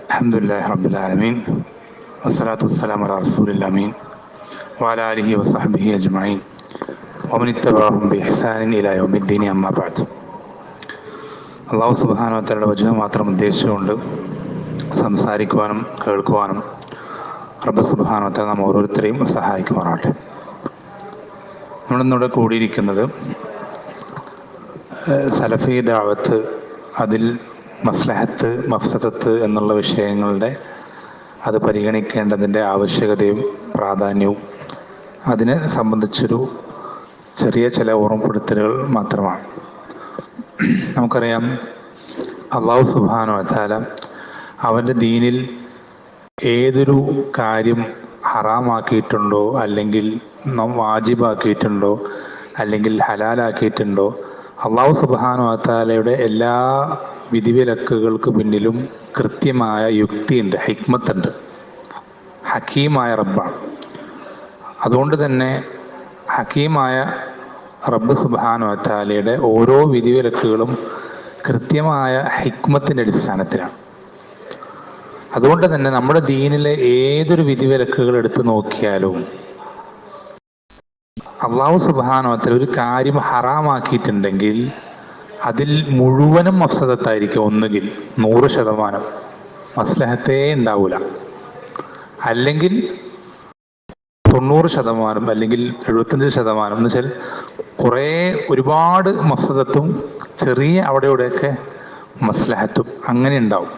അൽഹംദുലില്ലാഹി റബ്ബിൽ ആലമീൻ വസ്സലാത്തു വസ്സലാമു അലാ റസൂലിൽ അമീൻ വഅലാ ആലിഹി വസഹ്ബിഹി അജ്മഈൻ വമൻ ഇത്തബഅഹും ബിഇഹ്സാനിൻ ഇലാ യൗമിദ്ദീൻ അമ്മാ ബഅദ്. അല്ലാഹു സുബ്ഹാനഹു വ തആലയുടെ വജഹ് മാത്രം ഉദ്ദേശിച്ചുകൊണ്ട് സംസാരിക്കുവാനും കേൾക്കുവാനും റബ്ബ് സുബ്ഹാനഹു വ തആല നാം ഓരോരുത്തരെയും സഹായിക്കുമാറാകട്ടെ. നമ്മളിന്നിവിടെ കൂടിയിരിക്കുന്നത് സലഫി ദഅവത്ത്, അതിൽ മസ്ലഹത്ത് മഫ്സദത്ത് എന്നുള്ള വിഷയങ്ങളുടെ അത് പരിഗണിക്കേണ്ടതിൻ്റെ ആവശ്യകതയും പ്രാധാന്യവും അതിനെ സംബന്ധിച്ചൊരു ചെറിയ ചില ഓർമ്മപ്പെടുത്തലുകൾ മാത്രമാണ്. നമുക്കറിയാം, അല്ലാഹു സുബ്ഹാനഹു വ തആല അവൻ്റെ ദീനിൽ ഏതൊരു കാര്യം ഹറാമാക്കിയിട്ടുണ്ടോ, അല്ലെങ്കിൽ വാജിബാക്കിയിട്ടുണ്ടോ, അല്ലെങ്കിൽ ഹലാലാക്കിയിട്ടുണ്ടോ, അല്ലാഹു സുബ്ഹാനഹു വ തആലയുടെ എല്ലാ വിധിവിലക്കുകൾക്ക് പിന്നിലും കൃത്യമായ യുക്തിയുണ്ട്, ഹിക്മത്തുണ്ട്. ഹക്കീമായ റബ്ബാണ്. അതുകൊണ്ട് തന്നെ ഹക്കീമായ റബ്ബ് സുബ്ഹാനഹു വ തആലയുടെ ഓരോ വിധിവിലക്കുകളും കൃത്യമായ ഹിക്മത്തിൻ്റെ അടിസ്ഥാനത്തിലാണ്. അതുകൊണ്ട് തന്നെ നമ്മുടെ ദീനിലെ ഏതൊരു വിധിവിലക്കുകൾ എടുത്തു നോക്കിയാലും അല്ലാഹു സുബ്ഹാനഹു വ തആല ഒരു കാര്യം ഹറാമാക്കിയിട്ടുണ്ടെങ്കിൽ അതിൽ മുഴുവനും മഫ്സദത്തായിരിക്കും. ഒന്നുകിൽ 100% മസ്ലഹത്തേ ഉണ്ടാവൂല, അല്ലെങ്കിൽ 90%, അല്ലെങ്കിൽ 75%. എന്ന് വെച്ചാൽ ഒരുപാട് മഫ്സദത്തും ചെറിയ അവിടെയോടെയൊക്കെ മസ്ലഹത്തും അങ്ങനെ ഉണ്ടാവും.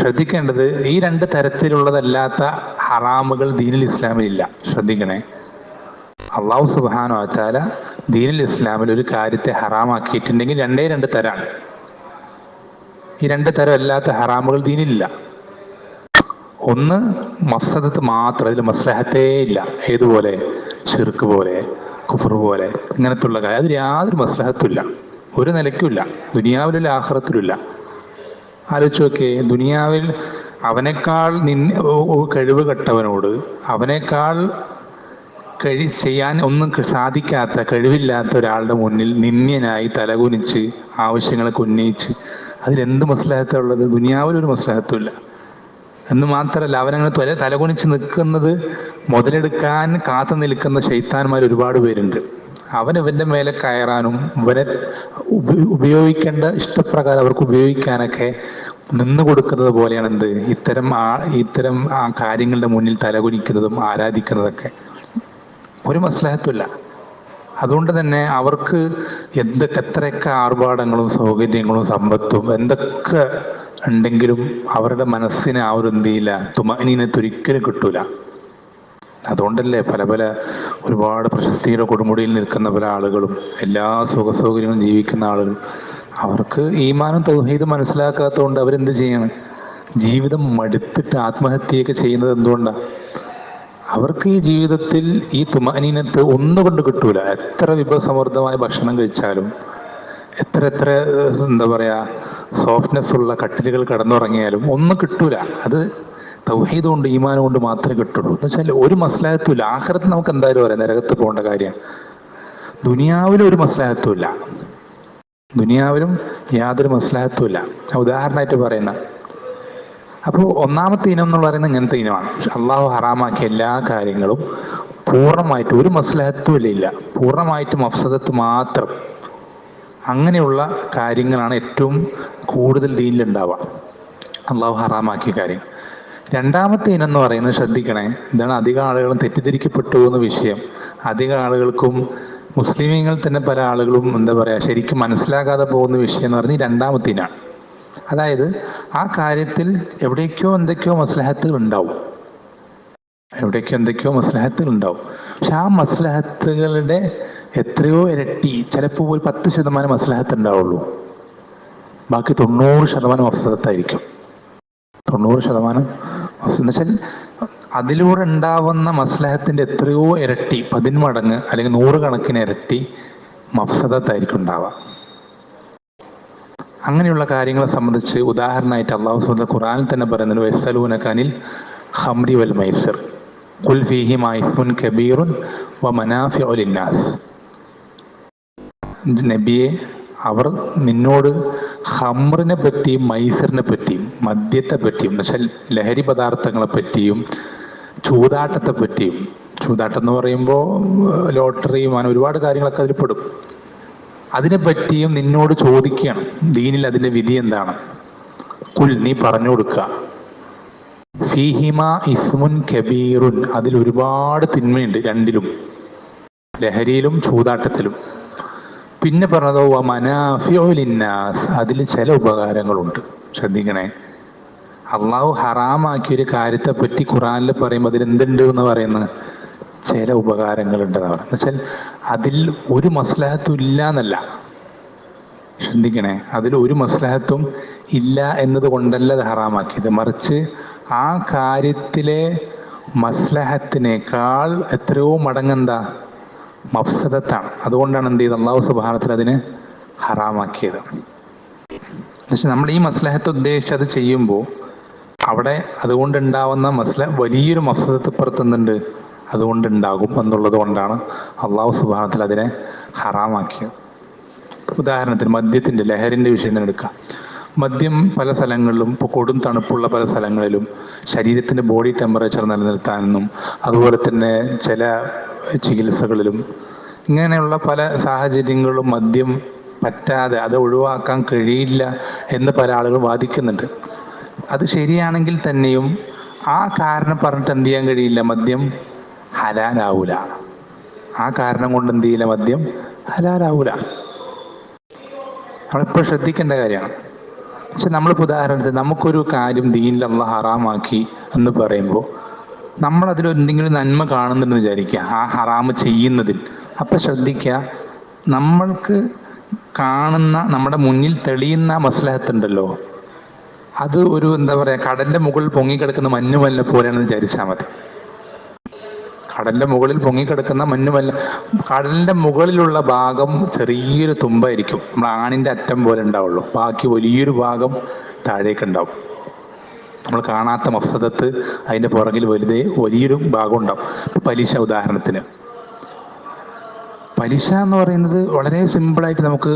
ശ്രദ്ധിക്കേണ്ടത്, ഈ രണ്ട് തരത്തിലുള്ളതല്ലാത്ത ഹറാമുകൾ ദീനുൽ ഇസ്ലാമിലില്ല. ശ്രദ്ധിക്കണേ, അല്ലാഹു സുബ്ഹാനഹു വ തആല ദീനുൽ ഇസ്ലാമിൽ ഒരു കാര്യത്തെ ഹറാമാക്കിയിട്ടുണ്ടെങ്കിൽ രണ്ട് തരാണ്. ഈ രണ്ട് തരം അല്ലാത്ത ഹറാമുകൾ ദീനിലില്ല. ഒന്ന് മഫ്സദത്ത് മാത്രം, അതിൽ മസ്ലഹത്തേ ഇല്ല. ഏതുപോലെ? ശിർക്ക് പോലെ, കുഫർ പോലെ, ഇങ്ങനത്തുള്ള കാര്യം. അതിൽ യാതൊരു മസ്ലഹത്തും ഇല്ല, ഒരു നിലയ്ക്കുമില്ല, ദുനിയാവിലുള്ള ആഖിറത്തിലുമില്ല. ആലോചിച്ച് നോക്കിയേ, ദുനിയാവിൽ അവനേക്കാൾ കഴിവ് കെട്ടവനോട്, അവനേക്കാൾ ചെയ്യാൻ ഒന്നും സാധിക്കാത്ത, കഴിവില്ലാത്ത ഒരാളുടെ മുന്നിൽ നിന്ദ്യനായി തലകുനിച്ച് ആവശ്യങ്ങളൊക്കെ ഉന്നയിച്ച് അതിലെന്ത് മസ്ലഹത്തുള്ളത്? ദുനിയാവിലൊരു മസ്ലഹത്തുമില്ല. എന്ന് മാത്രമല്ല, അവനങ്ങനെ തലകുനിച്ച് നിൽക്കുന്നത് മുതലെടുക്കാൻ കാത്തു നിൽക്കുന്ന ശൈത്താന്മാർ ഒരുപാട് പേരുണ്ട്. അവനിവൻ്റെ മേലെ കയറാനും ഇവനെ ഉപയോഗിക്കേണ്ട ഇഷ്ടപ്രകാരം അവർക്ക് ഉപയോഗിക്കാനൊക്കെ നിന്ന് കൊടുക്കുന്നത് പോലെയാണ് എന്ത് ഇത്തരം കാര്യങ്ങളുടെ മുന്നിൽ തലകുനിക്കുന്നതും ആരാധിക്കുന്നതൊക്കെ. ഒരു മസ്ലഹത്തുമില്ല. അതുകൊണ്ട് തന്നെ അവർക്ക് എത്രയൊക്കെ ആർഭാടങ്ങളും സൗകര്യങ്ങളും സമ്പത്തും എന്തൊക്കെ ഉണ്ടെങ്കിലും അവരുടെ മനസ്സിന് ആ ഒരു എന്തിയില്ല, തുമഅനീനത്ത് ഒരിക്കലും കിട്ടൂല. അതുകൊണ്ടല്ലേ പല ഒരുപാട് പ്രശസ്തിയുടെ കൊടുമുടിയിൽ നിൽക്കുന്ന പല ആളുകളും, എല്ലാ സുഖസൗകര്യങ്ങളും ജീവിക്കുന്ന ആളുകൾ, അവർക്ക് ഈമാനും തൗഹീദും മനസ്സിലാക്കാത്തതുകൊണ്ട് അവരെന്ത് ചെയ്യണം? ജീവിതം മടുത്തിട്ട് ആത്മഹത്യയൊക്കെ ചെയ്യുന്നത് എന്തുകൊണ്ടാണ്? അവർക്ക് ഈ ജീവിതത്തിൽ ഈ തുമഅനീനത്ത് ഒന്നുകൊണ്ട് കിട്ടൂല. എത്ര വിഭവസമൃദ്ധമായ ഭക്ഷണം കഴിച്ചാലും, എത്ര എന്താ പറയാ, സോഫ്റ്റ്നെസ് ഉള്ള കട്ടിലുകൾ കിടന്നുറങ്ങിയാലും ഒന്നും കിട്ടൂല. അത് തൗഹീദ് കൊണ്ട്, ഈമാൻ കൊണ്ട് മാത്രമേ കിട്ടുള്ളൂ. എന്ന് വെച്ചാൽ ഒരു മസ്ലഹത്തും ഇല്ല. ആഖിറത്തിൽ നമുക്ക് എന്തായാലും പറയാം, നരകത്ത് പോകേണ്ട കാര്യം. ദുനിയാവിലും ഒരു മസ്ലഹത്തും ഇല്ല, ദുനിയാവിലും യാതൊരു മസ്ലഹത്തും ഇല്ല. ഉദാഹരണമായിട്ട് പറയുന്ന, അപ്പോൾ ഒന്നാമത്തെ ഇനം എന്ന് പറയുന്നത് ഇങ്ങനത്തെ ഇനമാണ്. അള്ളാഹു ഹറാമാക്കിയ എല്ലാ കാര്യങ്ങളും പൂർണ്ണമായിട്ട് ഒരു മസ്ലഹത്തും ഇല്ല, പൂർണ്ണമായിട്ട് മഫ്സദത്ത് മാത്രം. അങ്ങനെയുള്ള കാര്യങ്ങളാണ് ഏറ്റവും കൂടുതൽ ദീനിലുണ്ടാവുക, അള്ളാഹു ഹറാമാക്കിയ കാര്യം. രണ്ടാമത്തെ ഇനം എന്ന് പറയുന്നത്, ശ്രദ്ധിക്കണേ, ഇതാണ് അധികം ആളുകളും തെറ്റിദ്ധരിക്കപ്പെട്ടു പോകുന്ന വിഷയം. അധികം ആളുകൾക്കും മുസ്ലിമീങ്ങൾ തന്നെ പല ആളുകളും എന്താ പറയുക, ശരിക്കും മനസ്സിലാകാതെ പോകുന്ന വിഷയം എന്ന് പറഞ്ഞാൽ ഈ രണ്ടാമത്തെ ഇനാണ്. അതായത് ആ കാര്യത്തിൽ എവിടേക്കോ എന്തൊക്കെയോ മസ്ലഹത്തുകൾ ഉണ്ടാവും, പക്ഷെ ആ മസ്ലഹത്തുകളുടെ എത്രയോ ഇരട്ടി, ചിലപ്പോൾ ഒരു 10% മസ്ലഹത്ത് ഉണ്ടാവുള്ളൂ, ബാക്കി 90% മഫ്സദത്തായിരിക്കും. 90% എന്നുവെച്ചാൽ അതിലൂടെ ഉണ്ടാവുന്ന മസ്ലഹത്തിന്റെ എത്രയോ ഇരട്ടി, 10 മടങ്ങ് അല്ലെങ്കിൽ 100 കണക്കിന് ഇരട്ടി മഫ്സദത്തായിരിക്കും ഉണ്ടാവുക. അങ്ങനെയുള്ള കാര്യങ്ങളെ സംബന്ധിച്ച് ഉദാഹരണമായിട്ട് അല്ലാഹു സുബ്ഹാനഹു ഖുർആനിൽ തന്നെ പറയുന്നുണ്ട്, വയസ്സലൂനക അനിൽ ഖംറി വൽ മൈസിർ ഖുൽ ഫീഹിമാ ഇസ്മുൻ കബീറുൻ വമനാഫിഉ ലിന്നാസ്. നബിയെ, അവർ നിന്നോട് ഹമ്റിനെ പറ്റിയും മൈസറിനെ പറ്റിയും മദ്യത്തെ പറ്റിയും എന്നുവെച്ചാൽ ലഹരി പദാർത്ഥങ്ങളെ പറ്റിയും ചൂതാട്ടത്തെ പറ്റിയും, ചൂതാട്ടം എന്ന് പറയുമ്പോൾ ലോട്ടറിയും അങ്ങനെ ഒരുപാട് കാര്യങ്ങളൊക്കെ അതിൽ പെടും, അതിനെ പറ്റിയും നിന്നോട് ചോദിക്കുകയാണ് ദീനിൽ അതിന്റെ വിധി എന്താണ്. കുൽ, നീ പറഞ്ഞു കൊടുക്കുക. ഫീഹിമ ഇസ്മുൻ കബീറുൻ, അതിൽ ഒരുപാട് തിന്മയുണ്ട് രണ്ടിലും, ലഹരിയിലും ചൂതാട്ടത്തിലും. പിന്നെ പറഞ്ഞതോ മനാഫിഉ ലിന്നാസ്, അതിൽ ചില ഉപകാരങ്ങളുണ്ട്. ശ്രദ്ധിക്കണേ, അള്ളാഹു ഹറാമാക്കിയ ഒരു കാര്യത്തെ പറ്റി ഖുറാനിൽ പറയുമ്പോൾ അതിൽ എന്തുണ്ട് എന്ന് പറയുന്നത് ചില ഉപകാരങ്ങളുണ്ട് എന്നാണ്. എന്നുവെച്ചാൽ അതിൽ ഒരു മസ്ലഹത്തും ഇല്ല എന്നല്ല. ശ്രദ്ധിക്കണേ, അതിൽ ഒരു മസ്ലഹത്തും ഇല്ല എന്നത് കൊണ്ടല്ല അത് ഹറാമാക്കിയത്, മറിച്ച് ആ കാര്യത്തിലെ മസ്ലഹത്തിനേക്കാൾ എത്രയോ മടങ്ങെന്താ മഫ്സദത്താണ്. അതുകൊണ്ടാണ് എന്ത് ചെയ്തത് അള്ളാഹു സുബ്ഹാനഹു വതആല അതിനെ ഹറാമാക്കിയത്. പക്ഷെ നമ്മൾ ഈ മസ്ലഹത്ത് ഉദ്ദേശിച്ച് അത് ചെയ്യുമ്പോൾ അവിടെ അതുകൊണ്ടുണ്ടാവുന്ന വലിയൊരു മഫ്സദത്ത് ഇപ്പുറത്തുന്നുണ്ട്, അതുകൊണ്ടുണ്ടാകും എന്നുള്ളത് കൊണ്ടാണ് അള്ളാഹു സുബ്ഹാനഹു വതആല അതിനെ ഹറാമാക്കിയത്. ഉദാഹരണത്തിന് മദ്യത്തിൻ്റെ, ലഹരിൻ്റെ വിഷയം തന്നെ എടുക്കാം. മദ്യം പല സ്ഥലങ്ങളിലും, ഇപ്പോൾ കൊടും തണുപ്പുള്ള പല സ്ഥലങ്ങളിലും ശരീരത്തിൻ്റെ ബോഡി ടെമ്പറേച്ചർ നിലനിർത്താനും അതുപോലെ തന്നെ ചില ചികിത്സകളിലും ഇങ്ങനെയുള്ള പല സാഹചര്യങ്ങളിലും മദ്യം പറ്റാതെ അത് ഒഴിവാക്കാൻ കഴിയില്ല എന്ന് പല ആളുകൾ വാദിക്കുന്നുണ്ട്. അത് ശരിയാണെങ്കിൽ തന്നെയും ആ കാരണം പറഞ്ഞിട്ട് എന്ത് ചെയ്യാൻ കഴിയില്ല, മദ്യം ഹലാലാവൂല. ആ കാരണം കൊണ്ട് എന്ത് ചെയ്യില്ല, മദ്യം ഹലാലാവൂല. നമ്മളിപ്പോൾ ശ്രദ്ധിക്കേണ്ട കാര്യമാണ്. പക്ഷെ നമ്മളിപ്പോൾ ഉദാഹരണത്തിന് നമുക്കൊരു കാര്യം ദീനിൽ അല്ലാഹു ഹറാമാക്കി എന്ന് പറയുമ്പോൾ നമ്മളതിൽ എന്തെങ്കിലും നന്മ കാണുന്നുണ്ടെന്ന് വിചാരിക്കുക ആ ഹറാമ് ചെയ്യുന്നതിൽ. അപ്പം ശ്രദ്ധിക്കുക, നമ്മൾക്ക് കാണുന്ന, നമ്മുടെ മുന്നിൽ തെളിയുന്ന മസ്ലഹത്തുണ്ടല്ലോ, അത് ഒരു എന്താ പറയുക, കടലിൻ്റെ മുകളിൽ പൊങ്ങിക്കിടക്കുന്ന മഞ്ഞുമല്ല പോലെയാണെന്ന് വിചാരിച്ചാൽ മതി. കടലിൻ്റെ മുകളിൽ പൊങ്ങിക്കിടക്കുന്ന മഞ്ഞുമല്ല, കടലിൻ്റെ മുകളിലുള്ള ഭാഗം ചെറിയൊരു തുമ്പായിരിക്കും, നമ്മുടെ ആണിൻ്റെ അറ്റം പോലെ ഉണ്ടാവുള്ളൂ, ബാക്കി വലിയൊരു ഭാഗം താഴേക്ക് ഉണ്ടാവും. നമ്മൾ കാണാത്ത മഫ്സദത്ത് അതിൻ്റെ പുറകിൽ വലിയൊരു ഭാഗം ഉണ്ടാവും. പലിശ ഉദാഹരണത്തിന്, പലിശ എന്ന് പറയുന്നത് വളരെ സിമ്പിളായിട്ട് നമുക്ക്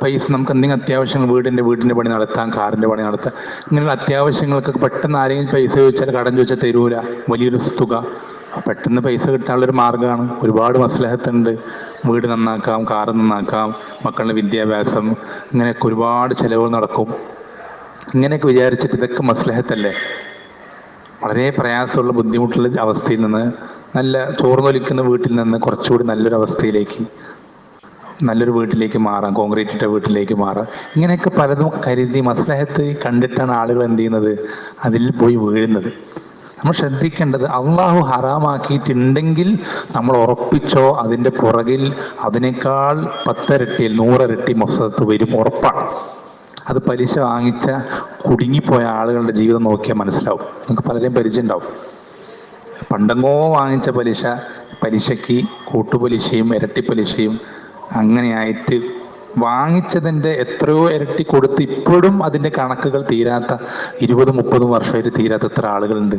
പൈസ, നമുക്ക് എന്തെങ്കിലും അത്യാവശ്യങ്ങൾ, വീടിൻ്റെ പണി നടത്താം, കാറിൻ്റെ പണി നടത്താം, ഇങ്ങനെയുള്ള അത്യാവശ്യങ്ങൾക്കൊക്കെ പെട്ടെന്ന് ആരെങ്കിലും പൈസ ചോദിച്ചാൽ, കടം ചോദിച്ചാൽ തരൂല, വലിയൊരു തുക. പെട്ടെന്ന് പൈസ കിട്ടാനുള്ളൊരു മാർഗ്ഗമാണ്. ഒരുപാട് മസ്ലഹത്തുണ്ട്, വീട് നന്നാക്കാം, കാറ് നന്നാക്കാം, മക്കളുടെ വിദ്യാഭ്യാസം, ഇങ്ങനെയൊക്കെ ഒരുപാട് ചിലവുകൾ നടക്കും. ഇങ്ങനെയൊക്കെ വിചാരിച്ചിട്ട് ഇതൊക്കെ മസ്ലഹത്തല്ലേ, വളരെ പ്രയാസമുള്ള ബുദ്ധിമുട്ടുള്ള അവസ്ഥയിൽ നിന്ന്, നല്ല ചോർന്നൊലിക്കുന്ന വീട്ടിൽ നിന്ന് കുറച്ചുകൂടി നല്ലൊരു അവസ്ഥയിലേക്ക്, നല്ലൊരു വീട്ടിലേക്ക് മാറാം, കോൺക്രീറ്റ് ഇട്ട വീട്ടിലേക്ക് മാറാം. ഇങ്ങനെയൊക്കെ പലതും കരുതി മസ്ലഹത്ത് കണ്ടിട്ടാണ് ആളുകൾ എന്ത് ചെയ്യുന്നത്, അതിൽ പോയി വീഴുന്നത്. നമ്മൾ ശ്രദ്ധിക്കേണ്ടത്, അള്ളാഹു ഹറാമാക്കിയിട്ടുണ്ടെങ്കിൽ നമ്മൾ ഉറപ്പിച്ചോ അതിൻ്റെ പുറകിൽ അതിനേക്കാൾ 10 ഇരട്ടി 100 ഇരട്ടി മഫ്സദത്ത് വരും, ഉറപ്പാണ്. അത് പലിശ വാങ്ങിച്ച കുടുങ്ങിപ്പോയ ആളുകളുടെ ജീവിതം നോക്കിയാൽ മനസ്സിലാവും. നിങ്ങൾക്ക് പലരെയും പരിചയം ഉണ്ടാവും. പണ്ടെങ്ങോ വാങ്ങിച്ച പലിശയ്ക്ക് കൂട്ടുപലിശയും ഇരട്ടിപ്പലിശയും അങ്ങനെയായിട്ട് വാങ്ങിച്ചതിൻ്റെ എത്രയോ ഇരട്ടി കൊടുത്ത് ഇപ്പോഴും അതിൻ്റെ കണക്കുകൾ തീരാത്ത, 20-30 വർഷമായിട്ട് തീരാത്ത എത്ര ആളുകളുണ്ട്.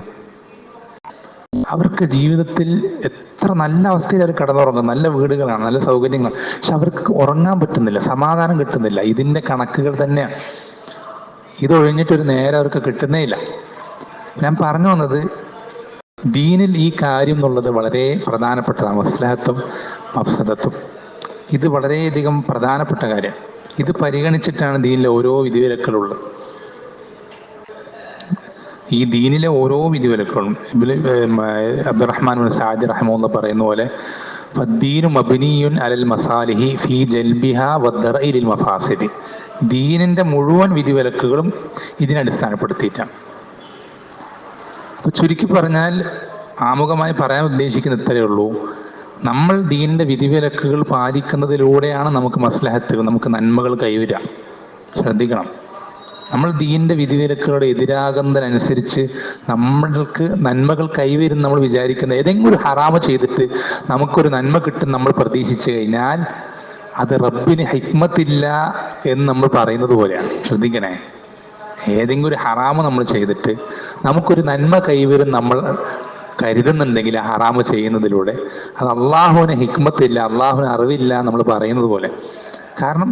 അവർക്ക് ജീവിതത്തിൽ എത്ര നല്ല അവസ്ഥയിൽ അവർ കിടന്നുറങ്ങും, നല്ല വീടുകളാണ്, നല്ല സൗകര്യങ്ങളാണ്, പക്ഷെ അവർക്ക് ഉറങ്ങാൻ പറ്റുന്നില്ല, സമാധാനം കിട്ടുന്നില്ല. ഇതിൻ്റെ കണക്കുകൾ തന്നെയാണ്. ഇതൊഴിഞ്ഞിട്ടൊരു നേരം അവർക്ക് കിട്ടുന്നേ ഇല്ല. ഞാൻ പറഞ്ഞു വന്നത്, ദീനിൽ ഈ കാര്യം എന്നുള്ളത് വളരെ പ്രധാനപ്പെട്ടതാണ്, മസ്ലഹത്തും മഫ്സദത്തും. ഇത് വളരെയധികം പ്രധാനപ്പെട്ട കാര്യം. ഇത് പരിഗണിച്ചിട്ടാണ് ദീനിലെ ഓരോ വിധിവിലക്കുകളുള്ളത്. ഈ ദീനിലെ ഓരോ വിധിവിലക്കുകളും അബ്ദുറഹ്മാൻ ബിൻ സഅദി റഹിമഹുല്ലാഹ് പറയുന്ന പോലെ, ഫദ്ദീനു മബ്നിയുൻ അലൽ മസാലിഹി ഫീ ജൽബിഹാ വദ്ദറഇ ലിൽ മഫാസിദി. ദീനിന്റെ മുഴുവൻ വിധിവിലക്കുകളും ഇതിനടിസ്ഥാനപ്പെടുത്തിയിട്ടാണ്. അപ്പോൾ ചുരുക്കി പറഞ്ഞാൽ, ആമുഖമായി പറയാൻ ഉദ്ദേശിക്കുന്ന ഇത്രയേ ഉള്ളൂ, നമ്മൾ ദീനിന്റെ വിധിവിലക്കുകൾ പാലിക്കുന്നതിലൂടെയാണ് നമുക്ക് മസ്ലഹത്ത്, നമുക്ക് നന്മകൾ കൈവരിക. ശ്രദ്ധിക്കണം, നമ്മൾ ദീനിന്റെ വിധിവിലക്കുകളുടെ എതിരാകുന്നതിനനുസരിച്ച് നമ്മൾക്ക് നന്മകൾ കൈവരും നമ്മൾ വിചാരിക്കുന്ന, ഏതെങ്കിലും ഒരു ഹറാമ് ചെയ്തിട്ട് നമുക്കൊരു നന്മ കിട്ടും നമ്മൾ പ്രതീക്ഷിച്ചു കഴിഞ്ഞാൽ അത് റബ്ബിന് ഹിക്മത്തില്ല എന്ന് നമ്മൾ പറയുന്നത് പോലെയാണ്. ശ്രദ്ധിക്കണേ, ഏതെങ്കിലും ഒരു ഹറാമ് നമ്മൾ ചെയ്തിട്ട് നമുക്കൊരു നന്മ കൈവരും നമ്മൾ കരുതുന്നുണ്ടെങ്കിൽ ആ ഹറാമ് ചെയ്യുന്നതിലൂടെ, അത് അള്ളാഹുവിന് ഹിക്മത്തില്ല, അള്ളാഹുവിന് അറിവില്ല നമ്മൾ പറയുന്നത് പോലെ. കാരണം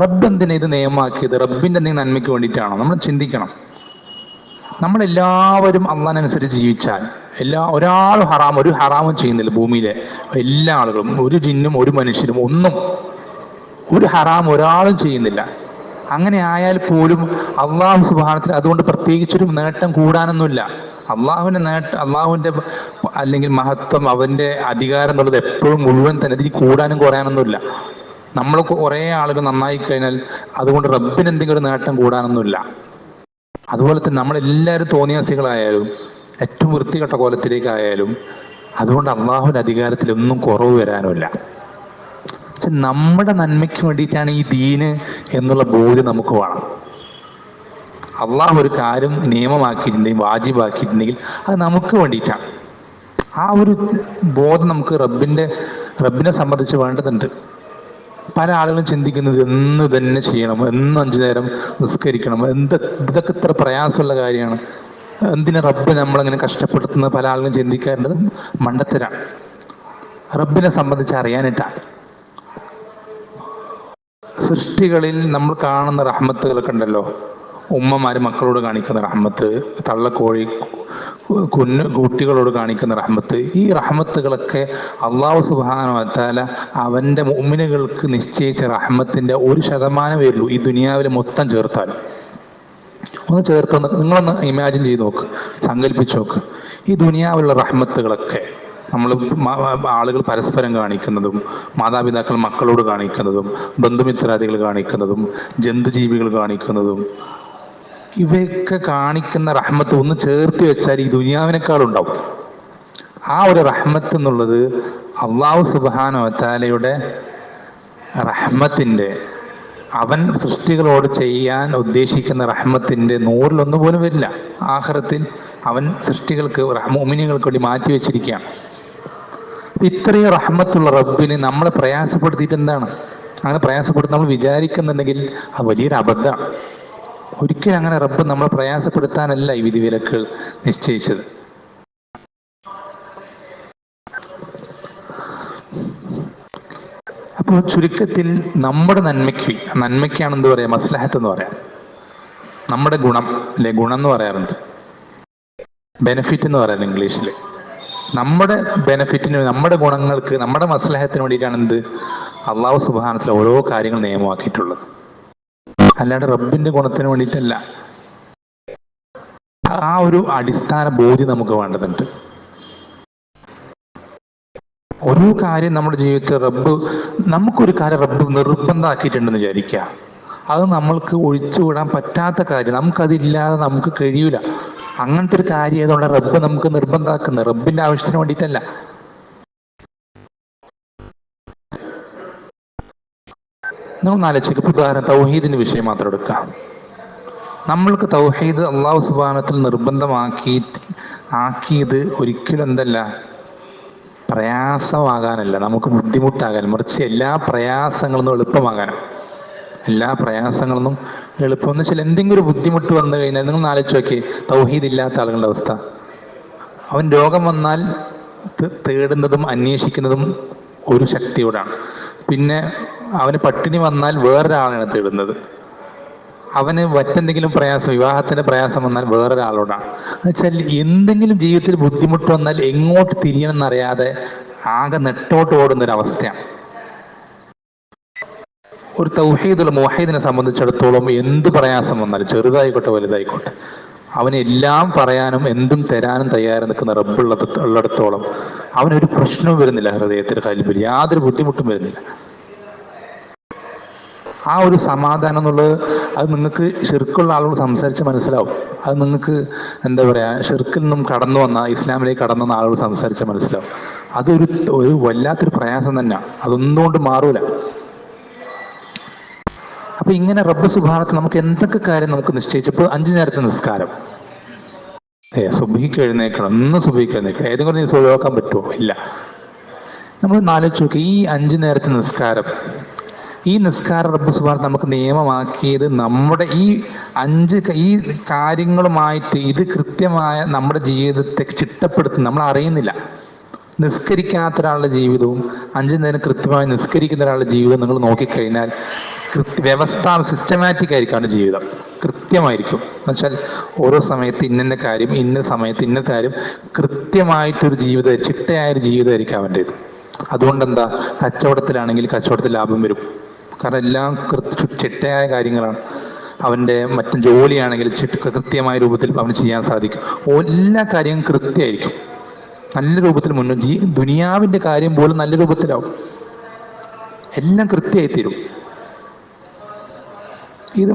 റബ്ബ് എന്തിനാ ഇത് നിയമമാക്കിയത്? റബ്ബിന്റെ എന്തെങ്കിലും നന്മയ്ക്ക് വേണ്ടിയിട്ടാണോ? നമ്മൾ ചിന്തിക്കണം. നമ്മളെല്ലാവരും അള്ളാഹിനനുസരിച്ച് ജീവിച്ചാൽ ഒരാളും ഒരു ഹറാമും ചെയ്യുന്നില്ല. ഭൂമിയിലെ എല്ലാ ആളുകളും, ഒരു ജിന്നും ഒരു മനുഷ്യരും ഒരു ഹറാം ഒരാളും ചെയ്യുന്നില്ല. അങ്ങനെ ആയാൽ പോലും അള്ളാഹു സുബ്ഹാനഹു വതആല അതുകൊണ്ട് പ്രത്യേകിച്ചൊരു നേട്ടം കൂടാനൊന്നുമില്ല. അള്ളാഹുവിന്റെ അല്ലെങ്കിൽ മഹത്വം, അവന്റെ അധികാരം എന്നുള്ളത് എപ്പോഴും മുഴുവൻ തന്നെ, ഇതിന് കൂടാനും കുറയാനൊന്നുമില്ല. നമ്മൾ കുറേ ആളുകൾ നന്നായി കഴിഞ്ഞാൽ അതുകൊണ്ട് റബ്ബിന് എന്തെങ്കിലും ഒരു നേട്ടം കൂടാനൊന്നുമില്ല. അതുപോലെ തന്നെ നമ്മളെല്ലാവരും തോന്നിയാസികളായാലും ഏറ്റവും വൃത്തികെട്ട കോലത്തിലേക്കായാലും അതുകൊണ്ട് അള്ളാഹുവിന്റെ അധികാരത്തിൽ ഒന്നും കുറവ് വരാനുമില്ല. നമ്മുടെ നന്മയ്ക്ക് വേണ്ടിയിട്ടാണ് ഈ ദീന് എന്നുള്ള ബോധ്യം നമുക്ക് വേണം. അള്ളാഹു ഒരു കാര്യം നിയമമാക്കിയിട്ടുണ്ടെങ്കിൽ, വാജിബാക്കിയിട്ടുണ്ടെങ്കിൽ അത് നമുക്ക് വേണ്ടിയിട്ടാണ്. ആ ഒരു ബോധം നമുക്ക് റബ്ബിനെ സംബന്ധിച്ച് വേണ്ടതുണ്ട്. പല ആളുകളും ചിന്തിക്കുന്നത് എന്ന് തന്നെ ചെയ്യണം, എന്നും 5 നേരം നിസ്കരിക്കണം, ഇതൊക്കെ ഇത്ര പ്രയാസമുള്ള കാര്യമാണ്, എന്തിനാ റബ്ബ് നമ്മളങ്ങനെ കഷ്ടപ്പെടുത്തുന്നത് പല ആളുകളും ചിന്തിക്കാറുണ്ട്. മണ്ടത്തരാണ്. റബ്ബിനെ സംബന്ധിച്ച് അറിയാനിട്ടാണ്. സൃഷ്ടികളിൽ നമ്മൾ കാണുന്ന റഹ്മത്തുകളൊക്കെ ഉണ്ടല്ലോ, ഉമ്മമാര് മക്കളോട് കാണിക്കുന്ന റഹ്മത്ത്, തള്ളക്കോഴി കുട്ടികളോട് കാണിക്കുന്ന റഹ്മത്ത്, ഈ റഹ്മത്തുകളൊക്കെ അള്ളാഹു സുബ്ഹാനഹു വതആല അവന്റെ മുഅ്മിനുകൾക്ക് നിശ്ചയിച്ച റഹ്മത്തിന്റെ 1% വരുള്ളൂ ഈ ദുനിയാവിൽ മൊത്തം ചേർത്താൽ. ഒന്ന് ചേർത്ത് നിങ്ങളൊന്ന് ഇമാജിൻ ചെയ്ത് നോക്ക്, സങ്കല്പിച്ച് നോക്ക്. ഈ ദുനിയാവിലുള്ള റഹ്മത്തുകളൊക്കെ നമ്മൾ ആളുകൾ പരസ്പരം കാണിക്കുന്നതും, മാതാപിതാക്കൾ മക്കളോട് കാണിക്കുന്നതും, ബന്ധുമിത്രാദികൾ കാണിക്കുന്നതും, ജന്തുജീവികൾ കാണിക്കുന്നതും, ഇവയൊക്കെ കാണിക്കുന്ന റഹ്മത്ത് ഒന്ന് ചേർത്ത് വെച്ചാൽ ഈ ദുനിയാവിനേക്കാളുണ്ടാവും. ആ ഒരു റഹ്മത്ത് എന്നുള്ളത് അള്ളാഹു സുബ്ഹാനഹു വതആലയുടെ റഹ്മത്തിന്റെ, അവൻ സൃഷ്ടികളോട് ചെയ്യാൻ ഉദ്ദേശിക്കുന്ന റഹ്മത്തിന്റെ 100-1 പോലും വരില്ല. ആഖിറത്തിൽ അവൻ സൃഷ്ടികൾക്ക്, മുഅ്മിനീങ്ങൾക്ക് വേണ്ടി മാറ്റി വെച്ചിരിക്കുകയാണ്. ഇത്രയും റഹ്മത്തുള്ള റബ്ബിനെ നമ്മളെ പ്രയാസപ്പെടുത്തിയിട്ട് എന്താണ്? അങ്ങനെ പ്രയാസപ്പെടുത്തി നമ്മൾ വിചാരിക്കുന്നുണ്ടെങ്കിൽ അത് വലിയൊരു അബദ്ധമാണ്. ഒരിക്കലും അങ്ങനെ റബ്ബ് നമ്മളെ പ്രയാസപ്പെടുത്താനല്ല ഈ വിധിവിലക്കുകൾ നിശ്ചയിച്ചത്. അപ്പോൾ ചുരുക്കത്തിൽ നമ്മുടെ നന്മയ്ക്കാണ് എന്ത് പറയാ, മസ്ലഹത്ത് എന്ന് പറയാം. നമ്മുടെ ഗുണം അല്ലെ, ഗുണം എന്ന് പറയാറുണ്ട്, ബെനിഫിറ്റ് എന്ന് പറയാറ് ഇംഗ്ലീഷിൽ. നമ്മുടെ ബെനിഫിറ്റിന്, നമ്മുടെ ഗുണങ്ങൾക്ക്, നമ്മുടെ മസ്ലഹത്തിന് വേണ്ടിയിട്ടാണ് എന്ത് അള്ളാഹു സുബ്ഹാനഹു വതആല ഓരോ കാര്യങ്ങൾ നിയമമാക്കിയിട്ടുള്ളത്. അല്ലാണ്ട് റബ്ബിന്റെ ഗുണത്തിന് വേണ്ടിയിട്ടല്ല. ആ ഒരു അടിസ്ഥാന ബോധ്യം നമുക്ക് വേണ്ടതുണ്ട്. ഓരോ കാര്യം നമ്മുടെ ജീവിതത്തിൽ നമുക്കൊരു കാര്യം റബ്ബ് നിർബന്ധമാക്കിയിട്ടുണ്ടെന്ന് വിചാരിക്കുക, അത് നമ്മൾക്ക് ഒഴിച്ചുകൂടാൻ പറ്റാത്ത കാര്യം, നമുക്കതില്ലാതെ നമുക്ക് കഴിയൂല. അങ്ങനത്തെ ഒരു കാര്യം ആയതുകൊണ്ട് റബ്ബ് നമുക്ക് നിർബന്ധമാക്കുന്നത്, റബ്ബിന്റെ ആവശ്യത്തിന് വേണ്ടിയിട്ടല്ല. നമ്മൾ ആലോചിക്കുക, ഉദാഹരണം തൗഹീദിന്റെ വിഷയം മാത്രം എടുക്കാം. നമ്മൾക്ക് തൗഹീദ് അള്ളാഹു സുബ്ഹാനഹു വതആല ആക്കിയത് ഒരിക്കലും എന്തല്ല, പ്രയാസമാകാനല്ല, നമുക്ക് ബുദ്ധിമുട്ടാകാൻ, മറിച്ച് എല്ലാ പ്രയാസങ്ങളൊന്നും എളുപ്പമാകാനും. എല്ലാ പ്രയാസങ്ങളൊന്നും എളുപ്പം എന്ന് വെച്ചാൽ എന്തെങ്കിലും ഒരു ബുദ്ധിമുട്ട് വന്നു കഴിഞ്ഞാൽ നിങ്ങൾ ആലോചിച്ച് നോക്കി, തൗഹീദ് ഇല്ലാത്ത ആളുകളുടെ അവസ്ഥ. അവൻ രോഗം വന്നാൽ തേടുന്നതും അന്വേഷിക്കുന്നതും ഒരു ശക്തിയോടാണ്. പിന്നെ അവന് പട്ടിണി വന്നാൽ വേറൊരാളാണ് തേടുന്നത്. അവന് മറ്റെന്തെങ്കിലും പ്രയാസം, വിവാഹത്തിന്റെ പ്രയാസം വന്നാൽ വേറൊരാളോടാണ്. എന്നുവെച്ചാൽ എന്തെങ്കിലും ജീവിതത്തിൽ ബുദ്ധിമുട്ട് വന്നാൽ എങ്ങോട്ട് തിരിയണം എന്നറിയാതെ ആകെ നെട്ടോട്ട് ഓടുന്നൊരവസ്ഥയാണ്. ഒരു തൗഹീദുൽ മുവഹ്ഹിദിനെ സംബന്ധിച്ചിടത്തോളം എന്ത് പ്രയാസം വന്നാലും, ചെറുതായിക്കോട്ടെ വലുതായിക്കോട്ടെ, അവനെല്ലാം പറയാനും എന്തും തരാനും തയ്യാറ് നിൽക്കുന്ന ഉള്ളിടത്തോളം അവനൊരു പ്രശ്നവും വരുന്നില്ല. ഹൃദയത്തിൽ, ഖൽബിൽ യാതൊരു ബുദ്ധിമുട്ടും വരുന്നില്ല. ആ ഒരു സമാധാനം എന്നുള്ളത് അത് നിങ്ങൾക്ക് ശിർക്കുള്ള ആളുകൾ സംസാരിച്ച് മനസ്സിലാവും. അത് നിങ്ങൾക്ക് എന്താ പറയാ, ഷിർക്കിൽ നിന്നും കടന്നു വന്ന, ഇസ്ലാമിലേക്ക് കടന്നു വന്ന ആളുകൾ സംസാരിച്ച് മനസ്സിലാവും. അതൊരു വല്ലാത്തൊരു പ്രയാസം തന്നെയാണ്, അതൊന്നുകൊണ്ട് മാറൂല. അപ്പൊ ഇങ്ങനെ റബ്ബ് സുബ്ഹാനഹു നമുക്ക് എന്തൊക്കെ കാര്യം നമുക്ക് നിശ്ചയിച്ചപ്പോൾ 5 നേരത്തെ നിസ്കാരം, സുബ്ഹിക്ക് എഴുന്നേക്കണം, ഇന്ന് സുബ്ഹിക്ക് എഴുന്നേക്കണം, ഏതെങ്കിലും ദിവസം ഒഴിവാക്കാൻ പറ്റുമോ? ഇല്ല. നമ്മൾ ആലോചിച്ച് നോക്കി, ഈ 5 നേരത്തെ നിസ്കാരം, ഈ നിസ്കാരം റബ്ബ് സുബ്ഹാനഹു നമുക്ക് നിയമമാക്കിയത് നമ്മുടെ ഈ കാര്യങ്ങളുമായിട്ട് ഇത് കൃത്യമായ നമ്മുടെ ജീവിതത്തെ ചിട്ടപ്പെടുത്തും, നമ്മൾ അറിയുന്നില്ല. നിസ്കരിക്കാത്ത ഒരാളുടെ ജീവിതവും 5 നേരം കൃത്യമായി നിസ്കരിക്കുന്ന ഒരാളുടെ ജീവിതവും നിങ്ങൾ നോക്കിക്കഴിഞ്ഞാൽ വ്യവസ്ഥ സിസ്റ്റമാറ്റിക് ആയിരിക്കും അവൻ്റെ ജീവിതം, കൃത്യമായിരിക്കും. എന്നുവെച്ചാൽ ഓരോ സമയത്ത് ഇന്ന കാര്യം, ഇന്ന സമയത്ത് ഇന്ന കാര്യം, കൃത്യമായിട്ടൊരു ജീവിതം, ചിട്ടയായൊരു ജീവിതമായിരിക്കും അവൻ്റേത്. അതുകൊണ്ട് എന്താ, കച്ചവടത്തിലാണെങ്കിൽ കച്ചവടത്തിൽ ലാഭം വരും. കാരണം എല്ലാം ചിട്ടയായ കാര്യങ്ങളാണ്. അവൻ്റെ മറ്റും ജോലിയാണെങ്കിൽ കൃത്യമായ രൂപത്തിൽ അവന് ചെയ്യാൻ സാധിക്കും. എല്ലാ കാര്യവും കൃത്യമായിരിക്കും, നല്ല രൂപത്തിൽ ദുനിയാവിൻ്റെ കാര്യം പോലും നല്ല രൂപത്തിലാവും, എല്ലാം കൃത്യമായി തീരും. ഇത്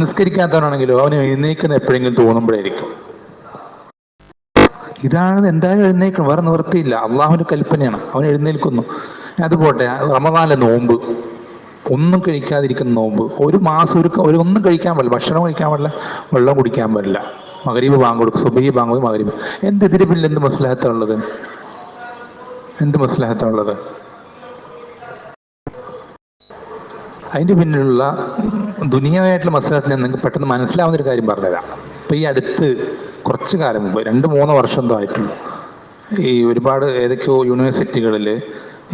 നിസ്കരിക്കാത്തവനാണെങ്കിലോ അവന് എഴുന്നേക്കുന്ന എപ്പോഴെങ്കിലും തോന്നുമ്പോഴായിരിക്കും. ഇതാണ് എന്തായാലും എഴുന്നേൽക്കണം, വേറെ നിവൃത്തിയില്ല, അള്ളാഹുവിൻ്റെ കൽപ്പനയാണ്, അവൻ എഴുന്നേൽക്കുന്നു. അതുപോട്ടെ, റമദാനിലെ നോമ്പ്, ഒന്നും കഴിക്കാതിരിക്കുന്ന നോമ്പ്, ഒരു മാസം ഒന്നും കഴിക്കാൻ പാടില്ല, ഭക്ഷണം കഴിക്കാൻ പാടില്ല, വെള്ളം കുടിക്കാൻ പാടില്ല, മഗ്‌രിബ് ബാങ്ക് കൊടുക്കും, സുബഹി ബാങ്ക് കൊടുക്കും, മഗ്‌രിബ്. ഇതിന് പിന്നിൽ എന്ത് മസ്ലഹത്താണുള്ളത്? എന്ത് മസ്ലഹത്താണുള്ളത്? അതിൻ്റെ പിന്നിലുള്ള ദുനിയാവായിട്ടുള്ള മസ്ലഹത്തിന് നിങ്ങൾക്ക് പെട്ടെന്ന് മനസ്സിലാവുന്ന ഒരു കാര്യം പറഞ്ഞുതരാം. ഇപ്പം ഈ അടുത്ത് കുറച്ച് കാലം മുമ്പ്, 2-3 വർഷം എന്തോ ആയിട്ടുള്ളൂ, ഈ ഒരുപാട് ഏതൊക്കെയോ യൂണിവേഴ്സിറ്റികളിൽ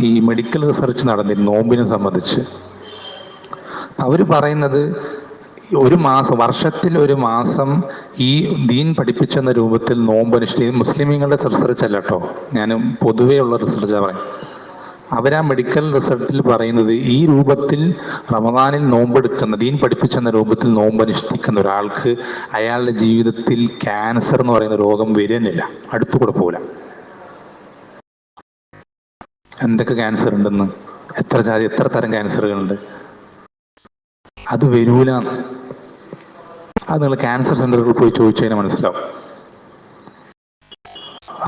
ഈ മെഡിക്കൽ റിസർച്ച് നടന്നിരുന്നു നോമ്പിനെ സംബന്ധിച്ച്. അവർ പറയുന്നത് വർഷത്തിൽ ഒരു മാസം ഈ ദീൻ പഠിപ്പിച്ചെന്ന രൂപത്തിൽ നോമ്പ് അനുഷ്ഠിക്കും. മുസ്ലിമീങ്ങളുടെ റിസർച്ച് അല്ല കേട്ടോ, ഞാൻ പൊതുവേ ഉള്ള റിസർച്ചാണ് പറയും. അവരാ മെഡിക്കൽ റിസർച്ചിൽ പറയുന്നത് ഈ രൂപത്തിൽ റമദാനിൽ നോമ്പെടുക്കുന്ന, ദീൻ പഠിപ്പിച്ചെന്ന രൂപത്തിൽ നോമ്പ് അനുഷ്ഠിക്കുന്ന ഒരാൾക്ക് അയാളുടെ ജീവിതത്തിൽ ക്യാൻസർ എന്ന് പറയുന്ന രോഗം വരുന്നില്ല, അടുത്തുകൂടെ പോകില്ല. എന്തൊക്കെ ക്യാൻസർ ഉണ്ടെന്ന്, എത്ര തരം ക്യാൻസറുകളുണ്ട്, അത് വരൂല. അത് നിങ്ങൾ ക്യാൻസർ സെൻ്ററുകളിൽ പോയി ചോദിച്ചു കഴിഞ്ഞാൽ മനസ്സിലാവും.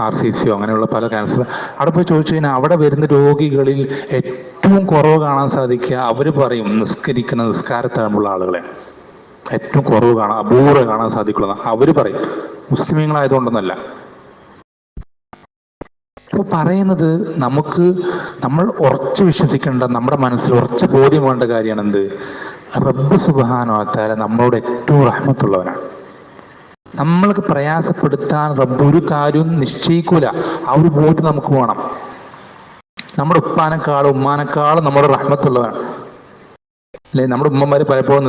RCC അങ്ങനെയുള്ള പല ക്യാൻസർ അവിടെ പോയി ചോദിച്ചു കഴിഞ്ഞാൽ അവിടെ വരുന്ന രോഗികളിൽ ഏറ്റവും കുറവ് കാണാൻ സാധിക്കുക, അവർ പറയും നിസ്കരിക്കുന്ന നിസ്കാരത്താഴുള്ള ആളുകളെ ഏറ്റവും കുറവ് അപൂർവം കാണാൻ സാധിക്കുള്ളൂ അവർ പറയും. മുസ്ലിമീങ്ങളായതുകൊണ്ടൊന്നല്ല. ഇപ്പോൾ പറയുന്നത് നമ്മൾ ഉറച്ചു വിശ്വസിക്കേണ്ട, നമ്മുടെ മനസ്സിൽ ഉറച്ച ബോധ്യം വേണ്ട കാര്യമാണ് എന്ത്, റബ്ബ് സുബ്ഹാനഹു വ തആല നമ്മളോട് ഏറ്റവും റഹ്മത്തുള്ളവനാണ്. നമ്മൾക്ക് പ്രയാസപ്പെടുത്താൻ റബ്ബ് ഒരു കാര്യവും നിശ്ചയിക്കൂല. ആ ഒരു ബോധ്യം നമുക്ക് വേണം. നമ്മുടെ ഉപ്പാനേക്കാളും ഉമ്മാനേക്കാളും നമ്മുടെ റഹ്മത്തുള്ളവനാണ് അല്ലെ. നമ്മുടെ ഉമ്മമാര് പലപ്പോഴും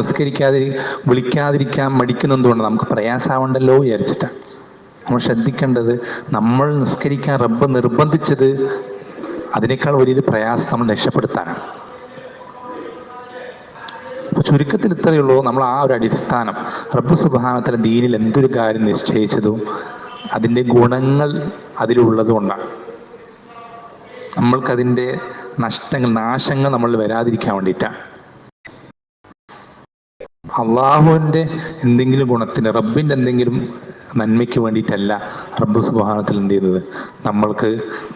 വിളിക്കാതിരിക്കാൻ മടിക്കുന്നതുകൊണ്ട് നമുക്ക് പ്രയാസമാവണ്ടല്ലോ വിചാരിച്ചിട്ടാണ്. നമ്മൾ ശ്രദ്ധിക്കേണ്ടത്, നമ്മൾ നിസ്കരിക്കാൻ റബ്ബ് നിർബന്ധിച്ചത് അതിനേക്കാൾ വലിയൊരു പ്രയാസം നമ്മൾ രക്ഷപ്പെടുത്താനാണ്. ചുരുക്കത്തിൽ ഇത്രയേ ഉള്ളൂ. നമ്മൾ ആ ഒരു അടിസ്ഥാനം, റബ്ബ് സുബ്ഹാനഹു വ തആല ദീനിൽ എന്തൊരു കാര്യം നിശ്ചയിച്ചതും അതിൻ്റെ ഗുണങ്ങൾ അതിലുള്ളത് കൊണ്ടാണ്. നമ്മൾക്കതിൻ്റെ നാശങ്ങൾ നമ്മൾ വരാതിരിക്കാൻ വേണ്ടിയിട്ടാണ്. അള്ളാഹുവിൻ്റെ എന്തെങ്കിലും ഗുണത്തിന്, റബ്ബിൻ്റെ എന്തെങ്കിലും നന്മയ്ക്ക് വേണ്ടിയിട്ടല്ല റബ്ബ് സുബ്ഹാനഹു വ തആല എന്ത് ചെയ്യുന്നത്, നമ്മൾക്ക്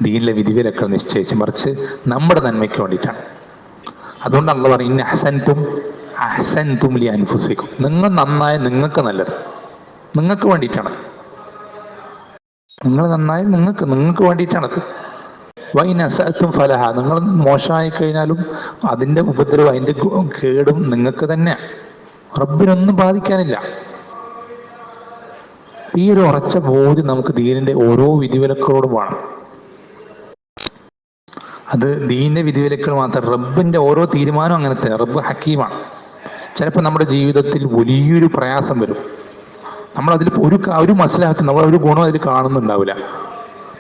ദീനിലെ വിധിവിലക്കുകൾ നിശ്ചയിച്ച്, മറിച്ച് നമ്മുടെ നന്മയ്ക്ക് വേണ്ടിയിട്ടാണ്. അതുകൊണ്ട് അള്ളാഹു പറയും, ഇന്ന അഹ്സൻതും ലി അൻഫുസിക്കും, നിങ്ങൾ നന്നായ നിങ്ങൾക്ക് നല്ലത്, നിങ്ങൾക്ക് വേണ്ടിയിട്ടാണത്. നിങ്ങൾ നന്നായി നിങ്ങൾക്ക് വേണ്ടിയിട്ടാണത്. വൈൻ അസഅ്തും ഫലഹ, നിങ്ങൾ മോശമായി കഴിഞ്ഞാലും അതിൻ്റെ ഉപദ്രവം, അതിൻ്റെ കേടും നിങ്ങൾക്ക് തന്നെയാണ്, റബ്ബിനൊന്നും ബാധിക്കാനില്ല. ഈ ഒരു ഉറച്ച ബോധ്യം നമുക്ക് ദീനിന്റെ ഓരോ വിധിവിലക്കുകളോടും വേണം. അത് ദീനിന്റെ വിധിവിലക്കുകൾ മാത്രം, റബ്ബിന്റെ ഓരോ തീരുമാനവും അങ്ങനത്തെ. റബ്ബ് ഹക്കീമാണ്. ചിലപ്പോൾ നമ്മുടെ ജീവിതത്തിൽ വലിയൊരു പ്രയാസം വരും, നമ്മളതിൽ ഒരു മസ്ലഹത്ത്, നമ്മളൊരു ഗുണം അതിൽ കാണുന്നുണ്ടാവില്ല,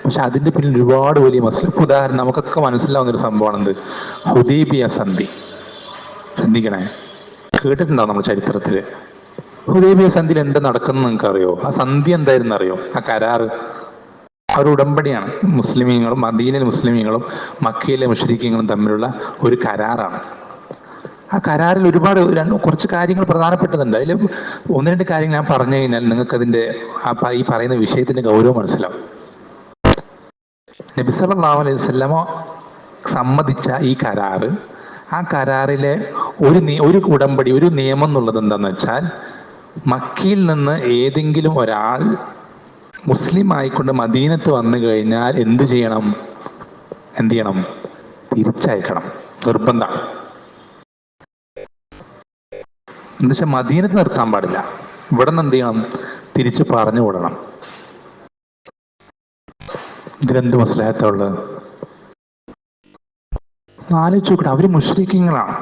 പക്ഷെ അതിൻ്റെ പിന്നിൽ ഒരുപാട് വലിയ മസ്ലഹത്ത്. ഉദാഹരണം നമുക്കൊക്കെ മനസ്സിലാവുന്നൊരു സംഭവമാണ് എന്ത്, ഹുദൈബിയ സന്ധി. ശ്രദ്ധിക്കണേ, കേട്ടിട്ടുണ്ടാവും നമ്മൾ ചരിത്രത്തിൽ. ഹുദൈബിയ സന്ധിയിൽ എന്താ നടക്കുന്നത് നിങ്ങൾക്ക് അറിയോ? ആ സന്ധി എന്തായിരുന്നു അറിയോ? ആ കരാറ്, ആ ഒരു ഉടമ്പടിയാണ്. മദീനയിലെ മുസ്ലിമീങ്ങളും മക്കയിലെ മുശ്രിക്കീങ്ങളും തമ്മിലുള്ള ഒരു കരാറാണ്. ആ കരാറിൽ കുറച്ച് കാര്യങ്ങൾ പ്രധാനപ്പെട്ടതുണ്ട്. അതിൽ 1-2 കാര്യങ്ങൾ ഞാൻ പറഞ്ഞു കഴിഞ്ഞാൽ നിങ്ങൾക്ക് അതിൻ്റെ ഈ പറയുന്ന വിഷയത്തിന്റെ ഗൗരവം മനസ്സിലാവും. നബി സല്ലല്ലാഹു അലൈഹി വസല്ലമ സമ്മതിച്ച ഈ കരാറ്, ആ കരാറിലെ ഒരു ഉടമ്പടി, ഒരു നിയമം എന്നുള്ളത് എന്താണെന്ന് വെച്ചാൽ, മക്കയിൽ നിന്ന് ഏതെങ്കിലും ഒരാൾ മുസ്ലിം ആയിക്കൊണ്ട് മദീനത്ത് വന്നു കഴിഞ്ഞാൽ എന്ത് ചെയ്യണം? തിരിച്ചയക്കണം, നിർബന്ധമാണ്. എന്നുവെച്ചാൽ മദീനത്ത് നിർത്താൻ പാടില്ല, ഇവിടെ നിന്ന് എന്ത് ചെയ്യണം? തിരിച്ച് പറഞ്ഞു വിടണം. ഇതിലെന്ത് മസ്ലഹത്താ ഉള്ളത്? ആലോചിച്ച് നോക്കട്ടെ. അവര് മുശ്രിക്കീങ്ങളാണ്.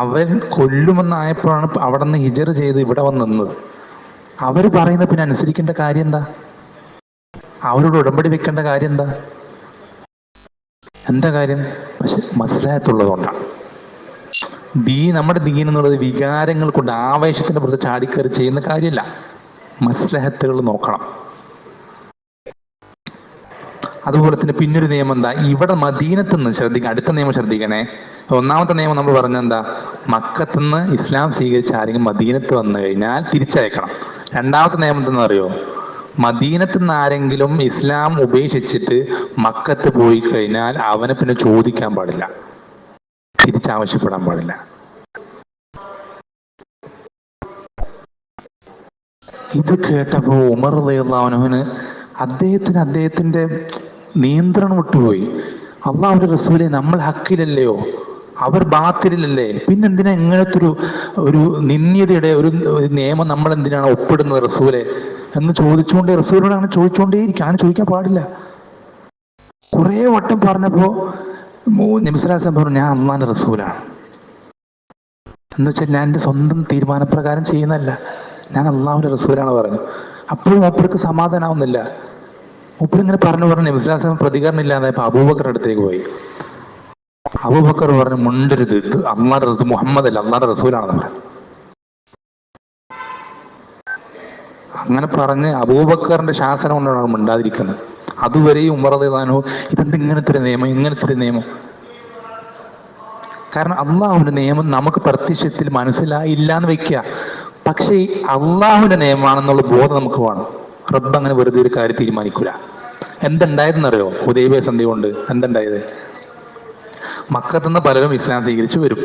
അവൻ കൊല്ലുമെന്നായപ്പോഴാണ് അവിടെ നിന്ന് ഹിജറ ചെയ്ത് ഇവിടെ വന്ന് നിന്നത്. അവര് പറയുന്ന പിന്നെ അനുസരിക്കേണ്ട കാര്യം എന്താ? അവരോട് ഉടമ്പടി വെക്കേണ്ട കാര്യം എന്താ? എന്താ കാര്യം? പക്ഷെ മസ്ലഹത്തുള്ളതുകൊണ്ടാണ്. നമ്മുടെ ദീൻ എന്നുള്ളത് വികാരങ്ങൾ കൊണ്ട് ആവേശത്തിന്റെ പുറത്ത് ചാടിക്കയറി ചെയ്യുന്ന കാര്യമല്ല. മസ്ലഹത്തുകൾ നോക്കണം. അതുപോലെ തന്നെ പിന്നൊരു നിയമം എന്താ? ഇവിടെ മദീനത്തുനിന്ന് ശ്രദ്ധിക്കണം. അടുത്ത നിയമം ശ്രദ്ധിക്കണേ. ഒന്നാമത്തെ നിയമം നമ്മൾ പറഞ്ഞെന്താ? മക്കത്തുനിന്ന് ഇസ്ലാം സ്വീകരിച്ച ആരെങ്കിലും മദീനത്ത് വന്നു കഴിഞ്ഞാൽ തിരിച്ചയക്കണം. രണ്ടാമത്തെ നിയമം എന്തെന്ന് അറിയോ? മദീനത്ത് നിന്ന് ആരെങ്കിലും ഇസ്ലാം ഉപേക്ഷിച്ചിട്ട് മക്കത്ത് പോയി കഴിഞ്ഞാൽ അവനെ പിന്നെ ചോദിക്കാൻ പാടില്ല, തിരിച്ചാവശ്യപ്പെടാൻ പാടില്ല. ഇത് കേട്ടപ്പോ ഉമർ റളിയല്ലാഹു അൻഹുവിന് അദ്ദേഹത്തിന്റെ നിയന്ത്രണം വിട്ടുപോയി. അള്ളാഹുവിന്റെ റസൂലെ, നമ്മൾ ഹക്കിലല്ലയോ, അവർ ബാത്തിലല്ലേ, പിന്നെന്തിനാ ഇങ്ങനത്തെ ഒരു നിന്ദ്യതയുടെ ഒരു നിയമം നമ്മൾ എന്തിനാണ് ഒപ്പിടുന്നത് റസൂലെ എന്ന് ചോദിച്ചുകൊണ്ടേ, റസൂലിനോട് അങ്ങനെ ചോദിച്ചുകൊണ്ടേയിരിക്കും. അങ്ങനെ ചോദിക്കാൻ പാടില്ല. കുറെ വട്ടം പറഞ്ഞപ്പോ നബി സ്വല്ലല്ലാഹു അലൈഹി വസല്ലം പറഞ്ഞു, ഞാൻ അള്ളാന്റെ റസൂലാണ്. എന്ന് വെച്ചാൽ ഞാൻ എൻ്റെ സ്വന്തം തീരുമാനപ്രകാരം ചെയ്യുന്നതല്ല, ഞാൻ അള്ളാഹുവിന്റെ റസൂലാണ് പറഞ്ഞു. അപ്പോഴും മൂപ്പർക്ക് സമാധാനാവുന്നില്ല. മൂപ്പരിങ്ങനെ പറഞ്ഞു നബി സ്വല്ലല്ലാഹു അലൈഹി വസല്ലം പ്രതികരണം ഇല്ലാതായപ്പോ അബൂബക്കറിന്റെ അടുത്തേക്ക് പോയി. അബൂബക്കർ പറഞ്ഞു, മുണ്ടരുത്, ഇത് അള്ളാന്റെ റസൂൽ, മുഹമ്മദ് അല്ല, അള്ളാന്റെ റസൂലാണെന്ന് പറഞ്ഞു. അങ്ങനെ പറഞ്ഞ് അബൂബക്കറിന്റെ ശാസനം കൊണ്ടാണ് മിണ്ടാതിരിക്കുന്നത്. അതുവരെയും ഉമർ റളിയല്ലാഹു അൻഹു ഇതെന്ത് ഇങ്ങനത്തെ ഒരു നിയമം. കാരണം അള്ളാഹുവിന്റെ നിയമം നമുക്ക് പ്രത്യക്ഷത്തിൽ മനസ്സിലായില്ല എന്ന് വെക്കുക. പക്ഷേ അള്ളാഹുവിന്റെ നിയമമാണെന്നുള്ള ബോധം നമുക്ക് വേണം. റബ്ബ് അങ്ങനെ വെറുതെ ഒരു കാര്യം തീരുമാനിക്കൂല. എന്തുണ്ടായതെന്നറിയോ? ഹുദൈബിയ സന്ധി കൊണ്ട് എന്തുണ്ടായത്? മക്കത്തുനിന്ന് പലരും ഇസ്ലാം സ്വീകരിച്ചു വരും.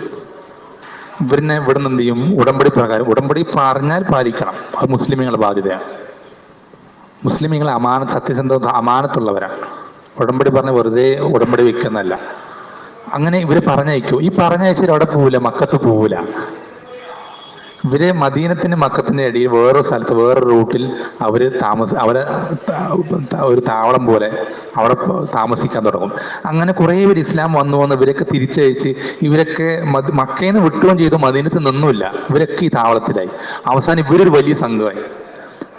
ഇവരിനെ ഇവിടെ നിന്ന് എന്ത് ചെയ്യും? ഉടമ്പടി പ്രകാരം, ഉടമ്പടി പറഞ്ഞാൽ പാലിക്കണം, അത് മുസ്ലിമീങ്ങളുടെ ബാധ്യതയാണ്. മുസ്ലിമീങ്ങൾ സത്യസന്ധ അമാനത്തുള്ളവരാണ്. ഉടമ്പടി പറഞ്ഞ് വെറുതെ ഉടമ്പടി വെക്കുന്നല്ല. അങ്ങനെ ഇവര് പറഞ്ഞയക്കൂ. ഈ പറഞ്ഞയച്ചാൽ അവിടെ പോവില്ല, മക്കത്ത് പോവില്ല. ഇവര് മദീനത്തിന്റെ മക്കത്തിന്റെ ഇടയിൽ വേറൊരു സ്ഥലത്ത് വേറൊരു റൂട്ടിൽ അവര് ഒരു താവളം പോലെ അവിടെ താമസിക്കാൻ തുടങ്ങും. അങ്ങനെ കുറെ പേര് ഇസ്ലാം വന്ന് ഇവരൊക്കെ തിരിച്ചയച്ച് ഇവരൊക്കെ മക്കയിൽ നിന്ന് വിട്ടുകയും ചെയ്തു, മദീനത്ത് നിന്നുമില്ല. ഇവരൊക്കെ ഈ താവളത്തിലായി. അവസാനം ഇവരൊരു വലിയ സംഘമായി.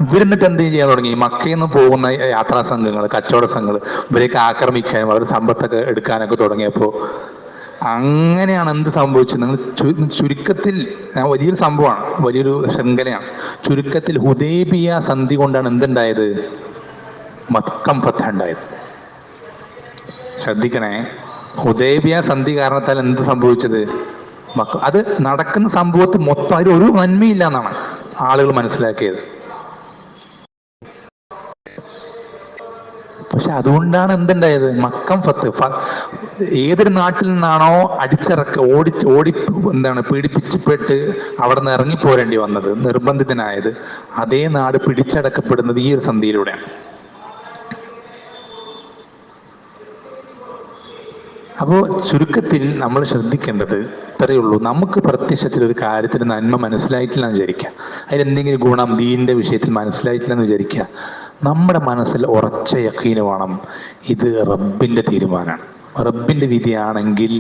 ഇവരെന്നിട്ട് എന്ത് ചെയ്യാൻ തുടങ്ങി? മക്കയിൽ നിന്ന് പോകുന്ന യാത്രാ സംഘങ്ങൾ, കച്ചവട സംഘങ്ങൾ ഇവരെയൊക്കെ ആക്രമിക്കാനും അവരുടെ സമ്പത്തൊക്കെ എടുക്കാനൊക്കെ തുടങ്ങിയപ്പോൾ അങ്ങനെയാണ് എന്ത് സംഭവിച്ചത്? നിങ്ങൾ ചുരുക്കത്തിൽ, വലിയൊരു സംഭവമാണ്, വലിയൊരു ശൃംഖലയാണ്. ചുരുക്കത്തിൽ ഹുദൈബിയ സന്ധി കൊണ്ടാണ് എന്തുണ്ടായത്? മക്കം ഫതഹ് ഉണ്ടായത്. ശ്രദ്ധിക്കണേ, ഹുദൈബിയ സന്ധി കാരണത്താൽ എന്ത് സംഭവിച്ചത്? അത് നടക്കുന്ന സംഭവത്തിൽ മൊത്തം അതിൽ ഒരു നന്മയില്ല എന്നാണ് ആളുകൾ മനസ്സിലാക്കിയത്. പക്ഷെ അതുകൊണ്ടാണ് എന്തുണ്ടായത്? മക്കം ഫത്ത്. ഏതൊരു നാട്ടിൽ നിന്നാണോ ഓടി പീഡിപ്പിച്ചപ്പെട്ട് അവിടെ നിന്ന് ഇറങ്ങിപ്പോരേണ്ടി വന്നത്, നിർബന്ധിതനായത്, അതേ നാട് പിടിച്ചടക്കപ്പെടുന്നത് ഈ ഒരു സന്ധിയിലൂടെയാണ്. അപ്പോൾ ചുരുക്കത്തിൽ നമ്മൾ ശ്രദ്ധിക്കേണ്ടത് ഇത്രയേ ഉള്ളൂ. നമുക്ക് പ്രത്യക്ഷത്തിൽ ഒരു കാര്യത്തിന് നന്മ മനസ്സിലായിട്ടില്ല എന്ന് വിചാരിക്കുക, അതിലെന്തെങ്കിലും ഗുണം ദീനിന്റെ വിഷയത്തിൽ മനസ്സിലായിട്ടില്ല എന്ന് വിചാരിക്കുക. നമ്മുടെ മനസ്സിൽ ഉറച്ച യഖീന് വേണം, ഇത് റബ്ബിന്റെ തീരുമാനമാണ്, റബ്ബിന്റെ വിധിയാണെങ്കിൽ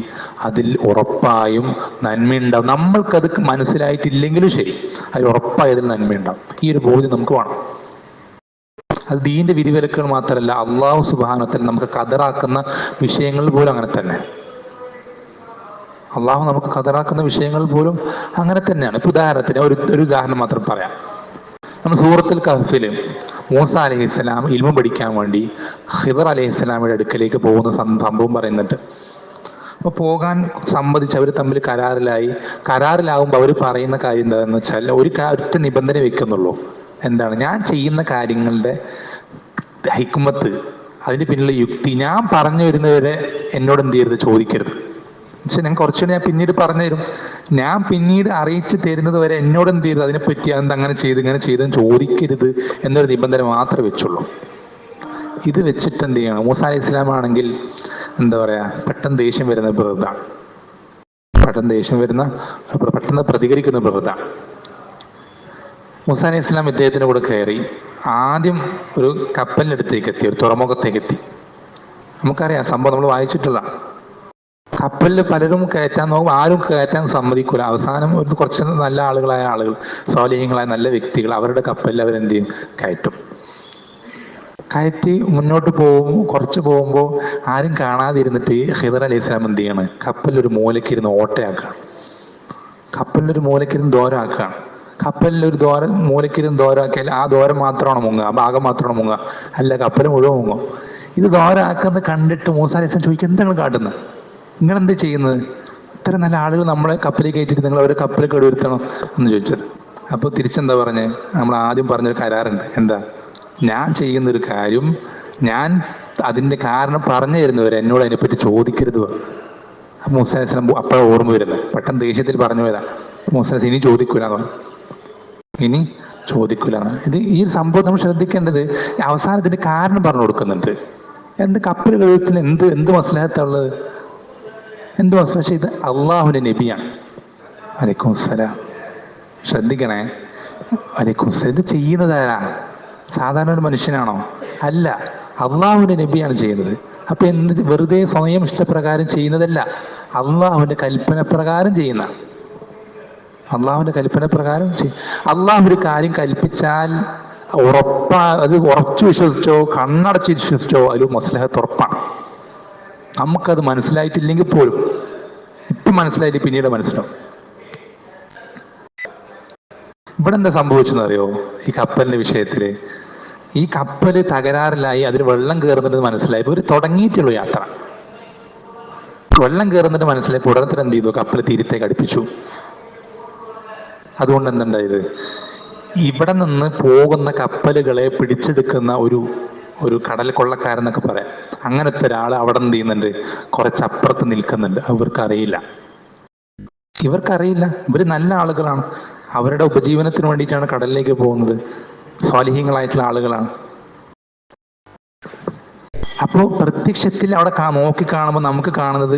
അതിൽ ഉറപ്പായും നന്മയുണ്ടാവും. നമ്മൾക്കത് മനസ്സിലായിട്ടില്ലെങ്കിലും ശരി, അതിൽ ഉറപ്പായതിൽ നന്മയുണ്ടാവും. ഈ ഒരു ബോധ്യം നമുക്ക് വേണം. അത് ദീന്റെ വിധിവിലക്കുകൾ മാത്രമല്ല, അള്ളാഹു സുബ്ഹാനഹു വ തആല നമുക്ക് ഖദറാക്കുന്ന വിഷയങ്ങൾ പോലും അങ്ങനെ തന്നെ. അള്ളാഹു നമുക്ക് ഖദറാക്കുന്ന വിഷയങ്ങൾ പോലും അങ്ങനെ തന്നെയാണ്. ഇപ്പൊ ഉദാഹരണത്തിന് ഒരു ഉദാഹരണം മാത്രം പറയാം. നമ്മൾ സൂറത്തുൽ കഹ്ഫില് മൂസ അലൈഹിസ്സലാം ഇൽമു പഠിക്കാൻ വേണ്ടി ഖിദർ അലൈഹിസ്സലാമിന്റെ അടുക്കലേക്ക് പോകുന്ന സംഭവം പറയുന്നുണ്ട്. അപ്പൊ പോകാൻ സമ്മതിച്ച് അവർ തമ്മിൽ കരാറിലാവുമ്പോൾ അവർ പറയുന്ന കാര്യം എന്താണെന്ന് വെച്ചാൽ ഒറ്റ നിബന്ധന വെക്കുന്നുള്ളൂ. എന്താണ്? ഞാൻ ചെയ്യുന്ന കാര്യങ്ങളുടെ ഹിക്മത്ത്, അതിന് പിന്നിലുള്ള യുക്തി ഞാൻ പറഞ്ഞു വരുന്നവരെ എന്നോട് എന്ത് ചെയ്യരുത്, ചോദിക്കരുത്. പക്ഷെ ഞാൻ കുറച്ചുകൂടി പിന്നീട് പറഞ്ഞു തരും. ഞാൻ പിന്നീട് അറിയിച്ചു തരുന്നത് വരെ എന്നോട് എന്ത് ചെയ്തു, അതിനെപ്പറ്റി അങ്ങനെ ചെയ്തെന്ന് ചോദിക്കരുത് എന്നൊരു നിബന്ധന മാത്രമേ വെച്ചുള്ളൂ. ഇത് വെച്ചിട്ട് എന്ത് ചെയ്യണം? മൂസ അലൈഹി ഇസ്ലാം ആണെങ്കിൽ എന്താ പറയാ, പെട്ടെന്ന് ദേഷ്യം വരുന്ന പ്രകൃതാണ്, പെട്ടെന്ന് പ്രതികരിക്കുന്ന പ്രകൃതാണ്. മൂസ അലൈഹി ഇസ്ലാം ഇദ്ദേഹത്തിന്റെ കൂടെ കയറി ആദ്യം ഒരു കപ്പലിനടുത്തേക്ക് എത്തി, ഒരു തുറമുഖത്തേക്ക് എത്തി. നമുക്കറിയാം സംഭവം, നമ്മൾ വായിച്ചിട്ടുള്ള. കപ്പലിൽ പലരും കയറ്റാൻ നോക്കും, ആരും കയറ്റാൻ സമ്മതിക്കൂല. അവസാനം ഒരു കുറച്ച് നല്ല ആളുകളായ ആളുകൾ, സ്വാലിഹ്യങ്ങളായ നല്ല വ്യക്തികൾ, അവരുടെ കപ്പലിൽ അവരെന്ത് ചെയ്യും, കയറ്റും. കയറ്റി മുന്നോട്ട് പോകും. കുറച്ച് പോകുമ്പോൾ ആരും കാണാതിരുന്നിട്ട് ഖിദർ അലൈഹി സ്വലാം എന്ത് ചെയ്യാണ്, കപ്പലിലൊരു മൂലക്കിരുന്ന് ഓട്ടയാക്കുകയാണ്. കപ്പലിലൊരു മൂലക്കിരുന്ന് ദോരമാക്കുകയാണ്. കപ്പലിലൊരു മൂലക്കിരുന്ന് ദോരമാക്കിയാൽ ആ ദോരം മാത്രമാണ് മുങ്ങുക, ആ ഭാഗം മാത്രമാണ് മുങ്ങുക, അല്ല കപ്പൽ മുഴുവൻ മുങ്ങും. ഇത് ദോരമാക്കുന്നത് കണ്ടിട്ട് മൂസാ അലൈഹി സ്വലാം ചോദിക്കും, എന്താ നിങ്ങൾ കാട്ടുന്നത്, നിങ്ങളെന്ത് ചെയ്യുന്നത്, ഇത്ര നല്ല ആളുകൾ നമ്മളെ കപ്പലിൽ കയറ്റിയിട്ട് നിങ്ങൾ അവരെ കപ്പൽ കേടുവരുത്തണം എന്ന് ചോദിച്ചത്. അപ്പോൾ തിരിച്ചെന്താ പറഞ്ഞ്, നമ്മൾ ആദ്യം പറഞ്ഞൊരു കരാറുണ്ട്. എന്താ, ഞാൻ ചെയ്യുന്നൊരു കാര്യം ഞാൻ അതിൻ്റെ കാരണം പറഞ്ഞു തരുന്നവരെ എന്നോട് അതിനെപ്പറ്റി ചോദിക്കരുത്. മൂസാ അലൈഹി സ്വലാം അപ്പോഴാണ് ഓർമ്മ വരുന്നത്, പെട്ടെന്ന് ദേഷ്യത്തിൽ പറഞ്ഞു പോയതാ. മൂസാ അലൈഹി ഇനി ചോദിക്കൂലെന്ന് പറഞ്ഞു, ഇനി ചോദിക്കൂലെന്ന്. ഈ സംഭവം നമ്മൾ ശ്രദ്ധിക്കേണ്ടത്, അവസാനത്തിന്റെ കാരണം പറഞ്ഞു കൊടുക്കുന്നുണ്ട്. എന്ത് കപ്പൽ കഴുത്തിൽ എന്ത് മസ്ലഹത്തുള്ളത്, എന്ത് മസ്ലഹ. പക്ഷെ ഇത് അള്ളാഹുവിന്റെ നബിയാണ്. വലൈക്കും അസ്സലാം. ശ്രദ്ധിക്കണേ, വലൈക്കും അസ്സലാം. ഇത് ചെയ്യുന്നതാരാ, സാധാരണ ഒരു മനുഷ്യനാണോ? അല്ല, അള്ളാഹുവിന്റെ നബിയാണ് ചെയ്യുന്നത്. അപ്പൊ വെറുതെ സ്വയം ഇഷ്ടപ്രകാരം ചെയ്യുന്നതല്ല, അള്ളാഹുവിന്റെ കൽപ്പന പ്രകാരം ചെയ്യുന്ന. അള്ളാഹുവിന്റെ കൽപ്പന പ്രകാരം അള്ളാഹു ഒരു കാര്യം കൽപ്പിച്ചാൽ അത് ഉറച്ചു വിശ്വസിച്ചോ കണ്ണടച്ച് വിശ്വസിച്ചോ അതിൽ മസ്ലഹത്ത് ഉറപ്പാണ്. നമുക്കത് മനസ്സിലായിട്ടില്ലെങ്കിൽ പോലും, ഇപ്പം മനസ്സിലായിട്ട് പിന്നീട് മനസ്സിലാവും. ഇവിടെ എന്താ സംഭവിച്ചെന്ന് അറിയോ, ഈ കപ്പലിന്റെ വിഷയത്തില്? ഈ കപ്പല് തകരാറിലായി, അതിൽ വെള്ളം കയറുന്നത് മനസ്സിലായി. ഇവർ തുടങ്ങിയിട്ടുള്ളൂ യാത്ര, വെള്ളം കയറുന്നിട്ട് മനസ്സിലായി. ഉടനെ എന്ത് ചെയ്തു, കപ്പൽ തീരത്തേക്ക് അടുപ്പിച്ചു. അതുകൊണ്ട് എന്തുണ്ടായത്, ഇവിടെ നിന്ന് പോകുന്ന കപ്പലുകളെ പിടിച്ചെടുക്കുന്ന ഒരു കടൽ കൊള്ളക്കാരെന്നൊക്കെ പറയാം, അങ്ങനത്തെ ഒരാൾ അവിടെ എന്ത് ചെയ്യുന്നുണ്ട്, കുറച്ചപ്പുറത്ത് നിൽക്കുന്നുണ്ട്. ഇവർക്കറിയില്ല. ഇവർ നല്ല ആളുകളാണ്, അവരുടെ ഉപജീവനത്തിന് വേണ്ടിയിട്ടാണ് കടലിലേക്ക് പോകുന്നത്, സ്വാലിഹീങ്ങളായിട്ടുള്ള ആളുകളാണ്. അപ്പോൾ പ്രത്യക്ഷത്തിൽ അവിടെ നോക്കി കാണുമ്പോൾ നമുക്ക് കാണുന്നത്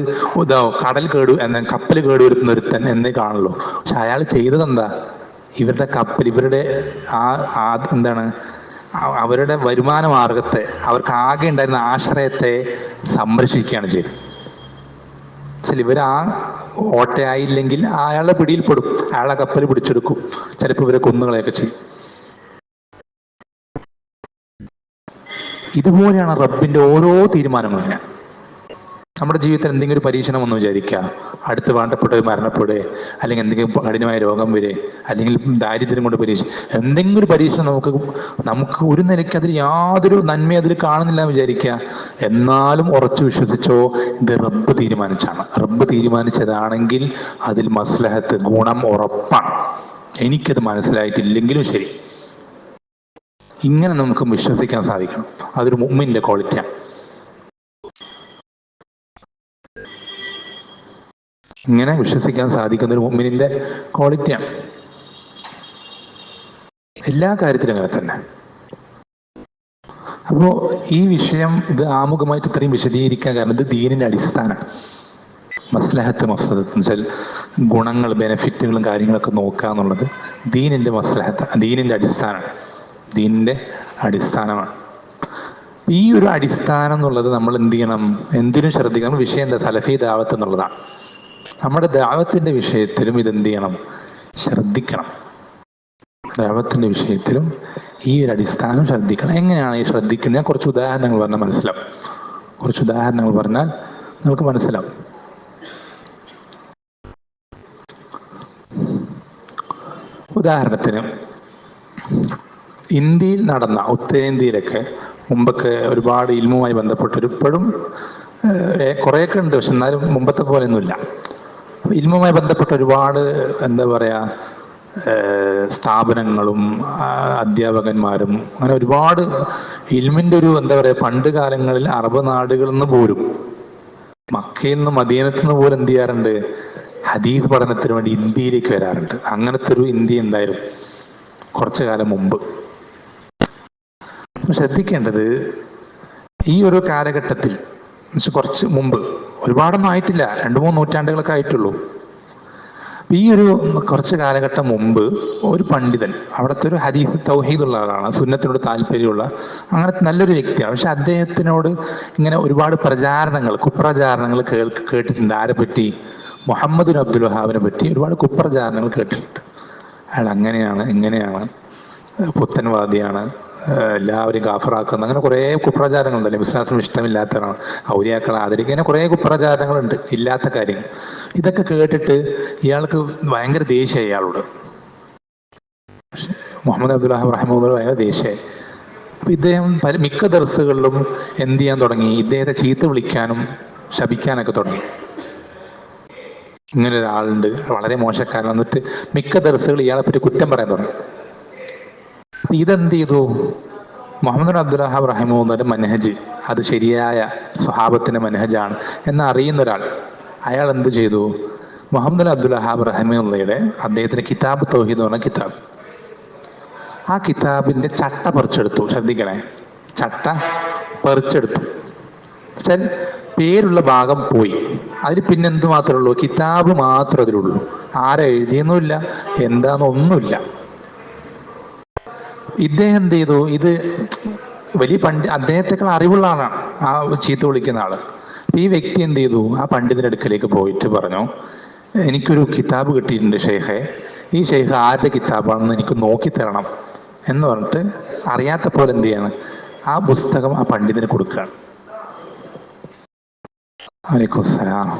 കപ്പൽ കേടുവരുത്തുന്ന ഒരുത്തൻ എന്നേ കാണുള്ളൂ. പക്ഷെ അയാൾ ചെയ്തത് എന്താ, ഇവരുടെ കപ്പൽ, ഇവരുടെ എന്താണ്, അവരുടെ വരുമാന മാർഗത്തെ, അവർക്ക് ആകെ ഉണ്ടായിരുന്ന ആശ്രയത്തെ സംരക്ഷിക്കുകയാണ് ചെയ്തത്. ഇവർ ഓട്ടയായില്ലെങ്കിൽ അയാളുടെ പിടിയിൽപ്പെടും, അയാളെ കപ്പൽ പിടിച്ചെടുക്കും, ചിലപ്പോൾ ഇവരെ കൊന്നുകളയൊക്കെ ചെയ്യും. ഇതുപോലെയാണ് റബ്ബിന്റെ ഓരോ തീരുമാനങ്ങളും. നമ്മുടെ ജീവിതത്തിൽ എന്തെങ്കിലും ഒരു പരീക്ഷണം ഒന്ന് വിചാരിക്കുക, അടുത്ത് വേണ്ടപ്പെട്ടവർ മരണപ്പെടുക, അല്ലെങ്കിൽ എന്തെങ്കിലും കഠിനമായ രോഗം വരെ, അല്ലെങ്കിൽ ദാരിദ്ര്യം കൊണ്ട് എന്തെങ്കിലും ഒരു പരീക്ഷണം നമുക്ക് ഒരു നിലയ്ക്ക് അതിൽ യാതൊരു നന്മ അതിൽ കാണുന്നില്ല എന്ന് വിചാരിക്കുക. എന്നാലും ഉറച്ചു വിശ്വസിച്ചോ, ഇത് റബ്ബ് തീരുമാനിച്ചാണ്. റബ്ബ് തീരുമാനിച്ചതാണെങ്കിൽ അതിൽ മസ്ലഹത്ത്, ഗുണം ഉറപ്പാണ്. എനിക്കത് മനസ്സിലായിട്ടില്ലെങ്കിലും ശരി, ഇങ്ങനെ നമുക്ക് വിശ്വസിക്കാൻ സാധിക്കണം. അതൊരു മുഅ്മിന്റെ ക്വാളിറ്റിയാണ്. ഇങ്ങനെ വിശ്വസിക്കാൻ സാധിക്കുന്ന ഒരു മുഅ്മിനിന്റെ ക്വാളിറ്റിയാണ്. എല്ലാ കാര്യത്തിലും അങ്ങനെ തന്നെ. അപ്പോ ഈ വിഷയം ഇത് ആമുഖമായിട്ട് ഇത്രയും വിശദീകരിക്കാൻ കാരണം ഇത് ദീനിന്റെ അടിസ്ഥാനം. മസ്ലഹത്ത് മഫ്സദത്ത് എന്ന് വെച്ചാൽ ഗുണങ്ങൾ, ബെനിഫിറ്റുകളും കാര്യങ്ങളൊക്കെ നോക്കുക എന്നുള്ളത് ദീനിന്റെ മസ്ലഹത്ത്, ദീനിന്റെ അടിസ്ഥാനമാണ്. ദീനിന്റെ അടിസ്ഥാനമാണ്. ഈ ഒരു അടിസ്ഥാനം എന്നുള്ളത് നമ്മൾ എന്ത് ചെയ്യണം, എന്തിനും ശ്രദ്ധിക്കണം. വിഷയം എന്താ, സലഫി ദാവത്ത് എന്നുള്ളതാണ്. നമ്മുടെ ദാവത്തിന്റെ വിഷയത്തിലും ഇതെന്ത് ചെയ്യണം, ശ്രദ്ധിക്കണം. ദാവത്തിന്റെ വിഷയത്തിലും ഈ ഒരു അടിസ്ഥാനം ശ്രദ്ധിക്കണം. എങ്ങനെയാണ് ഈ ശ്രദ്ധിക്കുന്നത്? ഞാൻ കുറച്ച് ഉദാഹരണങ്ങൾ പറഞ്ഞാൽ മനസ്സിലാവും. കുറച്ച് ഉദാഹരണങ്ങൾ പറഞ്ഞാൽ നമുക്ക് മനസ്സിലാവും. ഉദാഹരണത്തിന്, ഇന്ത്യയിൽ നടന്ന, ഉത്തരേന്ത്യയിലൊക്കെ മുമ്പൊക്കെ ഒരുപാട് ഇൽമുമായി ബന്ധപ്പെട്ടൊരു, ഇപ്പോഴും കുറേയൊക്കെ ഉണ്ട്, പക്ഷെ എന്നാലും മുമ്പത്തെ പോലെയൊന്നുമില്ല. ഇൽമുമായി ബന്ധപ്പെട്ട ഒരുപാട് എന്താ പറയുക സ്ഥാപനങ്ങളും അധ്യാപകന്മാരും അങ്ങനെ ഒരുപാട് ഇൽമിൻ്റെ ഒരു എന്താ പറയുക, പണ്ട് കാലങ്ങളിൽ അറബ് നാടുകളിൽ നിന്ന് പോലും, മക്കയിൽ നിന്ന് മദീനത്തിൽ നിന്ന് പോലും എന്ത് ചെയ്യാറുണ്ട്, ഹദീസ് പഠനത്തിന് വേണ്ടി ഇന്ത്യയിലേക്ക് വരാറുണ്ട്. അങ്ങനത്തെ ഒരു ഇന്ത്യ ഉണ്ടായിരുന്നു കുറച്ചു കാലം മുമ്പ്. ശ്രദ്ധിക്കേണ്ടത്, ഈ ഒരു കാലഘട്ടത്തിൽ, കുറച്ച് മുമ്പ്, ഒരുപാടൊന്നും ആയിട്ടില്ല, 2-3 നൂറ്റാണ്ടുകളൊക്കെ ആയിട്ടുള്ളൂ. ഈ ഒരു കുറച്ച് കാലഘട്ടം മുമ്പ് ഒരു പണ്ഡിതൻ, അവിടുത്തെ ഒരു ഹദീസ് തൗഹീദുള്ള ആളാണ്, സുന്നത്തിനോട് താല്പര്യമുള്ള അങ്ങനത്തെ നല്ലൊരു വ്യക്തിയാണ്. പക്ഷെ അദ്ദേഹത്തിനോട് ഇങ്ങനെ ഒരുപാട് പ്രചാരണങ്ങൾ, കുപ്രചാരണങ്ങൾ കേട്ടിട്ടുണ്ട്. ആരെ പറ്റി? മുഹമ്മദ് ബിൻ അബ്ദുൽ വഹാബിനെ പറ്റി ഒരുപാട് കുപ്രചാരണങ്ങൾ കേട്ടിട്ടുണ്ട്. അയാൾ അങ്ങനെയാണ്, ഇങ്ങനെയാണ്, പുത്തൻവാദിയാണ്, എല്ലാവരും കാഫറാക്കുന്ന, അങ്ങനെ കുറേ കുപ്രചാരങ്ങളുണ്ടല്ലോ. വിശ്വാസം ഇഷ്ടമില്ലാത്തവരാണ്, ഔലിയാക്കളെ ആദരിക്കുക, അങ്ങനെ കുറേ കുപ്രചാരങ്ങളുണ്ട്, ഇല്ലാത്ത കാര്യങ്ങൾ. ഇതൊക്കെ കേട്ടിട്ട് ഇയാൾക്ക് ഭയങ്കര ദേഷ്യമായി ഇയാളോട്. മുഹമ്മദ് അബ്ദുൽ വഹാബ് റഹിമഹുല്ലാഹ് ഭയങ്കര ദേഷ്യമായി. അപ്പൊ ഇദ്ദേഹം മിക്ക ദർസുകളിലും എന്ത് ചെയ്യാൻ തുടങ്ങി? ഇദ്ദേഹത്തെ ചീത്ത വിളിക്കാനും ശപിക്കാനൊക്കെ തുടങ്ങി. ഇങ്ങനെ ഒരാളുണ്ട്, വളരെ മോശക്കാരൻ, എന്നിട്ട് മിക്ക ദർസുകൾ ഇയാളെ പറ്റി കുറ്റം പറയാൻ തുടങ്ങി. ഇതെന്ത് ചെയ്തു? മുഹമ്മദ് അബ്ദുൽ വഹാബ് റഹിമഹുല്ലാഹുവിന്റെ മനഹജ് അത് ശരിയായ സ്വഹാബത്തിന്റെ മനഹജാണ് എന്നറിയുന്ന ഒരാൾ, അയാൾ എന്ത് ചെയ്തു? മുഹമ്മദ് അബ്ദുൽ വഹാബ് റഹിമഹുല്ലയുടെ അദ്ദേഹത്തിന്റെ കിതാബ് തൗഹീദ് എന്ന് പറഞ്ഞ കിതാബ്, ആ കിതാബിന്റെ ചട്ട പറിച്ചെടുത്തു. ശ്രദ്ധിക്കണേ, ചട്ട പറിച്ചെടുത്തു. വെച്ചാൽ പേരുള്ള ഭാഗം പോയി, അതിൽ പിന്നെ എന്ത് മാത്രമേ ഉള്ളൂ? കിതാബ് മാത്രമേ അതിലുള്ളൂ. ആരെ എഴുതിയൊന്നുമില്ല, എന്താണെന്നൊന്നുമില്ല. ഇദ്ദേഹം എന്ത് ചെയ്തു? ഇത് വലിയ അദ്ദേഹത്തെക്കാൾ അറിവുള്ള ആളാണ് ആ ചീത്ത വിളിക്കുന്ന ആള്. ഈ വ്യക്തി എന്ത് ചെയ്തു? ആ പണ്ഡിതന്റെ അടുക്കലേക്ക് പോയിട്ട് പറഞ്ഞു, എനിക്കൊരു കിതാബ് കിട്ടിയിട്ടുണ്ട് ഷെയ്ഖെ, ഈ ഷെയ്ഖ് ആരുടെ കിതാബാണെന്ന് എനിക്ക് നോക്കിത്തരണം എന്ന് പറഞ്ഞിട്ട് അറിയാത്ത പോലെ എന്ത് ചെയ്യാണ്? ആ പുസ്തകം ആ പണ്ഡിതന് കൊടുക്കുകയാണ്. വലൈക്കും സലാം.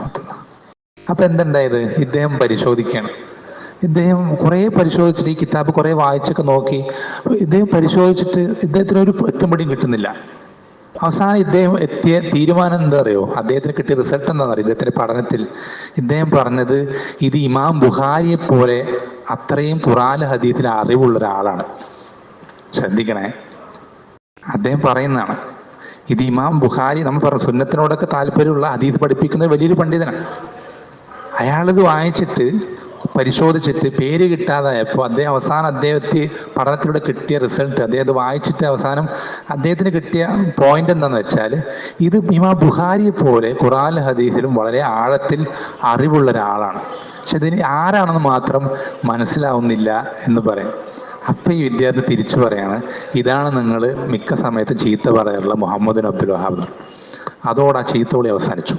അപ്പൊ എന്തുണ്ടായത്? ഇദ്ദേഹം പരിശോധിക്കുകയാണ്. ഇദ്ദേഹം കുറെ പരിശോധിച്ചിട്ട് ഈ കിതാബ് കുറെ വായിച്ചൊക്കെ നോക്കി. ഇദ്ദേഹം പരിശോധിച്ചിട്ട് ഇദ്ദേഹത്തിന് ഒരു എത്തുമ്പടിയും കിട്ടുന്നില്ല. അവസാനം ഇദ്ദേഹം എത്തിയ തീരുമാനം എന്താ അറിയോ? അദ്ദേഹത്തിന് കിട്ടിയ റിസൾട്ട് എന്താണെന്ന് അറിയോ? ഇദ്ദേഹത്തിന്റെ പഠനത്തിൽ ഇദ്ദേഹം പറഞ്ഞത്, ഇത് ഇമാം ബുഖാരിയെ പോലെ അത്രയും ഖുർആൻ ഹദീസിൽ അറിവുള്ള ഒരാളാണ്. ശ്രദ്ധിക്കണേ, അദ്ദേഹം പറയുന്നതാണ്. ഇത് ഇമാം ബുഖാരി, നമ്മൾ പറഞ്ഞു സുന്നത്തിനോടൊക്കെ താല്പര്യമുള്ള, ഹദീസ് പഠിപ്പിക്കുന്ന വലിയൊരു പണ്ഡിതനാണ്. അയാളിത് വായിച്ചിട്ട് പരിശോധിച്ചിട്ട് പേര് കിട്ടാതായപ്പോൾ അവസാനം അദ്ദേഹത്തെ പഠനത്തിലൂടെ കിട്ടിയ റിസൾട്ട്, അദ്ദേഹം വായിച്ചിട്ട് അവസാനം അദ്ദേഹത്തിന് കിട്ടിയ പോയിന്റ് എന്താണെന്ന് വെച്ചാൽ, ഇത് ഇമാം ബുഖാരിയെ പോലെ ഖുർആൻ ഹദീസിലും വളരെ ആഴത്തിൽ അറിവുള്ള ഒരാളാണ്. പക്ഷെ ഇതിന് ആരാണെന്ന് മാത്രം മനസ്സിലാവുന്നില്ല എന്ന് പറയും. അപ്പൊ ഈ വിദ്യാർത്ഥി തിരിച്ചു പറയാണ്, ഇതാണ് നിങ്ങൾ മിക്ക സമയത്ത് ചീത്ത പറയാറുള്ള മുഹമ്മദ് അബ്ദുൽ വഹാബ്. അതോടെ ആ ചീത്തോളി അവസാനിച്ചു.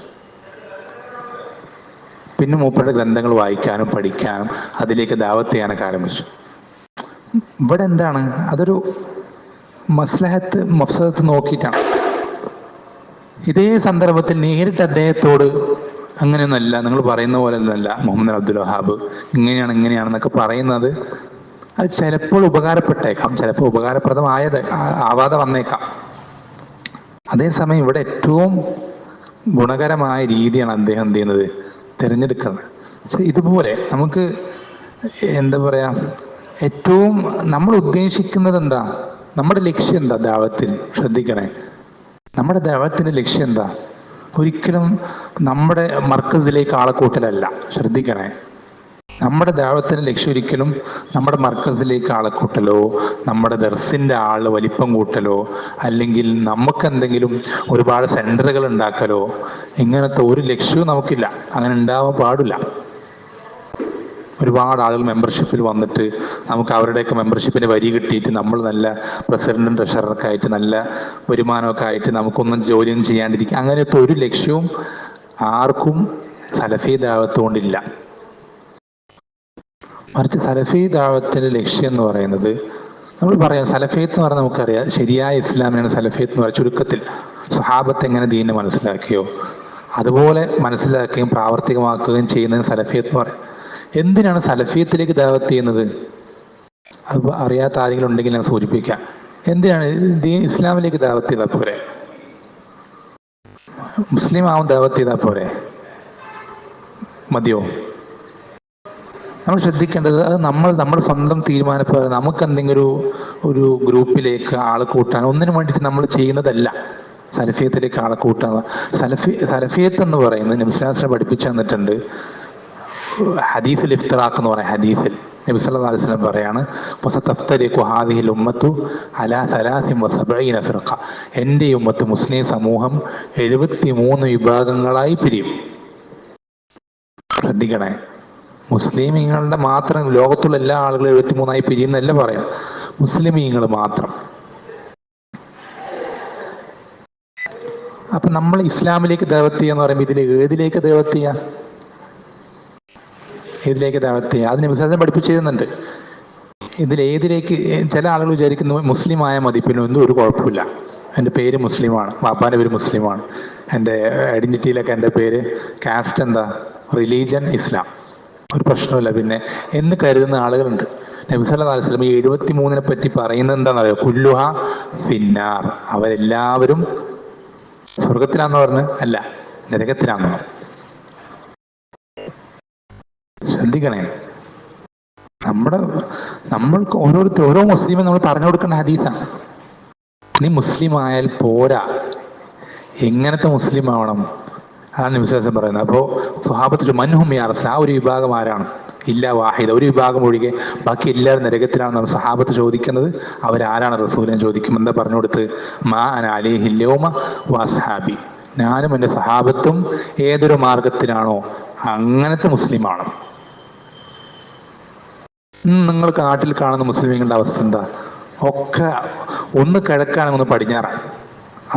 പിന്നെ മൂപ്പരുടെ ഗ്രന്ഥങ്ങൾ വായിക്കാനും പഠിക്കാനും അതിലേക്ക് ദാവത്ത് ചെയ്യാനൊക്കെ ആരംഭിച്ചു. ഇവിടെ എന്താണ്? അതൊരു മസ്ലഹത്ത് മഫ്സദത്ത് നോക്കിയിട്ടാണ്. ഇതേ സന്ദർഭത്തിൽ നേരിട്ട് അദ്ദേഹത്തോട് അങ്ങനെയൊന്നല്ല, നിങ്ങൾ പറയുന്ന പോലെ ഒന്നല്ല മുഹമ്മദ് അബ്ദുൽ വഹാബ്, ഇങ്ങനെയാണെന്നൊക്കെ പറയുന്നത്, അത് ചിലപ്പോൾ ഉപകാരപ്പെട്ടേക്കാം, ചിലപ്പോൾ ആവാതെ വന്നേക്കാം. അതേസമയം ഇവിടെ ഏറ്റവും ഗുണകരമായ രീതിയാണ് അദ്ദേഹം എന്ത് ചെയ്യുന്നത്? തിരഞ്ഞെടുക്കുന്നത്. ഇതുപോലെ നമുക്ക് എന്താ പറയാ, ഏറ്റവും നമ്മൾ ഉദ്ദേശിക്കുന്നത് എന്താ? നമ്മുടെ ലക്ഷ്യം എന്താ ദഅവത്തിൽ? ശ്രദ്ധിക്കണേ, നമ്മുടെ ദഅവത്തിന്റെ ലക്ഷ്യം എന്താ? ഒരിക്കലും നമ്മുടെ മർക്കസിലേക്ക് ആളെ കൂട്ടലല്ല. ശ്രദ്ധിക്കണേ, നമ്മുടെ ദഅവത്തിന്റെ ലക്ഷ്യം ഒരിക്കലും നമ്മുടെ മർക്കസിലേക്ക് ആളെ കൂട്ടലോ, നമ്മുടെ ദർസിന്റെ വലിപ്പം കൂട്ടലോ, അല്ലെങ്കിൽ നമുക്ക് എന്തെങ്കിലും ഒരുപാട് സെന്ററുകൾ ഉണ്ടാക്കലോ, ഇങ്ങനത്തെ ഒരു ലക്ഷ്യവും നമുക്കില്ല. അങ്ങനെ ഉണ്ടാവാൻ പാടില്ല. ഒരുപാട് ആളുകൾ മെമ്പർഷിപ്പിൽ വന്നിട്ട് നമുക്ക് അവരുടെയൊക്കെ മെമ്പർഷിപ്പിന് വരി കിട്ടിയിട്ട് നമ്മൾ നല്ല പ്രസിഡന്റും ട്രഷററൊക്കെ ആയിട്ട് നല്ല വരുമാനമൊക്കെ ആയിട്ട് നമുക്കൊന്നും ജോലിയൊന്നും ചെയ്യാണ്ടിരിക്കുക, അങ്ങനത്തെ ഒരു ലക്ഷ്യവും ആർക്കും സലഫി ദഅവത്ത് കൊണ്ടില്ല. മറിച്ച് സലഫി ദഅവത്തിന്റെ ലക്ഷ്യം എന്ന് പറയുന്നത്, നമ്മൾ പറയാം സലഫിയത്ത് എന്ന് പറഞ്ഞാൽ നമുക്കറിയാം, ശരിയായ ഇസ്ലാമിനാണ് സലഫിയത്ത് എന്ന് പറയുന്നത്. ചുരുക്കത്തിൽ സ്വഹാബത്ത് എങ്ങനെ ദീനിനെ മനസ്സിലാക്കിയോ അതുപോലെ മനസ്സിലാക്കുകയും പ്രാവർത്തികമാക്കുകയും ചെയ്യുന്നതിന് സലഫിയത്ത് എന്ന് പറയും. എന്തിനാണ് സലഫിയത്തിലേക്ക് ദഅവത്ത് ചെയ്യുന്നത്? അത് അറിയാത്ത ആരെങ്കിലും ഉണ്ടെങ്കിൽ ഞാൻ സൂചിപ്പിക്കാം. എന്തിനാണ് ഇസ്ലാമിലേക്ക് ദഅവത്ത് ചെയ്താൽ പോരെ? മുസ്ലിം ആവും ദഅവത്ത് ചെയ്താൽ പോരെ? മതിയോ? നമ്മൾ ശ്രദ്ധിക്കേണ്ടത്, അത് നമ്മുടെ സ്വന്തം തീരുമാനപ്രകാരം നമുക്ക് എന്തെങ്കിലും ഒരു ഗ്രൂപ്പിലേക്ക് ആളെ കൂട്ടാൻ ഒന്നിനു വേണ്ടിയിട്ട് നമ്മൾ ചെയ്യുന്നതല്ല സലഫിയത്തിലേക്ക് ആളെ കൂട്ടാൻ. സലഫിയത്ത് എന്ന് പറയുന്നത് നബി സ്വല്ലല്ലാഹു അലൈഹി വസല്ലം പഠിപ്പിച്ചു തന്നിട്ടുണ്ട്. ഹദീസിൽ ഇഫ്തിറാഖ് എന്ന് പറയാം. ഹദീസിൽ നബി സല്ലല്ലാഹു അലൈഹി വസല്ലം പറയാണ്, വസതഫ്തരിഖു ഹാദിഹിൽ ഉമ്മത്തു അലാ 73 ഫിർഖ. എൻ്റെ ഉമ്മത്ത് മുസ്ലിം സമൂഹം 73 വിഭാഗങ്ങളായി പിരിയും. ശ്രദ്ധിക്കണേ, മുസ്ലിമീങ്ങളുടെ മാത്രം, ലോകത്തുള്ള എല്ലാ ആളുകളും 73 പിരിയുന്നല്ല പറയാം, മുസ്ലിമീങ്ങൾ മാത്രം. അപ്പൊ നമ്മൾ ഇസ്ലാമിലേക്ക് ദഅവത്ത് ചെയ്യാന്ന് പറയുമ്പോൾ ഇതിൽ ഏതിലേക്ക് ദഅവത്ത് ചെയ്യാം? ഏതിലേക്ക് ദഅവത്ത് ചെയ്യാം? അതിന് വിശ്വാസം പഠിപ്പിച്ചു തരുന്നുണ്ട്. ഇതിലേതിലേക്ക്? ചില ആളുകൾ വിചാരിക്കുന്നു മുസ്ലിം ആയാൽ മതി, പിന്നെ ഒന്നും ഒരു കുഴപ്പമില്ല, എൻ്റെ പേര് മുസ്ലിമാണ്, ബാപ്പാൻ്റെ പേര് മുസ്ലിമാണ്, എൻ്റെ ഐഡൻറ്റിറ്റിയിലൊക്കെ എൻ്റെ പേര്, കാസ്റ്റ് എന്താ, റിലീജൻ ഇസ്ലാം, ഒരു പ്രശ്നമില്ല പിന്നെ എന്ന് കരുതുന്ന ആളുകളുണ്ട്. നബി സല്ലല്ലാഹു അലൈഹി വസല്ലം 73 പറ്റി പറയുന്നത് എന്താണെന്നറിയോ? കുല്ലുഹ ഫിന്നാർ, അവരെല്ലാവരും സ്വർഗത്തിലാന്ന് പറഞ്ഞ് അല്ല, നരകത്തിലാന്ന് പറഞ്ഞു. ശ്രദ്ധിക്കണേ, നമ്മൾക്ക് ഓരോ മുസ്ലിമും നമ്മൾ പറഞ്ഞു കൊടുക്കേണ്ട ഹദീസാണ്. നീ മുസ്ലിം ആയാൽ പോരാ, എങ്ങനത്തെ മുസ്ലിം ആവണം, അതാണ് നബി സല്ലല്ലാഹു അലൈഹി വസല്ലം പറയുന്നത്. അപ്പോൾ സ്വഹാബത്തിൽ മൻഹും യാ റസൂൽ, ആ ഒരു വിഭാഗം ആരാണ്? ഇല്ല വാഹിദ, ഒരു വിഭാഗം ഒഴികെ ബാക്കി എല്ലാവരും നരകത്തിലാണെന്നാണ് സഹാബത്ത് ചോദിക്കുന്നത്. അവരാരാണ് റസൂലിനെ ചോദിക്കും. എന്താ പറഞ്ഞു കൊടുത്ത്? മാ അന അലൈഹിൽ യൗമ വഅസ്ഹാബി, ഞാനും എൻ്റെ സഹാബത്തും ഏതൊരു മാർഗത്തിലാണോ അങ്ങനത്തെ മുസ്ലിമാണ്. നിങ്ങൾ നാട്ടിൽ കാണുന്ന മുസ്ലിമീങ്ങളുടെ അവസ്ഥ എന്താ? ഒക്കെ ഒന്ന് കിഴക്കാണ്, ഒന്ന് പടിഞ്ഞാറാണ്.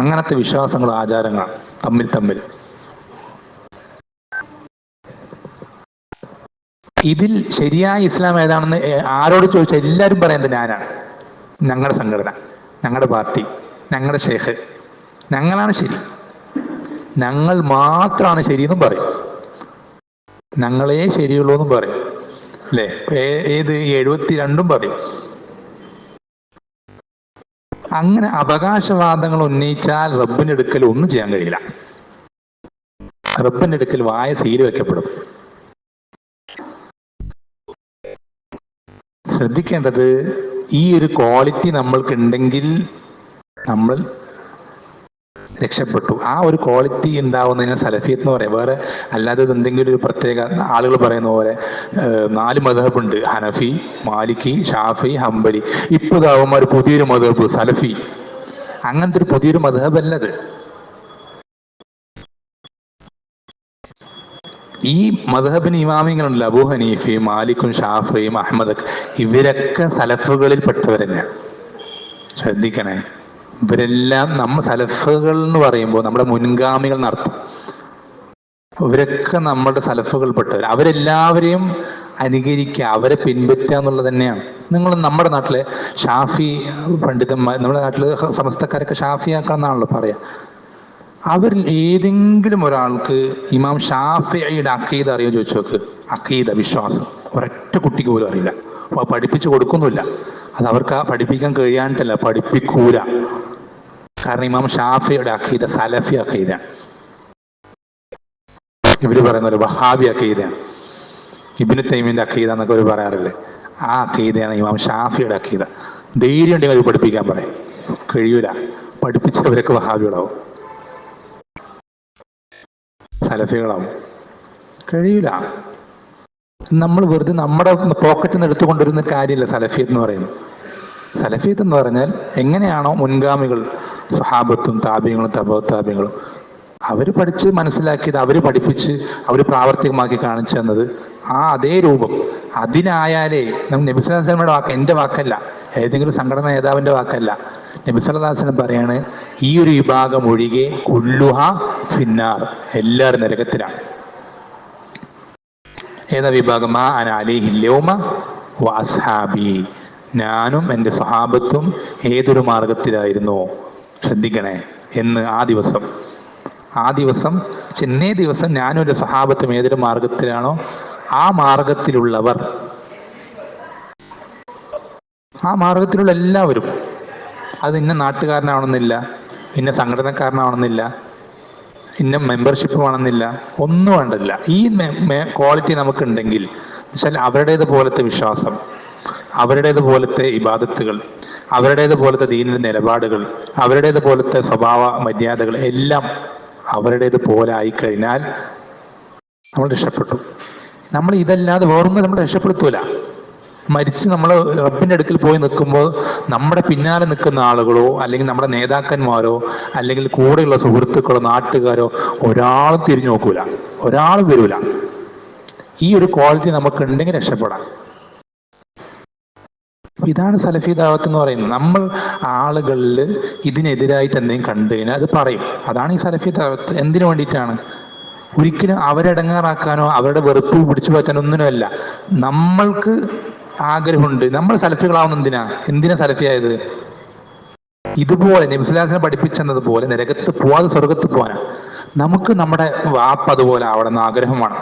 അങ്ങനത്തെ വിശ്വാസങ്ങളും ആചാരങ്ങളാണ് തമ്മിൽ. ഇതിൽ ശരിയായ ഇസ്ലാം ഏതാണെന്ന് ആരോട് ചോദിച്ചാൽ എല്ലാവരും പറയുന്നത് ഞാനാണ്, ഞങ്ങളുടെ സംഘടന, ഞങ്ങളുടെ പാർട്ടി, ഞങ്ങളുടെ ഷേഖ്, ഞങ്ങളാണ് ശരി, ഞങ്ങൾ മാത്രമാണ് ശരിയെന്നും പറയും, ഞങ്ങളേ ശരിയുള്ളൂ എന്നും പറയും അല്ലേ? ഏത് 72 പറയും. അങ്ങനെ അവകാശവാദങ്ങൾ ഉന്നയിച്ചാൽ റബ്ബിന്റെ അടുക്കൽ ഒന്നും ചെയ്യാൻ കഴിയില്ല. റബ്ബിന്റെ അടുക്കൽ വായ സീല് വെക്കപ്പെടും. ശ്രദ്ധിക്കേണ്ടത്, ഈ ഒരു ക്വാളിറ്റി നമ്മൾക്കുണ്ടെങ്കിൽ നമ്മൾ രക്ഷപ്പെട്ടു. ആ ഒരു ക്വാളിറ്റി ഉണ്ടാവുന്നതിന് സലഫിയത്ത് എന്ന് പറയാം. വേറെ അല്ലാതെ എന്തെങ്കിലും ഒരു പ്രത്യേക, ആളുകൾ പറയുന്ന പോലെ 4 മദ്ഹബ് ഉണ്ട്, ഹനഫി, മാലിക്കി, ഷാഫി, ഹംബലി. ഇപ്പൊ ഇതാവുമ്പോൾ ഒരു പുതിയൊരു മദ്ഹബ് സലഫി, അങ്ങനത്തെ ഒരു പുതിയൊരു മദ്ഹബ് അല്ലത്. ഈ മദ്ഹബിന് ഇമാമിങ്ങളുണ്ടല്ലോ, അബൂ ഹനീഫയും മാലിക്കും ഷാഫിയും അഹമ്മദ്, ഇവരൊക്കെ സലഫുകളിൽ പെട്ടവരെന്നെയാണ്. ശ്രദ്ധിക്കണേ, ഇവരെല്ലാം നമ്മ സലഫുകൾ എന്ന് പറയുമ്പോൾ നമ്മുടെ മുൻഗാമികൾ നടത്തും. ഇവരൊക്കെ നമ്മുടെ സലഫുകൾ പെട്ടവർ. അവരെല്ലാവരെയും അനുകരിക്കുക, അവരെ പിൻപറ്റുക എന്നുള്ളത് തന്നെയാണ്. നിങ്ങൾ നമ്മുടെ നാട്ടിലെ ഷാഫി പണ്ഡിതന്മാർ, നമ്മുടെ നാട്ടിലെ സമസ്തക്കാരൊക്കെ ഷാഫി ആക്കാന്നാണല്ലോ പറയാ. അവരിൽ ഏതെങ്കിലും ഒരാൾക്ക് ഇമാം ഷാഫിയുടെ അഖീദ അറിയോ ചോദിച്ചു നോക്ക്. അഖീദ, വിശ്വാസം, ഒരൊറ്റ കുട്ടിക്ക് പോലും അറിയില്ല. പഠിപ്പിച്ചു കൊടുക്കുന്നില്ല. അത് അവർക്ക് പഠിപ്പിക്കാൻ കഴിയാനിട്ടല്ല, പഠിപ്പിക്കൂല. കാരണം ഇമാം ഷാഫിയുടെ അഖീദ സലഫി അഖീദയാണ്. ഇവര് പറയുന്ന പോലെ വഹാബി അഖീദയാണ്, ഇബ്നു തൈമിന്റെ അഖീദ എന്നൊക്കെ അവർ പറയാറില്ലേ, ആ അഖീദയാണ് ഇമാം ഷാഫിയുടെ അഖീദ. ധൈര്യം ഉണ്ടെങ്കിൽ അത് പഠിപ്പിക്കാൻ പറയും. കഴിയൂല. പഠിപ്പിച്ചവരൊക്കെ വഹാബികളാവും, സലഫികളാവും. കഴിയൂല. നമ്മൾ വെറുതെ നമ്മുടെ പോക്കറ്റിൽ നിന്ന് എടുത്തുകൊണ്ടിരുന്ന കാര്യമില്ല സലഫിയത്ത് എന്ന് പറയുന്നത്. സലഫിയത്ത് എന്ന് പറഞ്ഞാൽ എങ്ങനെയാണോ മുൻഗാമികൾ സ്വഹാബത്തും താബിയങ്ങളും തബഅത്താബിയങ്ങളും അവർ പഠിച്ച് മനസ്സിലാക്കിയത്, അവർ പഠിപ്പിച്ച് അവർ പ്രാവർത്തികമാക്കി കാണിച്ചു തന്നത്, ആ അതേ രൂപം അതിനായാലേ നമ്മൾ നബി സല്ലല്ലാഹു അലൈഹി വസല്ലമയുടെ വാക്ക്, എൻ്റെ വാക്കല്ല, ഏതെങ്കിലും സംഘടന നേതാവിൻ്റെ വാക്കല്ല. നബി സല്ലല്ലാഹു അലൈഹി വസല്ലം പറയാണ്, ഈ ഒരു വിഭാഗം ഒഴികെ കുല്ലുഹ ഫിന്നാർ, എല്ലാവരും നരകത്തിലാണ്. ഏതാ വിഭാഗം? മാ അന അലൈഹിൽ യൗമ വഅസ്ഹാബി, ഞാനും എൻ്റെ സ്വഹാബത്തും ഏതൊരു മാർഗത്തിലായിരുന്നോ, ശ്രദ്ധിക്കണേ, എന്ന് ആ ദിവസം ചെന്നേ ദിവസം ഞാനും എൻ്റെ സ്വഹാബത്തും ഏതൊരു മാർഗത്തിലാണോ ആ മാർഗത്തിലുള്ളവർ, ആ മാർഗത്തിലുള്ള എല്ലാവരും, അത് ഇന്ന നാട്ടുകാരനാവണമെന്നില്ല, ഇന്ന സംഘടനക്കാരനാവണമെന്നില്ല, ഇന്ന മെമ്പർഷിപ്പ് വേണമെന്നില്ല, ഒന്നും വേണ്ടതില്ല. ഈ ക്വാളിറ്റി നമുക്കുണ്ടെങ്കിൽ വെച്ചാൽ അവരുടേതുപോലത്തെ വിശ്വാസം, അവരുടേതുപോലത്തെ ഇബാദത്തുകൾ, അവരുടേതുപോലത്തെ ദീനിന്റെ നിലപാടുകൾ, അവരുടേതുപോലത്തെ സ്വഭാവ മര്യാദകൾ എല്ലാം അവരുടേതുപോലെ ആയിക്കഴിഞ്ഞാൽ നമ്മൾ രക്ഷപ്പെട്ടു. നമ്മൾ ഇതല്ലാതെ വേറൊന്നും നമ്മൾ രക്ഷപ്പെടുത്തൂല. മരിച്ച് നമ്മൾ റബ്ബിന്റെ അടുക്കൽ പോയി നിൽക്കുമ്പോൾ നമ്മുടെ പിന്നാലെ നിൽക്കുന്ന ആളുകളോ അല്ലെങ്കിൽ നമ്മുടെ നേതാക്കന്മാരോ അല്ലെങ്കിൽ കൂടെയുള്ള സുഹൃത്തുക്കളോ നാട്ടുകാരോ ഒരാളും തിരിഞ്ഞു നോക്കൂല, ഒരാളും വരൂല. ഈ ഒരു ക്വാളിറ്റി നമുക്ക് ഉണ്ടെങ്കിൽ രക്ഷപ്പെടാം. ഇതാണ് സലഫി ദഅവത്ത് എന്ന് പറയുന്നത്. നമ്മൾ ആളുകളിൽ ഇതിനെതിരായിട്ട് എന്തെങ്കിലും കണ്ടു കഴിഞ്ഞാൽ അത് പറയും. അതാണ് ഈ സലഫി ദഅവത്ത്. എന്തിനു വേണ്ടിയിട്ടാണ്? ഒരിക്കലും അവരടങ്ങാറാക്കാനോ അവരുടെ വെറുപ്പ് പിടിച്ചു പറ്റാനോ ഒന്നിനുമല്ല. നമ്മൾക്ക് ആഗ്രഹമുണ്ട്, നമ്മൾ സലഫികളാവുന്ന എന്തിനാ സലഫിയായത്? ഇതുപോലെ നബി സ്വല്ലല്ലാഹു അലൈഹി വസല്ലം പഠിപ്പിച്ചതുപോലെ നരകത്ത് പോവാതെ സ്വർഗത്ത് പോവാനാ. നമുക്ക് നമ്മുടെ വാപ്പ അതുപോലെ ആവണമെന്ന് ആഗ്രഹമാണ്.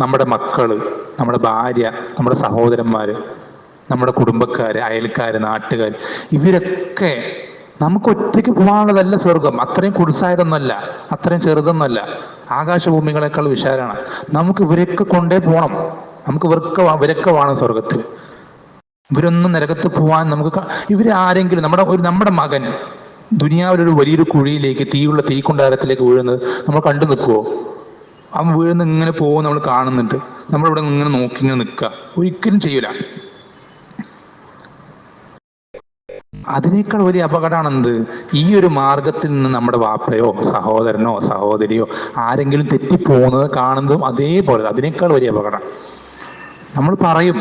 നമ്മുടെ മക്കള്, നമ്മുടെ ഭാര്യ, നമ്മുടെ സഹോദരന്മാര്, നമ്മുടെ കുടുംബക്കാര്, അയൽക്കാര്, നാട്ടുകാര്, ഇവരൊക്കെ നമുക്ക് ഒറ്റയ്ക്ക് പോകാനുള്ളതല്ല സ്വർഗം. അത്രയും കുടുസായതൊന്നുമല്ല, അത്രയും ചെറുതൊന്നുമല്ല, ആകാശഭൂമികളെക്കാൾ വിശാലാണ്. നമുക്ക് ഇവരൊക്കെ കൊണ്ടേ പോകണം. നമുക്ക് ഇവരൊക്കെ വേണം സ്വർഗത്തിൽ. ഇവരൊന്നും നരകത്ത് പോവാൻ നമുക്ക് ഇവരാരെങ്കിലും നമ്മുടെ മകൻ ദുനിയാവിലൊരു വലിയൊരു കുഴിയിലേക്ക്, തീക്കൊണ്ടാരത്തിലേക്ക് വീഴുന്നത് നമ്മൾ കണ്ടു നിൽക്കുവോ? അവൻ വീഴുന്ന ഇങ്ങനെ പോകും, നമ്മൾ കാണുന്നുണ്ട്, നമ്മളിവിടെ ഇങ്ങനെ നോക്കി ഇങ്ങനെ നിൽക്കുക? ഒരിക്കലും ചെയ്യൂല. അതിനേക്കാൾ വലിയ അപകടമാണ് എന്ത്? ഈ ഒരു മാർഗത്തിൽ നിന്ന് നമ്മുടെ വാപ്പയോ സഹോദരനോ സഹോദരിയോ ആരെങ്കിലും തെറ്റിപ്പോകുന്നത് കാണുന്നതും അതേപോലെ, അതിനേക്കാൾ വലിയ അപകടം. നമ്മൾ പറയും,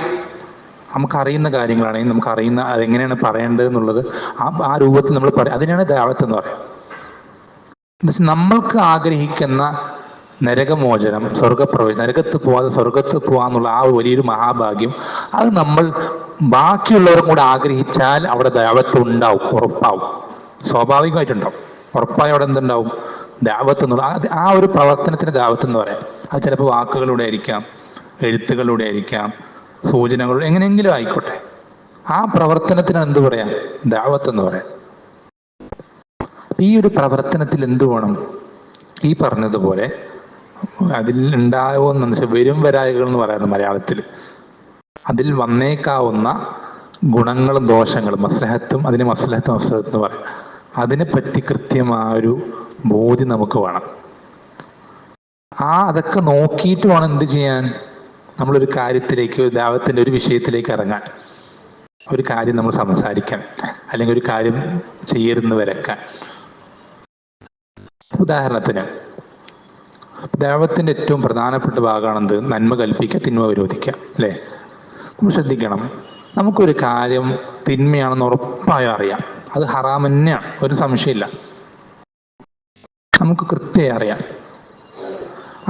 നമുക്കറിയുന്ന കാര്യങ്ങളാണെങ്കിൽ നമുക്കറിയുന്ന അതെങ്ങനെയാണ് പറയേണ്ടത് എന്നുള്ളത് ആ രൂപത്തിൽ നമ്മൾ പറയും. അതിനാണ് ദഅവത്ത് എന്ന് പറയുന്നത്. നമ്മൾക്ക് ആഗ്രഹിക്കുന്ന നരകമോചനം, സ്വർഗപ്രവേശനം, നരകത്ത് പോവാതെ സ്വർഗത്ത് പോവാന്നുള്ള ആ വലിയൊരു മഹാഭാഗ്യം, അത് നമ്മൾ ബാക്കിയുള്ളവരും കൂടെ ആഗ്രഹിച്ചാൽ അവിടെ ദഅവത്ത് ഉണ്ടാവും, ഉറപ്പാവും, സ്വാഭാവികമായിട്ടുണ്ടാവും. ഉറപ്പായി അവിടെ എന്തുണ്ടാവും? ദഅവത്ത് എന്നുള്ള ആ ഒരു പ്രവർത്തനത്തിന് ദഅവത്ത് എന്ന് പറയാം. അത് ചിലപ്പോൾ വാക്കുകളിലൂടെ ആയിരിക്കാം, എഴുത്തുകളിലൂടെ ആയിരിക്കാം, സൂചനകളിലൂടെ, എങ്ങനെയെങ്കിലും ആയിക്കോട്ടെ. ആ പ്രവർത്തനത്തിന് എന്ത് പറയാം? ദഅവത്ത് എന്ന് പറയാം. ഈ ഒരു പ്രവർത്തനത്തിൽ എന്ത് വേണം? ഈ പറഞ്ഞതുപോലെ അതിൽ ഉണ്ടാവുമെന്ന് വെച്ചാൽ വരും വരായികൾ എന്ന് പറയുന്നത് മലയാളത്തിൽ. അതിൽ വന്നേക്കാവുന്ന ഗുണങ്ങളും ദോഷങ്ങളും, മസ്ലഹത്തും, അതിന് മസ്ലഹത്തും എന്ന് പറയാം. അതിനെപ്പറ്റി കൃത്യമായൊരു ബോധ്യം നമുക്ക് വേണം. അതൊക്കെ നോക്കിയിട്ട് വേണം എന്ത് ചെയ്യാൻ? നമ്മളൊരു കാര്യത്തിലേക്ക്, ദഅവത്തിന്റെ ഒരു വിഷയത്തിലേക്ക് ഇറങ്ങാൻ, ഒരു കാര്യം നമ്മൾ സംസാരിക്കാൻ, അല്ലെങ്കിൽ ഒരു കാര്യം ചെയ്യരുന്ന് വരക്കാൻ. ഉദാഹരണത്തിന് ദഅവത്തിന്റെ ഏറ്റവും പ്രധാനപ്പെട്ട ഭാഗമാണെന്ത്? നന്മ കൽപ്പിക്കുക, തിന്മ വിരോധിക്കുക, അല്ലേ? നമ്മൾ ശ്രദ്ധിക്കണം. നമുക്കൊരു കാര്യം തിന്മയാണെന്ന് ഉറപ്പായും അറിയാം, അത് ഹറാം തന്നെയാണ്, ഒരു സംശയമില്ല, നമുക്ക് കൃത്യമായി അറിയാം.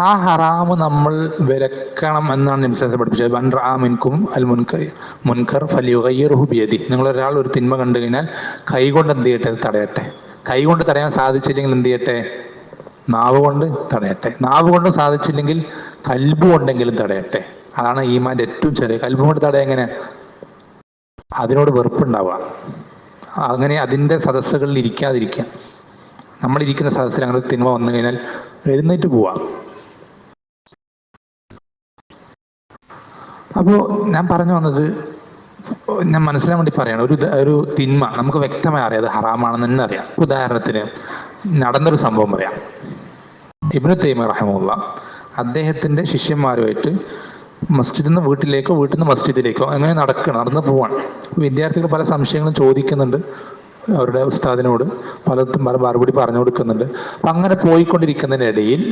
ആ ഹറാമ് നമ്മൾ വിലക്കണം എന്നാണ് നബി സ്വല്ലല്ലാഹു അലൈഹി വസല്ലം പഠിപ്പിച്ചത്. മൻ റഅ മിൻകും അൽ മുൻകർ ഫലിയുഗയ്യിർഹു ബിയദിഹി. നിങ്ങൾ ഒരാൾ ഒരു തിന്മ കണ്ടു കഴിഞ്ഞാൽ കൈകൊണ്ട് എന്ത് ചെയ്യട്ടെ? തടയട്ടെ. കൈകൊണ്ട് തടയാൻ സാധിച്ചില്ലെങ്കിൽ എന്ത് ചെയ്യട്ടെ? നാവ് കൊണ്ട് തടയട്ടെ. നാവ് കൊണ്ട് സാധിച്ചില്ലെങ്കിൽ കൽബ് കൊണ്ടെങ്കിലും തടയട്ടെ. അതാണ് ഈമാന്റെ ഏറ്റവും ചെറിയ. കൽബ് കൊണ്ട് തടയാൻ എങ്ങനെ? അതിനോട് വെറുപ്പുണ്ടാവുക, അങ്ങനെ അതിൻ്റെ സദസ്സുകളിൽ ഇരിക്കാതിരിക്കുക. നമ്മളിരിക്കുന്ന സദസ്സിൽ അങ്ങനെ തിന്മ വന്നു കഴിഞ്ഞാൽ എഴുന്നേറ്റ് പോവാം. അപ്പോൾ ഞാൻ പറഞ്ഞു വന്നത്, ഞാൻ മനസ്സിലാൻ വേണ്ടി പറയണം, ഒരു തിന്മ നമുക്ക് വ്യക്തമായി അറിയാം, അത് ഹറാമാണെന്ന് തന്നെ അറിയാം. ഉദാഹരണത്തിന് നടന്നൊരു സംഭവം പറയാം. ഇബ്നു തൈമിയ്യ റഹിമഹുല്ലാഹ് അദ്ദേഹത്തിന്റെ ശിഷ്യന്മാരുമായിട്ട് മസ്ജിദിൽ നിന്ന് വീട്ടിലേക്കോ വീട്ടിൽ നിന്ന് മസ്ജിദിലേക്കോ അങ്ങനെ നടന്ന് പോവാണ്. വിദ്യാർത്ഥികൾ പല സംശയങ്ങളും ചോദിക്കുന്നുണ്ട് അവരുടെ ഉസ്താദിനോട്, പലതും പല മറുപടി പറഞ്ഞു കൊടുക്കുന്നുണ്ട്. അപ്പം അങ്ങനെ പോയിക്കൊണ്ടിരിക്കുന്നതിനിടയിൽ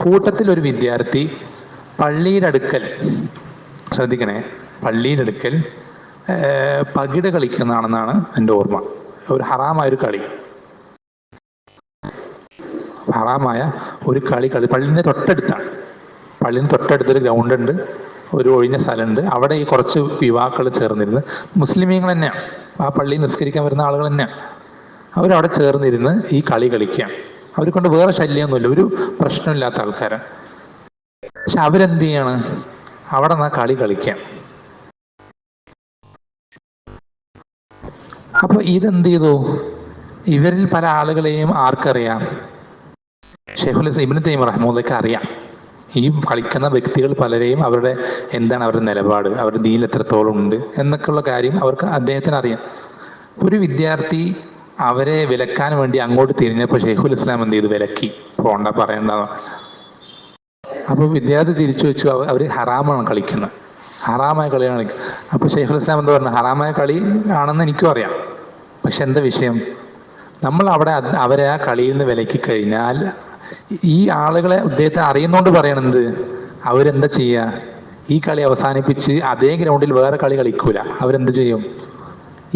കൂട്ടത്തിൽ ഒരു വിദ്യാർത്ഥി പള്ളിയുടെ അടുക്കൽ, ശ്രദ്ധിക്കണേ, പള്ളിയുടെ അടുക്കൽ പകിട കളിക്കുന്നതാണെന്നാണ് എൻ്റെ ഓർമ്മ. ഒരു ഹറാമായൊരു കളി, ഹറാമായ ഒരു കളി പള്ളിൻ്റെ തൊട്ടടുത്താണ്. പള്ളിന് തൊട്ടടുത്തൊരു ഗ്രൗണ്ട് ഉണ്ട്, ഒരു ഒഴിഞ്ഞ സ്ഥലമുണ്ട്. അവിടെ ഈ കുറച്ച് യുവാക്കൾ ചേർന്നിരുന്ന്, മുസ്ലിമീങ്ങൾ തന്നെയാണ്, ആ പള്ളിയിൽ നിസ്കരിക്കാൻ വരുന്ന ആളുകൾ തന്നെയാണ്, അവരവിടെ ചേർന്നിരുന്ന് ഈ കളി കളിക്കുകയാണ്. അവരെ കൊണ്ട് വേറെ ശല്യമൊന്നുമില്ല, ഒരു പ്രശ്നമില്ലാത്ത ആൾക്കാരാണ്. പക്ഷെ അവരെന്ത് ചെയ്യാണ്? അവിടെ നിന്ന് കളി കളിക്കാം. അപ്പൊ ഇതെന്ത് ചെയ്തു? ഇവരിൽ പല ആളുകളെയും ആർക്കറിയാം? ഷെയ്ഖുൽ ഇസ്ലാം ഇബ്നു തൈമിയ്യ റഹിമഹുല്ലാഹ്ക്ക് അറിയാം. ഈ കളിക്കുന്ന വ്യക്തികൾ പലരെയും അവരുടെ എന്താണ് അവരുടെ നിലപാട്, അവരുടെ ദീനിൽ എത്രത്തോളം ഉണ്ട് എന്നൊക്കെയുള്ള കാര്യം അദ്ദേഹത്തിന് അറിയാം. ഒരു വിദ്യാർത്ഥി അവരെ വിലക്കാൻ വേണ്ടി അങ്ങോട്ട് തിരിഞ്ഞപ്പോൾ ഷെയ്ഖുൽ ഇസ്ലാം എന്ത് ചെയ്തു? വിലക്കി, പോണ്ട, പറയണ്ടെന്ന്. അപ്പോൾ വിദ്യാർത്ഥി തിരിച്ചു വെച്ചു, അവർ ഹറാമാണ് കളിക്കുന്നത്, ഹറാമായ കളിയാണ് കളിക്കുന്നത്. അപ്പോൾ ഷെയ്ഖുൽ ഇസ്ലാം എന്താ പറഞ്ഞു? ഹറാമായ കളി ആണെന്ന് എനിക്കും അറിയാം, പക്ഷെ എന്താ വിഷയം? നമ്മൾ അവരെ ആ കളിയിൽ നിന്ന് വിലക്കി കഴിഞ്ഞാൽ ഈ ആളുകളെ അദ്ദേഹത്തെ അറിയുന്നോണ്ട് പറയണത് അവരെന്താ ചെയ്യുക? ഈ കളി അവസാനിപ്പിച്ച് അതേ ഗ്രൗണ്ടിൽ വേറെ കളി കളിക്കൂല. അവരെന്ത് ചെയ്യും?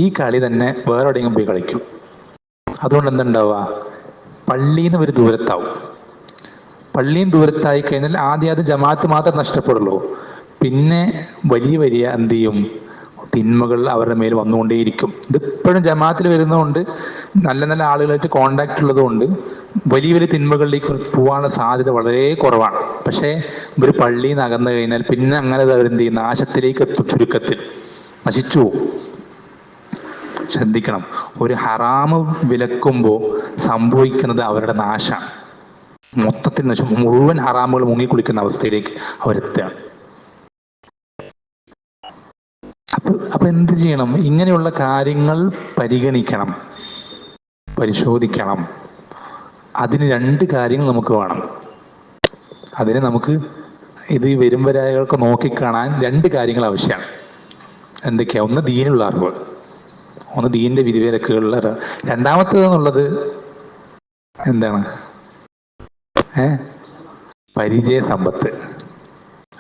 ഈ കളി തന്നെ വേറെ എവിടെയെങ്കിലും പോയി കളിക്കും. അതുകൊണ്ട് എന്തുണ്ടാവുക? പള്ളിയിൽ നിന്ന് ഒരു ദൂരത്താവും. പള്ളിയും ദൂരത്തായി കഴിഞ്ഞാൽ ആദ്യം ജമാഅത്ത് മാത്രം നഷ്ടപ്പെടുള്ളൂ. പിന്നെ വലിയ എന്ത് ചെയ്യും? തിന്മകൾ അവരുടെ മേൽ വന്നുകൊണ്ടേയിരിക്കും. ഇതിപ്പോഴും ജമാഅത്തിൽ വരുന്നതുകൊണ്ട്, നല്ല ആളുകളായിട്ട് കോണ്ടാക്ട് ഉള്ളതുകൊണ്ട് വലിയ തിന്മകളിലേക്ക് പോകാനുള്ള സാധ്യത വളരെ കുറവാണ്. പക്ഷേ ഒരു പള്ളിയിൽ നിന്ന് അകന്നു കഴിഞ്ഞാൽ പിന്നെ അങ്ങനെ അവരെന്ത് ചെയ്യും? നാശത്തിലേക്ക് എത്തും. ചുരുക്കത്തിൽ നശിച്ചു പോകും. ശ്രദ്ധിക്കണം, ഒരു ഹറാമ് വിലക്കുമ്പോൾ സംഭവിക്കുന്നത് അവരുടെ നാശമാണ്. മൊത്തത്തിൽ മുഴുവൻ ഹറാമുകൾ മുങ്ങിക്കുളിക്കുന്ന അവസ്ഥയിലേക്ക് അവരെത്തുകയാണ്. അപ്പൊ എന്ത് ചെയ്യണം? ഇങ്ങനെയുള്ള കാര്യങ്ങൾ പരിഗണിക്കണം, പരിശോധിക്കണം. അതിന് രണ്ട് കാര്യങ്ങൾ നമുക്ക് വേണം. അതിന് നമുക്ക് ഇത് വരും വരായകൾക്ക് നോക്കിക്കാണാൻ രണ്ട് കാര്യങ്ങൾ ആവശ്യമാണ്. എന്തൊക്കെയാ? ഒന്ന് ദീനുള്ള അറിവ്, ഒന്ന് ദീനിന്റെ വിധിവിലക്കുകളുള്ള. രണ്ടാമത്തേതെന്നുള്ളത് എന്താണ്? പരിചയ സമ്പത്ത്.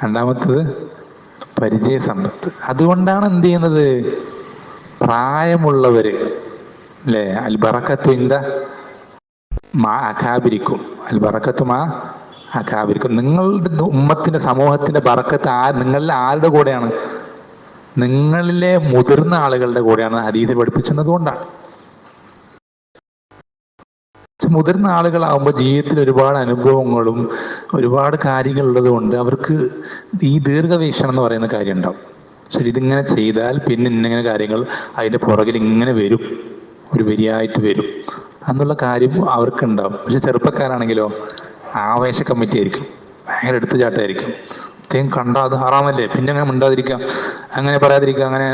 രണ്ടാമത്തത് പരിചയ സമ്പത്ത്. അതുകൊണ്ടാണ് എന്ത് ചെയ്യുന്നത്? പ്രായമുള്ളവര് അല്ലേ, അൽബറക്കത്തു ഇന്ദ മാ അകാബിരിക്കും, അൽബറക്കത്തു മാ അകാബിരിക്കും. നിങ്ങളുടെ ഉമ്മത്തിന്റെ സമൂഹത്തിന്റെ ബറക്കത്ത് നിങ്ങളിൽ ആരുടെ കൂടെയാണ്? നിങ്ങളിലെ മുതിർന്ന ആളുകളുടെ കൂടെയാണ് ഹദീസിൽ പഠിപ്പിച്ചത്. കൊണ്ടാണ് മുതിർന്ന ആളുകളാവുമ്പോൾ ജീവിതത്തിൽ ഒരുപാട് അനുഭവങ്ങളും ഒരുപാട് കാര്യങ്ങളുള്ളത് കൊണ്ട് അവർക്ക് ഈ ദീർഘവീക്ഷണം എന്ന് പറയുന്ന കാര്യം ഉണ്ടാവും. ശരി, ഇതിങ്ങനെ ചെയ്താൽ പിന്നെ ഇങ്ങനെ കാര്യങ്ങൾ അതിൻ്റെ പുറകിൽ ഇങ്ങനെ വരും, ഒരു വരിയായിട്ട് വരും എന്നുള്ള കാര്യം അവർക്കുണ്ടാവും. പക്ഷെ ചെറുപ്പക്കാരാണെങ്കിലോ ആവേശ കമ്മിറ്റി ആയിരിക്കും, ഭയങ്കര എടുത്തുചാട്ടമായിരിക്കും. തേം കണ്ടാൽ അത് ഹറാമല്ലേ, പിന്നെ അങ്ങനെ മിണ്ടാതിരിക്കാം, അങ്ങനെ പറയാതിരിക്കുക, അങ്ങനെ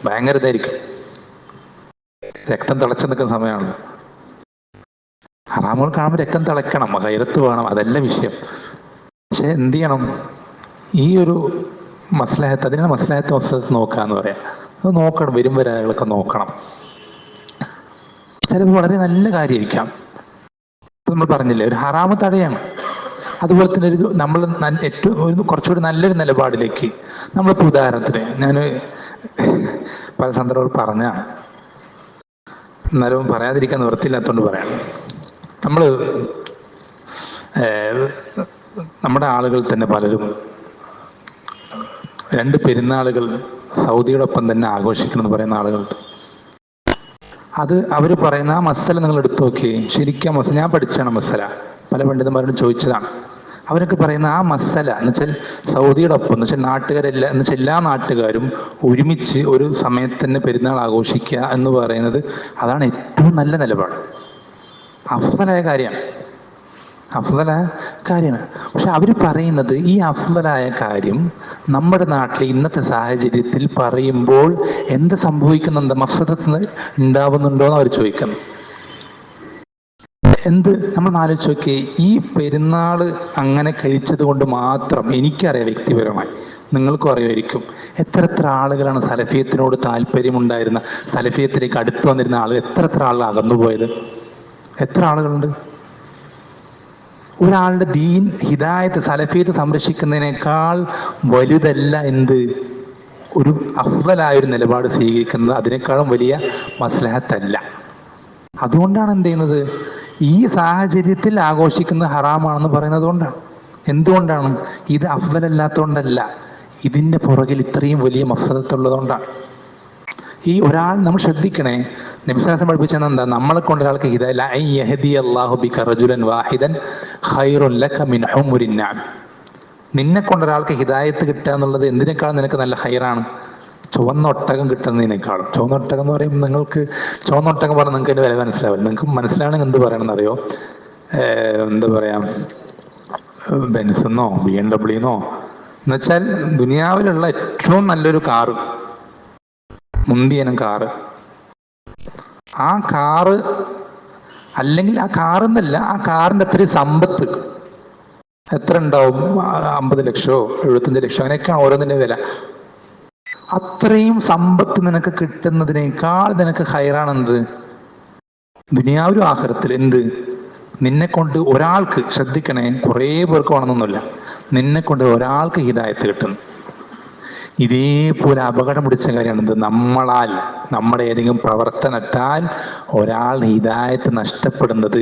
ഭയങ്കര ഇതായിരിക്കും. രക്തം തിളച്ചു നിൽക്കുന്ന സമയമാണ്. ഹറാമുകൾ കാണുമ്പോൾ രക്തം തിളയ്ക്കണം, ഗൈറത്ത് വേണം, അതല്ല വിഷയം. പക്ഷെ എന്ത് ചെയ്യണം? ഈ ഒരു മസ്ലഹത്ത്, അതിനാണ് മസ്ലഹത്ത് മസ്ലഹത്ത് നോക്കുക എന്ന് പറയാം. അത് നോക്കണം, വരും വരാകളൊക്കെ നോക്കണം. ചിലപ്പോൾ വളരെ നല്ല കാര്യമായിരിക്കാം. നമ്മൾ പറഞ്ഞില്ലേ, ഒരു ഹറാമ് തടയാണ്. അതുപോലെ തന്നെ നമ്മൾ ഏറ്റവും കുറച്ചുകൂടി നല്ലൊരു നിലപാടിലേക്ക് നമ്മളിപ്പോൾ ഉദാഹരണത്തിന് ഞാൻ പല സന്ദർഭങ്ങൾ പറഞ്ഞാണ്, എന്നാലും പറയാതിരിക്കാൻ നിവൃത്തിയില്ലാത്തതുകൊണ്ട് പറയാം. നമ്മുടെ ആളുകൾ തന്നെ പലരും 2 പെരുന്നാളുകൾ സൗദിയോടൊപ്പം തന്നെ ആഘോഷിക്കണം എന്ന് പറയുന്ന ആളുകളുണ്ട്. അത് അവർ പറയുന്ന ആ മസല നിങ്ങൾ എടുത്തു നോക്കി, ശരിക്കും മസല ഞാൻ പഠിച്ചാണ് മസല, പല പണ്ഡിതന്മാരോടും ചോദിച്ചതാണ്. അവരൊക്കെ പറയുന്ന ആ മസല എന്ന് വെച്ചാൽ സൗദിയോടൊപ്പം എന്ന് വെച്ചാൽ നാട്ടുകാരെല്ലാം എന്ന് വെച്ചാൽ എല്ലാ നാട്ടുകാരും ഒരുമിച്ച് ഒരു സമയത്ത് തന്നെ പെരുന്നാൾ ആഘോഷിക്കുക എന്ന് പറയുന്നത് അതാണ് ഏറ്റവും നല്ല നിലപാട്, അഫ്ളലായ കാര്യമാണ്, അഫ്ളലായ കാര്യമാണ്. പക്ഷെ അവർ പറയുന്നത് ഈ അഫ്ളലായ കാര്യം നമ്മുടെ നാട്ടിലെ ഇന്നത്തെ സാഹചര്യത്തിൽ പറയുമ്പോൾ എന്ത് സംഭവിക്കുന്നുണ്ട്, മഫ്സദത്ത് ഉണ്ടാവുന്നുണ്ടോ എന്ന് അവർ ചോദിക്കുന്നു. നമ്മൾ ആലോചിച്ച് നോക്കിയേ, ഈ പെരുന്നാൾ അങ്ങനെ കഴിച്ചത് കൊണ്ട് മാത്രം എനിക്കറിയാം, വ്യക്തിപരമായി നിങ്ങൾക്കും അറിയുമായിരിക്കും, എത്ര ആളുകളാണ് സലഫിയത്തിനോട് താല്പര്യമുണ്ടായിരുന്ന, സലഫിയത്തിലേക്ക് അടുത്ത് വന്നിരുന്ന ആളുകൾ എത്ര ആളുകൾ അകന്നുപോയത്? എത്ര ആളുകളുണ്ട്? ഒരാളുടെ ദീൻ, ഹിദായത്ത്, സലഫിയത്ത് സംരക്ഷിക്കുന്നതിനേക്കാൾ വലുതല്ല എന്ത്? ഒരു അഫ്ളലായൊരു നിലപാട് സ്വീകരിക്കുന്നത് അതിനേക്കാളും വലിയ മസ്ലഹത്തല്ല. അതുകൊണ്ടാണ് എന്ത് ചെയ്യുന്നത്? ഈ സാഹചര്യത്തിൽ ആഘോഷിക്കുന്നത് ഹറാമാണെന്ന് പറയുന്നത് കൊണ്ടാണ്. എന്തുകൊണ്ടാണ്? ഇത് അഫ്ളലല്ലാത്തതുകൊണ്ടല്ല, ഇതിൻ്റെ പുറകിൽ ഇത്രയും വലിയ മഫ്സദത്തുള്ളതുകൊണ്ടാണ്. ഈ ഒരാൾ നമ്മൾ ശ്രദ്ധിക്കണേ, നബി സല്ലല്ലാഹു അലൈഹി വസല്ലം പഠിപ്പിച്ചത് എന്താ? നമ്മളെ കൊണ്ട് ഒരാൾക്ക് നിന്നെ കൊണ്ട് ഒരാൾക്ക് ഹിദായത്ത് കിട്ടുക എന്നുള്ളത് എന്തിനേക്കാളും നിനക്ക് നല്ല ഹൈറാണ്, ചുവന്ന ഒട്ടകം കിട്ടുന്നതിനേക്കാളും. ചുവന്ന ഒട്ടകം എന്ന് പറയുമ്പോൾ നിങ്ങൾക്ക് ചുവന്ന ഒട്ടകം പറഞ്ഞാൽ നിങ്ങൾക്ക് അതിൻ്റെ വില മനസ്സിലാവില്ല. നിങ്ങൾക്ക് മനസ്സിലാണെങ്കിൽ എന്ത് പറയണമെന്ന് അറിയോ? എന്താ പറയാ, ബെൻസെന്നോ BMW എന്നുവെച്ചാൽ ദുനിയാവിലുള്ള ഏറ്റവും നല്ലൊരു കാറ്, മുന്തിയനം കാറ്. ആ കാറ് അല്ലെങ്കിൽ ആ കാറെന്നല്ല, ആ കാറിൻ്റെ അത്രയും സമ്പത്ത് എത്ര ഉണ്ടാവും? 50 ലക്ഷമോ 75 ലക്ഷമോ അങ്ങനെയൊക്കെയാണ് ഓരോന്നിൻ്റെ വില. അത്രയും സമ്പത്ത് നിനക്ക് കിട്ടുന്നതിനേക്കാൾ നിനക്ക് ഹൈറാണെന്ത്? ദുനിയാവിലും ആഖിറത്തിൽ എന്ത്? നിന്നെ കൊണ്ട് ഒരാൾക്ക്, ശ്രദ്ധിക്കണേ, കുറേ പേർക്ക് വേണമെന്നൊന്നുമില്ല, നിന്നെ കൊണ്ട് ഒരാൾക്ക് ഹിദായത്ത് കിട്ടുന്നു. ഇതേപോലെ അപകടം പിടിച്ച കാര്യമാണിത്. നമ്മളാൽ, നമ്മുടെ ഏതെങ്കിലും പ്രവർത്തനത്താൽ ഒരാൾ ഹിദായത്ത് നഷ്ടപ്പെടുന്നത്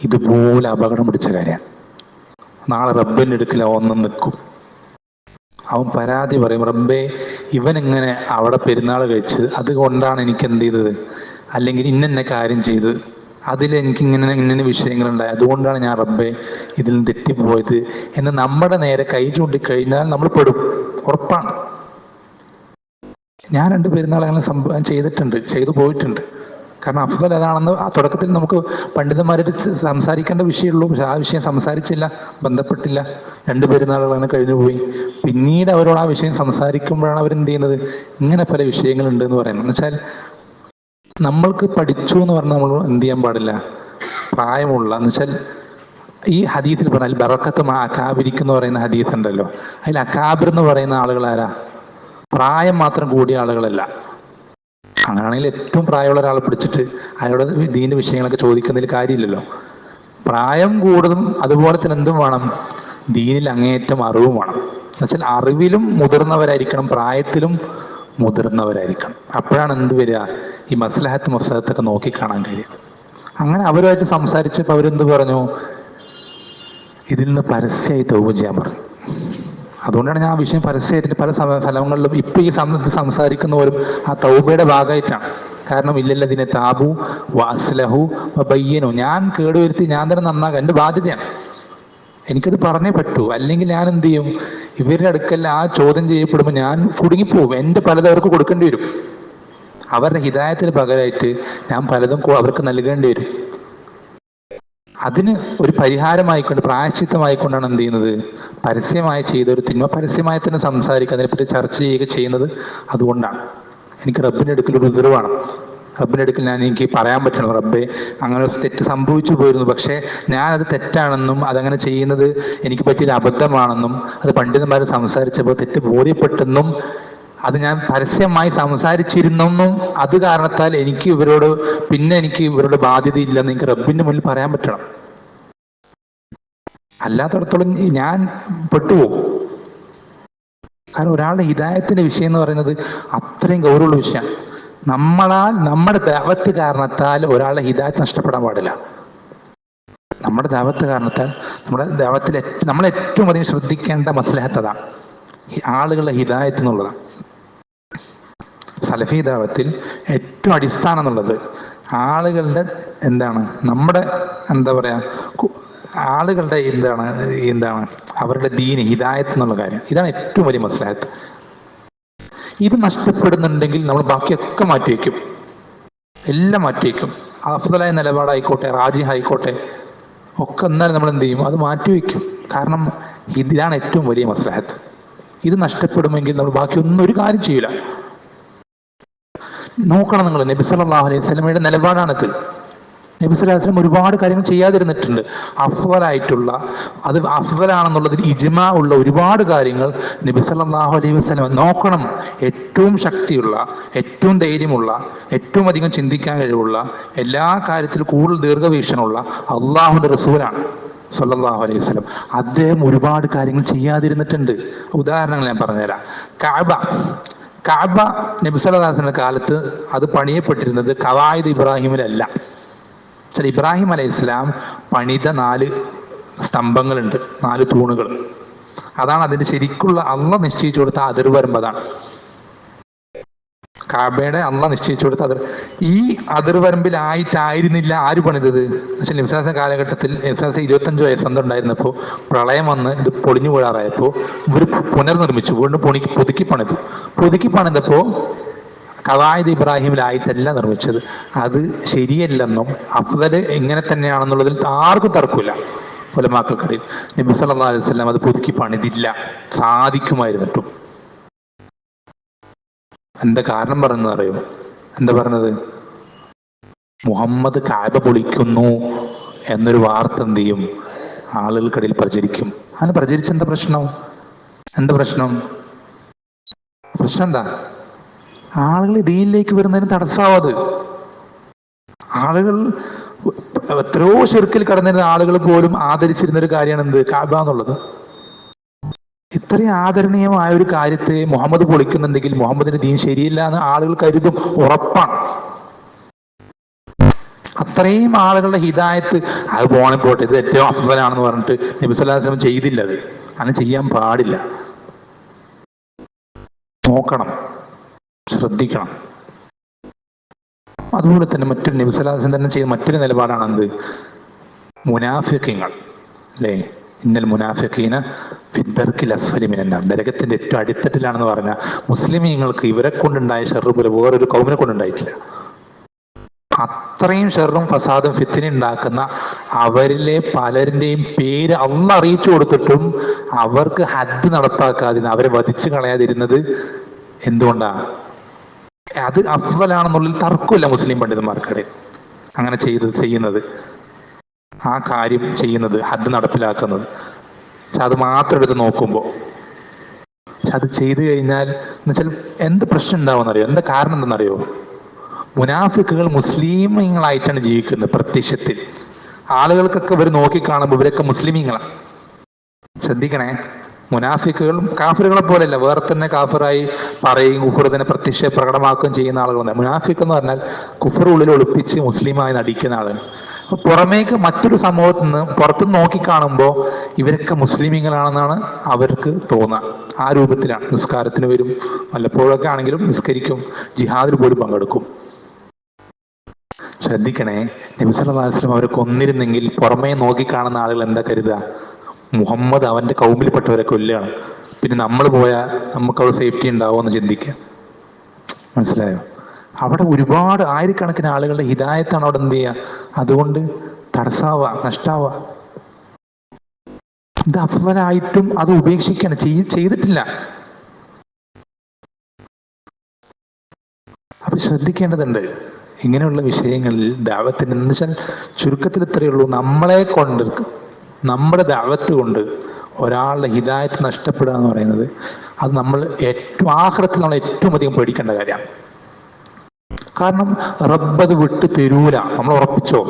ഇതുപോലെ അപകടം പിടിച്ച കാര്യമാണ്. നാളെ റബ്ബിൻ്റെ അടുക്കൽ ഒന്നും നിൽക്കും. അവൻ പരാതി പറയും, റബ്ബേ ഇവനിങ്ങനെ അവിടെ പെരുന്നാൾ കഴിച്ച് അതുകൊണ്ടാണ് എനിക്ക് എന്ത് ചെയ്തത്, അല്ലെങ്കിൽ ഇന്നെന്നെ കാര്യം ചെയ്ത് അതിലെനിക്ക് ഇങ്ങനെ വിഷയങ്ങളുണ്ടായി, അതുകൊണ്ടാണ് ഞാൻ റബ്ബേ ഇതിൽ നിന്ന് തെറ്റിപ്പോയത് എന്ന് നമ്മുടെ നേരെ കൈ ചൂണ്ടിക്കഴിഞ്ഞാൽ നമ്മൾ പെടും, ഉറപ്പാണ്. ഞാൻ 2 പെരുന്നാൾ അങ്ങനെ ചെയ്തിട്ടുണ്ട്, ചെയ്തു പോയിട്ടുണ്ട്. കാരണം അഫ്ദൽ അതാണെന്ന് ആ തുടക്കത്തിൽ നമുക്ക് പണ്ഡിതന്മാരുടെ സംസാരിക്കേണ്ട വിഷയമുള്ളൂ. പക്ഷെ ആ വിഷയം സംസാരിച്ചില്ല, ബന്ധപ്പെട്ടില്ല. 2 പെരുന്നാളുകൾ അങ്ങനെ കഴിഞ്ഞുപോയി. പിന്നീട് അവരോട് ആ വിഷയം സംസാരിക്കുമ്പോഴാണ് അവരെന്ത് ചെയ്യുന്നത്, ഇങ്ങനെ പല വിഷയങ്ങളുണ്ട് എന്ന് പറയുന്നത്. എന്ന് വെച്ചാൽ നമ്മൾക്ക് പഠിച്ചു എന്ന് പറഞ്ഞാൽ നമ്മൾ എന്ത് ചെയ്യാൻ പാടില്ല, പ്രായമുള്ള എന്ന് വെച്ചാൽ ഈ ഹദീസിൽ പറഞ്ഞാൽ ബറക്കത്ത് മാ അകാബിരിക്ക് എന്ന് പറയുന്ന ഹദീസ് ഉണ്ടല്ലോ, അതിൽ അകാബിർ എന്ന് പറയുന്ന ആളുകൾ ആരാ? പ്രായം മാത്രം കൂടിയ ആളുകളല്ല. അങ്ങനെയാണെങ്കിൽ ഏറ്റവും പ്രായമുള്ള ഒരാളെ പിടിച്ചിട്ട് അയാളുടെ ദീനിന്റെ വിഷയങ്ങളൊക്കെ ചോദിക്കുന്നതിൽ കാര്യമില്ലല്ലോ. പ്രായം കൂടുതലും അതുപോലെ തന്നെ എന്തും വേണം, ദീനിൽ അങ്ങേയറ്റം അറിവും വേണം. എന്നുവെച്ചാൽ അറിവിലും മുതിർന്നവരായിരിക്കണം, പ്രായത്തിലും മുതിർന്നവരായിരിക്കണം. അപ്പോഴാണ് എന്ത് വരിക, ഈ മസ്ലഹത്ത് മഫ്സദത്തൊക്കെ നോക്കിക്കാണാൻ കഴിയും. അങ്ങനെ അവരുമായിട്ട് സംസാരിച്ചപ്പോൾ അവരെന്ത് പറഞ്ഞു, ഇതിൽ നിന്ന് പരസ്യമായി തൗബ ചെയ്യാൻ പറഞ്ഞു. അതുകൊണ്ടാണ് ഞാൻ ആ വിഷയം പരസ്യമായിട്ട് പല സ്ഥലങ്ങളിലും ഇപ്പൊ ഈ സംസാരിക്കുന്നവരും ആ തൗബയുടെ ഭാഗമായിട്ടാണ്. കാരണം ഇല്ലല്ലതിനെ താബു വാസ്ലഹു ബയ്യനു, ഞാൻ കേടുവരുത്തി ഞാൻ തന്നെ നന്നാകാൻ എൻ്റെ ബാധ്യതയാണ്, എനിക്കത് പറഞ്ഞേ പറ്റൂ. അല്ലെങ്കിൽ ഞാൻ എന്ത് ചെയ്യും, ഇവരുടെ അടുക്കൽ ആ ചോദ്യം ചെയ്യപ്പെടുമ്പോൾ ഞാൻ കുടുങ്ങിപ്പോവും. എൻ്റെ പലതും അവർക്ക് കൊടുക്കേണ്ടി വരും. അവരുടെ ഹിദായത്തിന് പകരമായിട്ട് ഞാൻ പലതും അവർക്ക് നൽകേണ്ടി വരും. അതിന് ഒരു പരിഹാരമായിക്കൊണ്ട്, പ്രായശ്ചിത്തമായിക്കൊണ്ടാണ് എന്ത് ചെയ്യുന്നത്, പരസ്യമായി ചെയ്ത ഒരു തിന്മ പരസ്യമായി തന്നെ സംസാരിക്കുക, അതിനെപ്പറ്റി ചർച്ച ചെയ്യുക ചെയ്യുന്നത്. അതുകൊണ്ടാണ് എനിക്ക് റബ്ബിൻ്റെ അടുക്കൽ ഒരു ഉദർവാണ്. റബ്ബിൻ്റെ അടുക്കൽ എനിക്ക് പറയാൻ പറ്റണം, റബ്ബെ അങ്ങനെ ഒരു തെറ്റ് സംഭവിച്ചു പോയിരുന്നു, പക്ഷേ ഞാനത് തെറ്റാണെന്നും അതങ്ങനെ ചെയ്യുന്നത് എനിക്ക് പറ്റിയൊരു അബദ്ധമാണെന്നും അത് പണ്ഡിതന്മാർ സംസാരിച്ചപ്പോൾ തെറ്റ് ബോധ്യപ്പെട്ടെന്നും അത് ഞാൻ പരസ്യമായി സംസാരിച്ചിരുന്നെന്നും അത് കാരണത്താൽ എനിക്ക് ഇവരോട് ബാധ്യത ഇല്ലെന്ന് എനിക്ക് റബ്ബിന്റെ മുന്നിൽ പറയാൻ പറ്റണം. അല്ലാത്തടത്തോളം ഞാൻ പെട്ടുപോകും. കാരണം ഒരാളുടെ ഹിദായത്തിന്റെ വിഷയം എന്ന് പറയുന്നത് അത്രയും ഗൗരവമുള്ള വിഷയമാണ്. നമ്മുടെ ദഅവത്ത് കാരണത്താൽ ഒരാളുടെ ഹിദായത്ത് നഷ്ടപ്പെടാൻ പാടില്ല. നമ്മുടെ ദഅവത്ത് കാരണത്താൽ നമ്മുടെ ദഅവത്തിൽ നമ്മൾ ഏറ്റവും അധികം ശ്രദ്ധിക്കേണ്ട മസ്ലഹത്ത് അതാണ്, ആളുകളുടെ ഹിദായത്ത് എന്നുള്ളതാണ്. സലഫി ദഅവത്തിൽ ഏറ്റവും അടിസ്ഥാനം എന്നുള്ളത് ആളുകളുടെ നമ്മുടെ ആളുകളുടെ അവരുടെ ദീന് ഹിദായത്ത് എന്നുള്ള കാര്യം, ഇതാണ് ഏറ്റവും വലിയ മസ്ലഹത്ത്. ഇത് നഷ്ടപ്പെടുന്നുണ്ടെങ്കിൽ നമ്മൾ ബാക്കിയൊക്കെ മാറ്റിവെക്കും, എല്ലാം മാറ്റിവെക്കും. അഫ്ദലായ നിലപാടായിക്കോട്ടെ, റാജിഹ് ആയിക്കോട്ടെ, ഒക്കെ എന്നാലും നമ്മൾ എന്ത് ചെയ്യും, അത് മാറ്റിവെക്കും. കാരണം ഇതാണ് ഏറ്റവും വലിയ മസ്ലഹത്ത്. ഇത് നഷ്ടപ്പെടുമെങ്കിൽ നമ്മൾ ബാക്കിയൊന്നും ഒരു കാര്യം ചെയ്യില്ല. നോക്കണം നിങ്ങൾ, നബി സല്ലല്ലാഹു അലൈഹി വസല്ലമയുടെ നിലപാടാണിത്. നബി സല്ലല്ലാഹു അലൈഹി വസല്ലം ഒരുപാട് കാര്യങ്ങൾ ചെയ്യാതിരുന്നിട്ടുണ്ട്. അത് അഫ്ദലാണെന്നുള്ളതിൽ ഇജ്മാ ഉള്ള ഒരുപാട് കാര്യങ്ങൾ നബി സല്ലല്ലാഹു അലൈഹി വസല്ലം നോക്കണം. ഏറ്റവും ശക്തിയുള്ള, ഏറ്റവും ധൈര്യമുള്ള, ഏറ്റവും അധികം ചിന്തിക്കാൻ കഴിവുള്ള, എല്ലാ കാര്യത്തിലും കൂടുതൽ ദീർഘവീക്ഷണമുള്ള അള്ളാഹുവിന്റെ റസൂലാണ് സല്ലല്ലാഹു അലൈഹി വസല്ലം. അദ്ദേഹം ഒരുപാട് കാര്യങ്ങൾ ചെയ്യാതിരുന്നിട്ടുണ്ട്. ഉദാഹരണങ്ങൾ ഞാൻ പറഞ്ഞുതരാം. കഅബ നബി സല്ലല്ലാഹു അലൈഹി വസല്ലം കാലത്ത് അത് പണിയപ്പെട്ടിരുന്നത് ഖവായിദ് ഇബ്രാഹിമിലല്ല. ഇബ്രാഹിം അലൈഹി ഇസ്ലാം പണിത 4 സ്തംഭങ്ങളുണ്ട്, 4 തൂണുകൾ. അതാണ് അതിന്റെ ശരിക്കുള്ള അള്ളാഹ് നിശ്ചയിച്ചു കൊടുത്ത അതിർവരമ്പ്. അതാണ് കഅബയുടെ അള്ളാഹ് നിശ്ചയിച്ചു കൊടുത്ത ഈ അതിർവരമ്പിലായിട്ടായിരുന്നില്ല ആര് പണിതത്. നബി കാലഘട്ടത്തിൽ 25 വയസ്സെന്തോ ഉണ്ടായിരുന്നപ്പോൾ പ്രളയം വന്ന് ഇത് പൊളിഞ്ഞു വീഴാറായപ്പോൾ ഇവർ പുനർനിർമ്മിച്ചു, വീണ്ടും പുതുക്കി പണിതപ്പോൾ ഖവായിദ് ഇബ്രാഹിമിലായിട്ടല്ല നിർമ്മിച്ചത്. അത് ശരിയല്ലെന്നും അഫ്ദല് ഇങ്ങനെ തന്നെയാണെന്നുള്ളതിൽ ആർക്കും തർക്കമില്ല ഉലമാക്കൾക്കിടയിൽ. നബി സല്ലല്ലാഹു അലൈഹി വസല്ലം അത് പുതുക്കി പണിതില്ല, സാധിക്കുമായിരുന്നിട്ടും. എന്താ കാരണം പറയുന്നത് അറിയോ? എന്താ പറഞ്ഞത്? മുഹമ്മദ് കഅബ പൊളിക്കുന്നു എന്നൊരു വാർത്ത എന്ത് ചെയ്യും, ആളുകൾക്കിടയിൽ പ്രചരിക്കും. അങ്ങനെ പ്രചരിച്ച എന്താ പ്രശ്നം? എന്താ? ആളുകൾ ദീനിലേക്ക് വരുന്നതിന് തടസ്സാവത്. ആളുകൾ എത്രയോ ശിർക്കിൽ കടന്നിരുന്ന ആളുകൾ പോലും ആദരിച്ചിരുന്ന ഒരു കാര്യമാണ് എന്ത്, കഅബ എന്നുള്ളത്. ഇത്രയും ആദരണീയമായ ഒരു കാര്യത്തെ മുഹമ്മദ് പൊളിക്കുന്നുണ്ടെങ്കിൽ മുഹമ്മദിന്റെ ദീൻ ശരിയില്ല എന്ന് ആളുകൾ കരുതും, ഉറപ്പാണ്. അത്രയും ആളുകളുടെ ഹിദായത്ത് അത് പോണെ പോട്ടെ, ഇത് ഏറ്റവും അഫ്ളലാണെന്ന് പറഞ്ഞിട്ട് നബി സല്ലല്ലാഹു അലൈഹി വസല്ലം ചെയ്തില്ല. അത് അങ്ങനെ ചെയ്യാൻ പാടില്ല. നോക്കണം, ശ്രദ്ധിക്കണം. അതുപോലെ തന്നെ മറ്റൊരു നബി സല്ലല്ലാഹു അലൈഹി വസല്ലം തന്നെ ചെയ്ത മറ്റൊരു നിലപാടാണ് എന്ത്? മുനാഫിഖീങ്ങൾ അല്ലേ, ഇന്നൽ മുനാഫിഖീന ഫിദ്ദർക്കിൽ അസ്ഫലി മിനന്നാർ, നരകത്തിന്റെ ഏറ്റവും അടിത്തട്ടിലാണെന്ന് പറഞ്ഞാൽ മുസ്ലിമീങ്ങൾക്ക് ഇവരെ കൊണ്ടുണ്ടായ ഷർറ് പോലെ വേറൊരു കൗമിനെ കൊണ്ടുണ്ടായിട്ടില്ല. അത്രയും ഷെറും ഫസാദും ഫിത്തിന ഉണ്ടാക്കുന്ന അവരിലെ പലരുടെയും പേര് അള്ളാഹ് അറിയിച്ചു കൊടുത്തിട്ടും അവർക്ക് ഹദ് നടപ്പാക്കാതെ അവരെ വധിച്ചു കളയാതിരുന്നത് എന്തുകൊണ്ടാ? അത് അഫ്ളലാണെന്നുള്ളിൽ തർക്കമില്ല മുസ്ലിം പണ്ഡിതന്മാർക്കിടയിൽ. അങ്ങനെ ചെയ്യുന്നത്, ആ കാര്യം ചെയ്യുന്നത്, ഹദ് നടപ്പിലാക്കുന്നത്, പക്ഷെ അത് മാത്രം എടുത്ത് നോക്കുമ്പോൾ, പക്ഷെ അത് ചെയ്തു കഴിഞ്ഞാൽ എന്നുവെച്ചാൽ എന്ത് പ്രശ്നം ഉണ്ടാവുമെന്നറിയോ? എന്താ കാരണം എന്തെന്നറിയോ? മുനാഫിക്കുകൾ മുസ്ലിമീങ്ങളായിട്ടാണ് ജീവിക്കുന്നത്. പ്രത്യക്ഷത്തിൽ ആളുകൾക്കൊക്കെ ഇവർ നോക്കിക്കാണുമ്പോൾ ഇവരൊക്കെ മുസ്ലിമീങ്ങളാണ്. ശ്രദ്ധിക്കണേ, മുനാഫിക്കുകൾ കാഫിറുകളെ പോലെയല്ല, വേറെ തന്നെ കാഫിറായി പറയും, കുഫർ തന്നെ പ്രത്യക്ഷ പ്രകടമാക്കുകയും ചെയ്യുന്ന ആളുകളാണ്. മുനാഫിക്ക് എന്ന് പറഞ്ഞാൽ കുഫർ ഉള്ളിൽ ഒളിപ്പിച്ച് മുസ്ലിമായി നടിക്കുന്ന ആളുകൾ. അപ്പൊ പുറമേക്ക് മറ്റൊരു സമൂഹത്തിൽ നിന്ന് പുറത്തുനിന്ന് നോക്കിക്കാണുമ്പോൾ ഇവരൊക്കെ മുസ്ലിമീങ്ങളാണെന്നാണ് അവർക്ക് തോന്നുക. ആ രൂപത്തിലാണ്. നിസ്കാരത്തിന് വരും, വല്ലപ്പോഴൊക്കെ ആണെങ്കിലും നിസ്കരിക്കും, ജിഹാദിൽ പോലും പങ്കെടുക്കും. ശ്രദ്ധിക്കണേ, നബി സല്ലല്ലാഹു അലൈഹി വസല്ലം അവരെ കൊന്നിരുന്നെങ്കിൽ പുറമേ നോക്കിക്കാണുന്ന ആളുകൾ എന്താ കരുതുക? മുഹമ്മദ് അവന്റെ കൗമിൽപ്പെട്ടവരെ കൊല്ലുകയാണ്, പിന്നെ നമ്മൾ പോയാൽ നമുക്ക് അവിടെ സേഫ്റ്റി ഉണ്ടാവുമെന്ന് ചിന്തിക്കുക. മനസ്സിലായോ? അവിടെ ഒരുപാട് ആയിരക്കണക്കിന് ആളുകളുടെ ഹിദായത്താണ് അവിടെ എന്ത് ചെയ്യുക, അതുകൊണ്ട് തടസ്സാവുക, നഷ്ടാവുക. ഇത് അഫ്ളലായിട്ടും അത് ഉപേക്ഷിക്കാണ് ചെയ്തിട്ടില്ല. അപ്പൊ ശ്രദ്ധിക്കേണ്ടതുണ്ട് ഇങ്ങനെയുള്ള വിഷയങ്ങളിൽ. ദഅവത്തിന് എന്ന് വെച്ചാൽ ചുരുക്കത്തിൽ ഇത്രയേ ഉള്ളൂ, നമ്മളെ കൊണ്ട്, നമ്മുടെ ദഅവത്ത് കൊണ്ട് ഒരാളുടെ ഹിദായത്ത് നഷ്ടപ്പെടുക എന്ന് പറയുന്നത് അത് നമ്മൾ ഏറ്റവും ആഖിറത്തിൽ നമ്മൾ ഏറ്റവും അധികം പേടിക്കേണ്ട കാര്യമാണ്. കാരണം റബ്ബത് വിട്ട് തരൂല, നമ്മൾ ഉറപ്പിച്ചോ.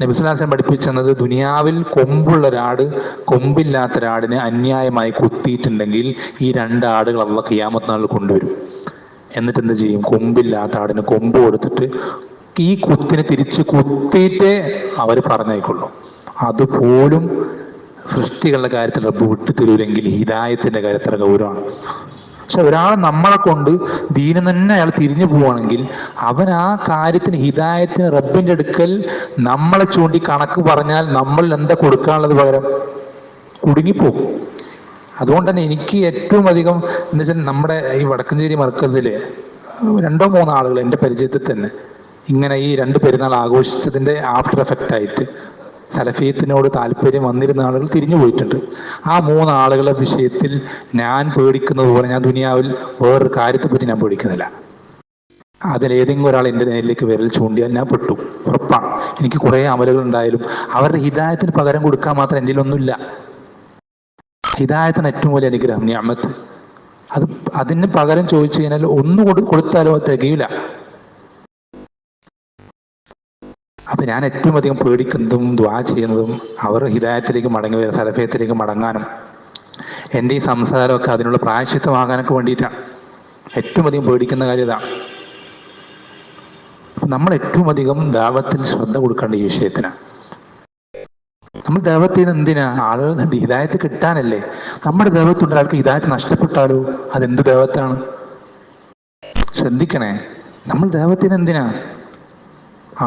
നബി സല്ലല്ലാഹു അലൈഹി വസല്ലം പഠിപ്പിച്ചത് ദുനിയാവിൽ കൊമ്പുള്ള ഒരാട് കൊമ്പില്ലാത്ത ഒരാടിനെ അന്യായമായി കുത്തിയിട്ടുണ്ടെങ്കിൽ ഈ രണ്ട് ആടുകൾ അല്ലാഹ് ഖിയാമത്ത് നാളിൽ കൊണ്ടുവരും. എന്നിട്ട് എന്ത് ചെയ്യും? കൊമ്പില്ലാത്ത ആടിന് കൊമ്പ് കൊടുത്തിട്ട് ഈ കുത്തിനെ തിരിച്ച് കുത്തിയിട്ടേ അവർ പറഞ്ഞേക്കുള്ളൂ. അതുപോലും സൃഷ്ടികളുടെ കാര്യത്തിൽ റബ്ബ് വിട്ടു തരൂലെങ്കിൽ ഹിദായത്തിന്റെ കാര്യത്തിൽ ഗൗരവമാണ്. പക്ഷെ ഒരാൾ നമ്മളെ കൊണ്ട് ദീനം തന്നെ അയാൾ തിരിഞ്ഞു പോവുകയാണെങ്കിൽ അവൻ ആ കാര്യത്തിന് ഹിദായത്തിന് റബ്ബിന്റെ അടുക്കൽ നമ്മളെ ചൂണ്ടി കണക്ക് പറഞ്ഞാൽ നമ്മൾ എന്താ കൊടുക്കാനുള്ളത്? പകരം കുടുങ്ങിപ്പോകും. അതുകൊണ്ട് തന്നെ എനിക്ക് ഏറ്റവും അധികം എന്ന് വെച്ചാൽ നമ്മുടെ ഈ വടക്കഞ്ചേരി മർക്കസില് 2-3 ആളുകൾ എൻ്റെ പരിചയത്തിൽ തന്നെ ഇങ്ങനെ ഈ 2 പെരുന്നാൾ ആഘോഷിച്ചതിൻ്റെ ആഫ്റ്റർ എഫക്റ്റ് ആയിട്ട് സലഫിയത്തിനോട് താല്പര്യം വന്നിരുന്ന ആളുകൾ തിരിഞ്ഞു പോയിട്ടുണ്ട്. ആ 3 ആളുകളുടെ വിഷയത്തിൽ ഞാൻ പേടിക്കുന്നത് പോലെ ഞാൻ ദുനിയാവിൽ വേറൊരു കാര്യത്തെപ്പറ്റി ഞാൻ പേടിക്കുന്നില്ല. അതിലേതെങ്കിലും ഒരാൾ എൻ്റെ നേരിലേക്ക് വിരൽ ചൂണ്ടിയാൽ ഞാൻ പെട്ടു, ഉറപ്പാണ്. എനിക്ക് കുറേ അമലുകൾ ഉണ്ടായാലും അവരുടെ ഹിദായത്തിന് പകരം കൊടുക്കാൻ മാത്രം എൻ്റെ ഒന്നുമില്ല. ഹിദായത്തിന് ഏറ്റവും വലിയ അനുഗ്രഹം നിഅമത്ത്. അതിന് പകരം ചോദിച്ചു കഴിഞ്ഞാൽ ഒന്ന് കൊടുത്താലോ തികയില്ല. അപ്പൊ ഞാൻ ഏറ്റവും അധികം പേടിക്കുന്നതും ദുആ ചെയ്യുന്നതും അവർ ഹിദായത്തിലേക്ക് മടങ്ങി വരും, സലഫിയത്തിലേക്ക് മടങ്ങാനും എൻ്റെ ഈ സംസാരമൊക്കെ അതിനുള്ള പ്രായശ്ചിത്തമാകാനൊക്കെ വേണ്ടിയിട്ടാണ്. ഏറ്റവും അധികം പേടിക്കുന്ന കാര്യം ഇതാണ്. നമ്മൾ ഏറ്റവും അധികം ദഅവത്തിൽ ശ്രദ്ധ കൊടുക്കേണ്ട ഈ വിഷയത്തിനാണ്. നമ്മൾ ദഅവത്ത് ചെയ്യുന്നത് എന്തിനാ? ആളുകൾ ഹിദായത്ത് കിട്ടാനല്ലേ. നമ്മുടെ ദഅവത്തുണ്ട് ഒരാൾക്ക് ഹിദായത്ത് നഷ്ടപ്പെട്ടാലോ അതെന്ത് ദഅവത്താണ്? ശ്രദ്ധിക്കണേ, നമ്മൾ ദഅവത്ത് ചെയ്യുന്നത് എന്തിനാ?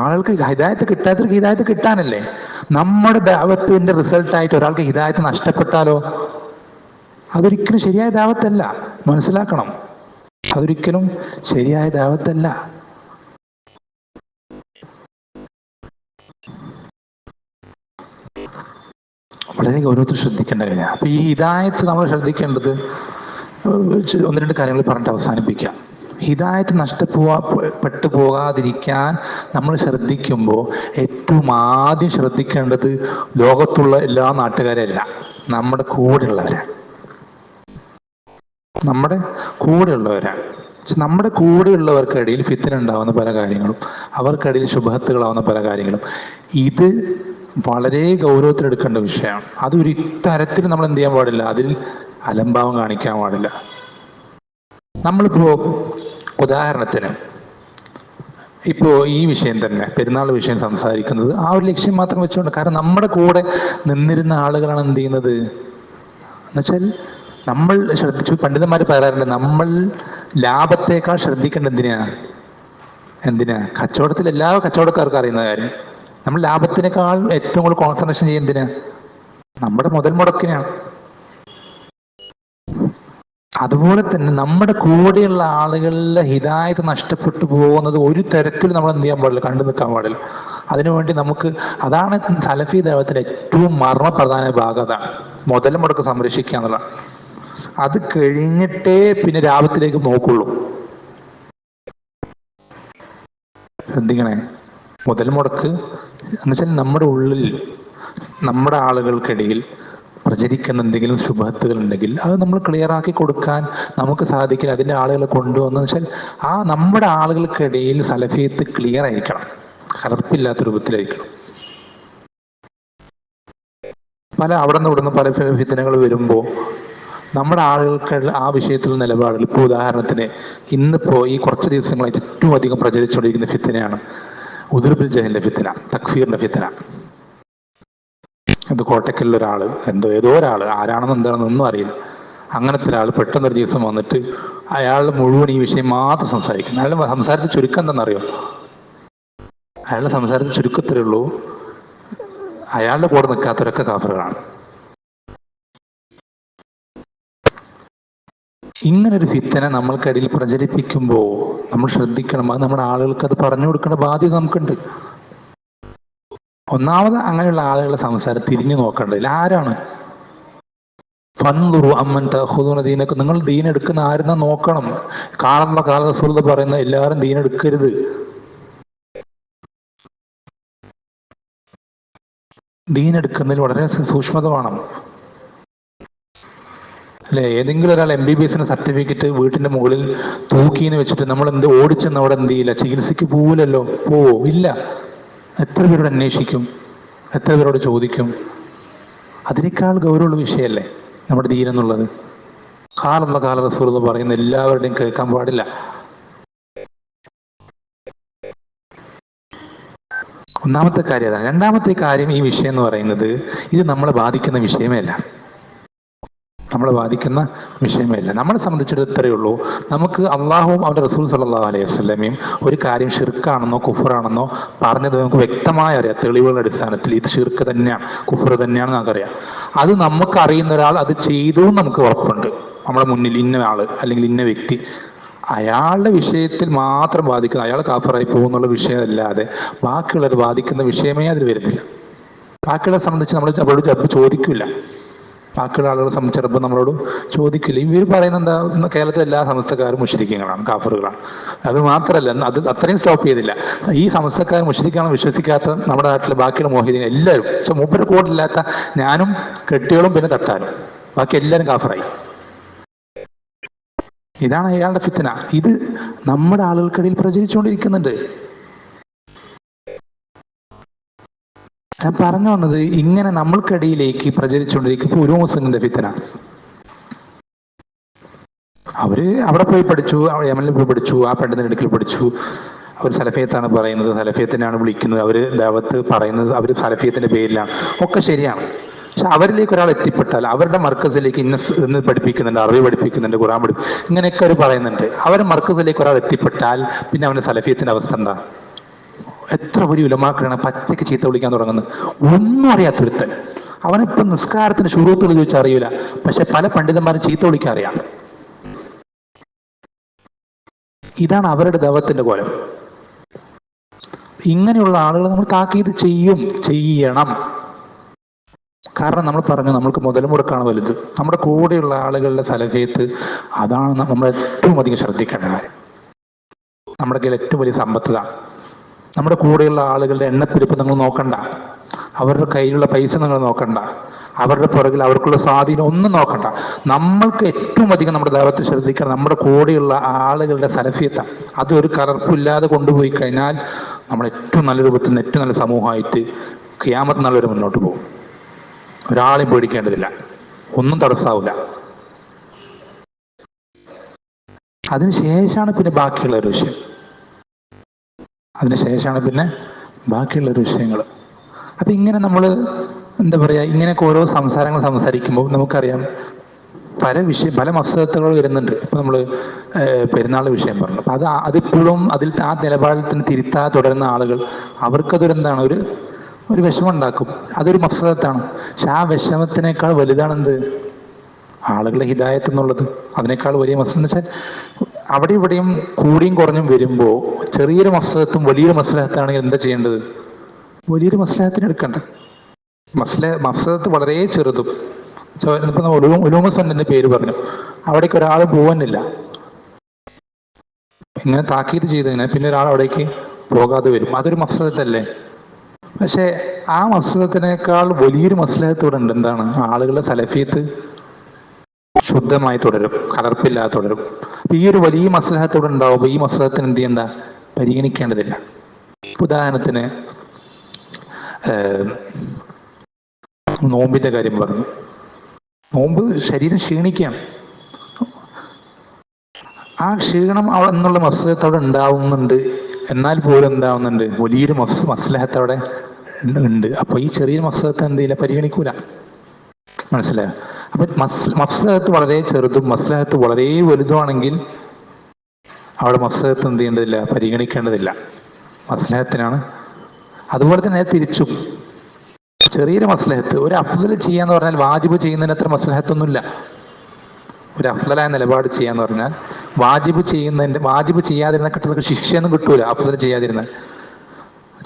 ആളുകൾക്ക് ഹിദായത്ത് കിട്ടാത്തവർക്ക് ഹിദായത്ത് കിട്ടാനല്ലേ. നമ്മുടെ ദഅവത്തിന്റെ റിസൾട്ടായിട്ട് ഒരാൾക്ക് ഹിദായത്ത് നഷ്ടപ്പെട്ടാലോ അതൊരിക്കലും ശരിയായ ദഅവത്തല്ല. മനസ്സിലാക്കണം, അതൊരിക്കലും ശരിയായ ദഅവത്തല്ല. വളരെ ഗൗരവത്തിൽ ശ്രദ്ധിക്കേണ്ട കാര്യമാണ്. അപ്പൊ ഈ ഹിദായത്ത് നമ്മൾ ശ്രദ്ധിക്കേണ്ടത് 1-2 കാര്യങ്ങൾ പറഞ്ഞിട്ട് അവസാനിപ്പിക്കാം. ഹിദായത്ത് നഷ്ടപ്പെട്ടു പോകാതിരിക്കാൻ നമ്മൾ ശ്രദ്ധിക്കുമ്പോൾ ഏറ്റവും ആദ്യം ശ്രദ്ധിക്കേണ്ടത് ലോകത്തുള്ള എല്ലാ നാട്ടുകാരെയല്ല, നമ്മുടെ കൂടെയുള്ളവരാണ്. നമ്മുടെ കൂടെയുള്ളവരാണ്. നമ്മുടെ കൂടെയുള്ളവർക്കിടയിൽ ഫിത്ന ഉണ്ടാവുന്ന പല കാര്യങ്ങളും, അവർക്കിടയിൽ ശുഭഹത്തുകളാവുന്ന പല കാര്യങ്ങളും, ഇത് വളരെ ഗൗരവത്തിലെടുക്കേണ്ട വിഷയമാണ്. അതൊരു തരത്തിൽ നമ്മൾ എന്ത് ചെയ്യാൻ പാടില്ല, അലംഭാവം കാണിക്കാൻ പാടില്ല. നമ്മളിപ്പോ ഉദാഹരണത്തിന് ഇപ്പോ ഈ വിഷയം തന്നെ, പെരുന്നാൾ വിഷയം സംസാരിക്കുന്നത് ആ ഒരു ലക്ഷ്യം മാത്രം വെച്ചുകൊണ്ട്. കാരണം നമ്മുടെ കൂടെ നിന്നിരുന്ന ആളുകളാണ് എന്ത് ചെയ്യുന്നത് എന്നുവെച്ചാൽ, നമ്മൾ ശ്രദ്ധിച്ചു, പണ്ഡിതന്മാർ പറയാറുണ്ട്, നമ്മൾ ലാഭത്തേക്കാൾ ശ്രദ്ധിക്കേണ്ട എന്തിനാ കച്ചവടത്തിൽ എല്ലാ കച്ചവടക്കാർക്കും അറിയുന്ന കാര്യം, നമ്മൾ ലാഭത്തിനേക്കാൾ ഏറ്റവും കൂടുതൽ കോൺസെൻട്രേഷൻ ചെയ്യുക എന്തിനാ? നമ്മുടെ മുതൽ മുടക്കിനാണ്. അതുപോലെ തന്നെ നമ്മുടെ കൂടെയുള്ള ആളുകളുടെ ഹിദായത്ത് നഷ്ടപ്പെട്ടു പോകുന്നത് ഒരു തരത്തിലും നമ്മൾ എന്ത് ചെയ്യാൻ പാടില്ല, കണ്ടു നിൽക്കാൻ പാടില്ല. അതിനുവേണ്ടി നമുക്ക്, അതാണ് സലഫി ദഅവത്തിലെ ഏറ്റവും മർമ്മപ്രധാന ഭാഗം. അതാണ് മുതൽ മുടക്ക് സംരക്ഷിക്കുക എന്നുള്ളതാണ്. അത് കഴിഞ്ഞിട്ടേ പിന്നെ ലാഭത്തിലേക്ക് നോക്കുള്ളൂ. ശ്രദ്ധിക്കണേ, മുതൽ മുടക്ക് എന്നുവെച്ചാൽ നമ്മുടെ ഉള്ളിൽ, നമ്മുടെ ആളുകൾക്കിടയിൽ പ്രചരിക്കുന്ന എന്തെങ്കിലും ശുഭത്തുകൾ ഉണ്ടെങ്കിൽ അത് നമ്മൾ ക്ലിയർ ആക്കി കൊടുക്കാൻ നമുക്ക് സാധിക്കില്ല. അതിൻ്റെ ആളുകളെ കൊണ്ടുവന്നു വെച്ചാൽ ആ നമ്മുടെ ആളുകൾക്കിടയിൽ സലഫിയത്ത് ക്ലിയർ ആയിരിക്കണം, കലർപ്പില്ലാത്ത രൂപത്തിലായിരിക്കണം. അവിടെ നിന്ന് ഇവിടുന്ന് പല ഫിത്തനകൾ വരുമ്പോൾ നമ്മുടെ ആളുകൾക്ക് ആ വിഷയത്തിൽ നിലപാടിൽ, ഇപ്പോൾ ഉദാഹരണത്തിന് ഇന്നിപ്പോ ഈ കുറച്ച് ദിവസങ്ങളായിട്ട് ഏറ്റവും അധികം പ്രചരിച്ചുകൊണ്ടിരിക്കുന്ന ഫിത്തനയാണ് ഉദുർബിൽ ജഹലിന്റെ ഫിത്തന, തക്ഫീറിന്റെ ഫിത്തന. ഇത് കോട്ടക്കലിൽ ഒരാള്, ഏതോ ഒരാള്, ആരാണെന്ന് എന്താണെന്ന് ഒന്നും അറിയില്ല, അങ്ങനത്തെ ഒരാൾ പെട്ടെന്നൊരു ദിവസം വന്നിട്ട് അയാൾ മുഴുവൻ ഈ വിഷയം മാത്രം സംസാരിക്കുന്നു. അയാളുടെ സംസാരത്തിൽ ചുരുക്കം എന്താണെന്നറിയോ? അയാളുടെ സംസാരത്തിൽ ചുരുക്കത്തേ ഉള്ളൂ, അയാളുടെ കൂടെ നിൽക്കാത്തവരൊക്കെ കാഫിറുകളാണ്. ഇങ്ങനൊരു ഫിത്തന നമ്മൾക്കിടയിൽ പ്രചരിപ്പിക്കുമ്പോൾ നമ്മൾ ശ്രദ്ധിക്കണം. അത് നമ്മുടെ ആളുകൾക്ക് അത് പറഞ്ഞു കൊടുക്കേണ്ട ബാധ്യത നമുക്കുണ്ട്. ഒന്നാമത് അങ്ങനെയുള്ള ആളുകളുടെ സംസാരം തിരിഞ്ഞു നോക്കേണ്ടതില്ല. ആരാണ് ഫൻദുറു അമ്മൻ തഖുദൂന ദീനക്കും, നിങ്ങൾ ദീൻ എടുക്കുന്ന ആരെന്നാ നോക്കണം. കാല റസൂൽ പറയുന്ന എല്ലാവരും ദീൻ എടുക്കരുത്. ദീൻ എടുക്കുന്നതിൽ വളരെ സൂക്ഷ്മത വേണം. അല്ലെ, ഏതെങ്കിലും ഒരാൾ MBBS സർട്ടിഫിക്കറ്റ് വീട്ടിന്റെ മുകളിൽ തൂക്കിന്ന് വെച്ചിട്ട് നമ്മൾ ഓടിച്ചെന്ന് അവിടെ എന്ത് ചെയ്യില്ല, ചികിത്സയ്ക്ക് പോവില്ലല്ലോ, ഇല്ല. എത്ര പേരോട് അന്വേഷിക്കും, എത്ര പേരോട് ചോദിക്കും? അതിനേക്കാൾ ഗൗരവമുള്ള വിഷയമല്ലേ നമ്മുടെ ദീൻ എന്നുള്ളത്. കാല റസൂൽ എന്ന് പറയുന്ന എല്ലാവരുടെയും കേൾക്കാൻ പാടില്ല. ഒന്നാമത്തെ കാര്യം അതാണ്. രണ്ടാമത്തെ കാര്യം, ഈ വിഷയം എന്ന് പറയുന്നത് ഇത് നമ്മളെ ബാധിക്കുന്ന വിഷയമേ അല്ല. നമ്മളെ സംബന്ധിച്ചിടത്തോളം ഇത്രയേ ഉള്ളൂ, നമുക്ക് അള്ളാഹുവും അവരുടെ റസൂൽ സല്ലല്ലാഹു അലൈഹി വസല്ലമയും ഒരു കാര്യം ഷിർക്കാണെന്നോ കുഫറാണെന്നോ പറഞ്ഞത് നമുക്ക് വ്യക്തമായി അറിയാം. തെളിവുകളുടെ അടിസ്ഥാനത്തിൽ ഇത് ഷിർക്ക് തന്നെയാണ്, കുഫർ തന്നെയാണെന്ന് നമുക്കറിയാം. അത് നമുക്ക് അറിയുന്ന ഒരാൾ അത് ചെയ്തു നമുക്ക് ഉറപ്പുണ്ട്. നമ്മുടെ മുന്നിൽ ഇന്ന ആള് അല്ലെങ്കിൽ ഇന്ന വ്യക്തി, അയാളുടെ വിഷയത്തിൽ മാത്രം ബാധിക്കുന്ന, അയാൾ കാഫറായി പോകുന്നുള്ള വിഷയമല്ലാതെ ബാക്കിയുള്ളവർ ബാധിക്കുന്ന വിഷയമേ അതിൽ വരുന്നില്ല. ബാക്കിയുള്ളവരെ സംബന്ധിച്ച് നമ്മൾ അവരോട് ചോദിക്കില്ല. ബാക്കിയുള്ള ആളുകളെ സംബന്ധിച്ചിടപ്പോൾ നമ്മളോട് ചോദിക്കില്ല. ഇവർ പറയുന്ന എന്താ, കേരളത്തിലെ എല്ലാ സമസ്തക്കാരും മുശ്രിക്കുകളാണ്, കാഫറുകളാണ്. അത് മാത്രമല്ല, അത് അത്രയും സ്റ്റോപ്പ് ചെയ്തില്ല. ഈ സമസ്തക്കാർ മുശ്രിക്കാണെന്ന് വിശ്വസിക്കാത്ത നമ്മുടെ നാട്ടിലെ ബാക്കിയുള്ള മോഹിദീൻ എല്ലാവരും, പക്ഷെ മൂപ്പര് കോഡില്ലാത്ത ഞാനും കെട്ടികളും പിന്നെ തട്ടാനും, ബാക്കി എല്ലാവരും കാഫറായി. ഇതാണ് അയാളുടെ ഫിത്തന. ഇത് നമ്മുടെ ആളുകൾക്കിടയിൽ പ്രചരിച്ചുകൊണ്ടിരിക്കുന്നുണ്ട്. ഞാൻ പറഞ്ഞു വന്നത്, ഇങ്ങനെ നമ്മൾക്കിടയിലേക്ക് പ്രചരിച്ചുകൊണ്ടിരിക്കും ഒരു മുസ്ലിമിന്റെ ഫിത്തന. അവര് അവിടെ പോയി പഠിച്ചു, യമനിൽ പോയി പഠിച്ചു, ആ പണ്ഡിതന്റെ അടുക്കൽ പഠിച്ചു, അവർ സലഫിയത്താണ് പറയുന്നത്, സലഫിയത്തിനാണ് വിളിക്കുന്നത്, അവര് ദഅവത്ത് പറയുന്നത് അവർ സലഫിയത്തിന്റെ പേരിലാണ്, ഒക്കെ ശരിയാണ്. പക്ഷെ അവരിലേക്ക് ഒരാൾ എത്തിപ്പെട്ടാൽ, അവരുടെ മർക്കസിലേക്ക് ഇന്ന് പഠിപ്പിക്കുന്നുണ്ട്, അറിവ് പഠിപ്പിക്കുന്നുണ്ട്, ഖുർആൻ പഠിപ്പിക്കും, ഇങ്ങനെയൊക്കെ അവർ പറയുന്നുണ്ട്. അവരുടെ മർക്കസിലേക്ക് ഒരാൾ എത്തിപ്പെട്ടാൽ പിന്നെ അവന്റെ സലഫിയത്തിന്റെ അവസ്ഥ എന്താ? എത്ര വലിയ ഉലമാക്കളാണ് പച്ചയ്ക്ക് ചീത്ത വിളിക്കാൻ തുടങ്ങുന്നത്. ഒന്നും അറിയാത്തൊരുത്തൻ, അവനിപ്പം നിസ്കാരത്തിന് ശുറൂത്തുകൾ ചോദിച്ചാൽ അറിയില്ല, പക്ഷെ പല പണ്ഡിതന്മാരും ചീത്ത വിളിക്കാൻ അറിയാം. ഇതാണ് അവരുടെ ദഅവത്തിന്റെ കോലം. ഇങ്ങനെയുള്ള ആളുകൾ നമ്മൾ താക്കീത് ചെയ്യണം. കാരണം നമ്മൾ പറഞ്ഞു, നമ്മൾക്ക് മുതൽ മുടക്കാണ് വലുത്. നമ്മുടെ കൂടെയുള്ള ആളുകളുടെ സലഫിയത്ത്, അതാണ് നമ്മൾ ഏറ്റവും അധികം ശ്രദ്ധിക്കേണ്ട കാര്യം. നമ്മുടെ കയ്യിൽ ഏറ്റവും വലിയ സമ്പത്ത്. നമ്മുടെ കൂടെയുള്ള ആളുകളുടെ എണ്ണപ്പെരുപ്പ് നിങ്ങൾ നോക്കണ്ട, അവരുടെ കയ്യിലുള്ള പൈസ നിങ്ങൾ നോക്കണ്ട, അവരുടെ പുറകിൽ അവർക്കുള്ള സ്വാധീനം ഒന്നും നോക്കണ്ട. നമ്മൾക്ക് ഏറ്റവും അധികം നമ്മുടെ ദഅവത്ത് ശ്രദ്ധിക്കണം നമ്മുടെ കൂടെയുള്ള ആളുകളുടെ സലഫിയത്താണ്. അത് ഒരു കലർപ്പില്ലാതെ കൊണ്ടുപോയി കഴിഞ്ഞാൽ നമ്മൾ ഏറ്റവും നല്ല രൂപത്തിൽ ഏറ്റവും നല്ല സമൂഹമായിട്ട് ഖിയാമത്ത് നല്ലൊരു മുന്നോട്ട് പോകും. ഒരാളെയും പേടിക്കേണ്ടതില്ല, ഒന്നും തടസ്സാവില്ല. അതിനുശേഷമാണ് പിന്നെ ബാക്കിയുള്ള ഒരു വിഷയം. അതിനുശേഷമാണ് പിന്നെ ബാക്കിയുള്ളൊരു വിഷയങ്ങൾ. അപ്പം ഇങ്ങനെ നമ്മൾ എന്താ പറയുക, ഇങ്ങനെയൊക്കെ ഓരോ സംസാരങ്ങൾ സംസാരിക്കുമ്പോൾ നമുക്കറിയാം പല മസ്തകത്തുകൾ വരുന്നുണ്ട്. ഇപ്പം നമ്മൾ പെരുന്നാൾ വിഷയം പറഞ്ഞു. അപ്പം അതിപ്പോഴും അതിൽ ആ നിലപാടിൽ തന്നെ തിരുത്താതെ തുടരുന്ന ആളുകൾ, അവർക്കതൊരെന്താണ്, ഒരു വിഷമം ഉണ്ടാക്കും. അതൊരു മസ്തകത്താണ്. പക്ഷെ ആ വിഷമത്തിനേക്കാൾ വലുതാണെന്ത്, ആളുകളെ ഹിദായത്ത് എന്നുള്ളത്. അതിനേക്കാൾ വലിയ മസ്തകം എന്ന് വെച്ചാൽ അവിടെ ഇവിടെയും കൂടിയും കുറഞ്ഞും വരുമ്പോൾ ചെറിയൊരു മസ്ലഹത്തും വലിയൊരു മസ്ലഹത്താണെങ്കിൽ എന്താ ചെയ്യേണ്ടത്? വലിയൊരു മസ്ലഹത്തിന് എടുക്കേണ്ടത്. മസ്ലഹത്ത് വളരെ ചെറുതും. ഇപ്പൊ ഉലൂമ സന്നന്റെ പേര് പറഞ്ഞു, അവിടേക്ക് ഒരാൾ പോകാനില്ല, ഇങ്ങനെ താക്കീത് ചെയ്തതിന് പിന്നെ ഒരാൾ അവിടേക്ക് പോകാതെ വരും. അതൊരു മസ്ലഹത്തല്ലേ? പക്ഷെ ആ മസ്ലഹത്തിനേക്കാൾ വലിയൊരു മസ്ലഹത്ത് ഇവിടെ ഉണ്ട്. എന്താണ്? ആളുകളുടെ സലഫിയത്ത് ശുദ്ധമായി തുടരും, കലർപ്പില്ലാതെ തുടരും. ഈ ഒരു വലിയ മസ്ലഹത്തോടെ ഉണ്ടാവുമ്പോൾ ഈ മസ്ലഹത്തിന് എന്ത് ചെയ്യണ്ട, പരിഗണിക്കേണ്ടതില്ല. ഉദാഹരണത്തിന് നോമ്പിന്റെ കാര്യം പറഞ്ഞു. നോമ്പ് ശരീരം ക്ഷീണിക്കുകയാണ്. ആ ക്ഷീണം എന്നുള്ള മസ്ലഹത്തോടെ ഉണ്ടാവുന്നുണ്ട്. എന്നാൽ പോലും എന്താവുന്നുണ്ട്, വലിയൊരു മസ്ലഹത്തോടെ ഉണ്ട്. അപ്പൊ ഈ ചെറിയൊരു മസ്ലഹത്തെ എന്ത് ചെയ്യില്ല, പരിഗണിക്കൂല. മനസ്സിലായോ? അപ്പൊ മസ്ലഹത്ത് വളരെ ചെറുതും മസ്ലഹത്ത് വളരെ വലുതുമാണെങ്കിൽ അവിടെ മസ്ലഹത്ത് എന്ത് ചെയ്യേണ്ടതില്ല, പരിഗണിക്കേണ്ടതില്ല. മസ്ലഹത്തിനാണ്. അതുപോലെ തന്നെ തിരിച്ചും ചെറിയൊരു മസ്ലഹത്ത്, ഒരു അഫ്ദൽ ചെയ്യാന്ന് പറഞ്ഞാൽ വാജിബ് ചെയ്യുന്നതിന് അത്ര മസ്ലഹത്തൊന്നുമില്ല. ഒരു അഫ്ദലായ നിലപാട് ചെയ്യാന്ന് പറഞ്ഞാൽ വാജിബ് ചെയ്യാതിരുന്ന കിട്ടുന്ന ശിക്ഷയൊന്നും കിട്ടൂല. അഫ്ദൽ ചെയ്യാതിരുന്ന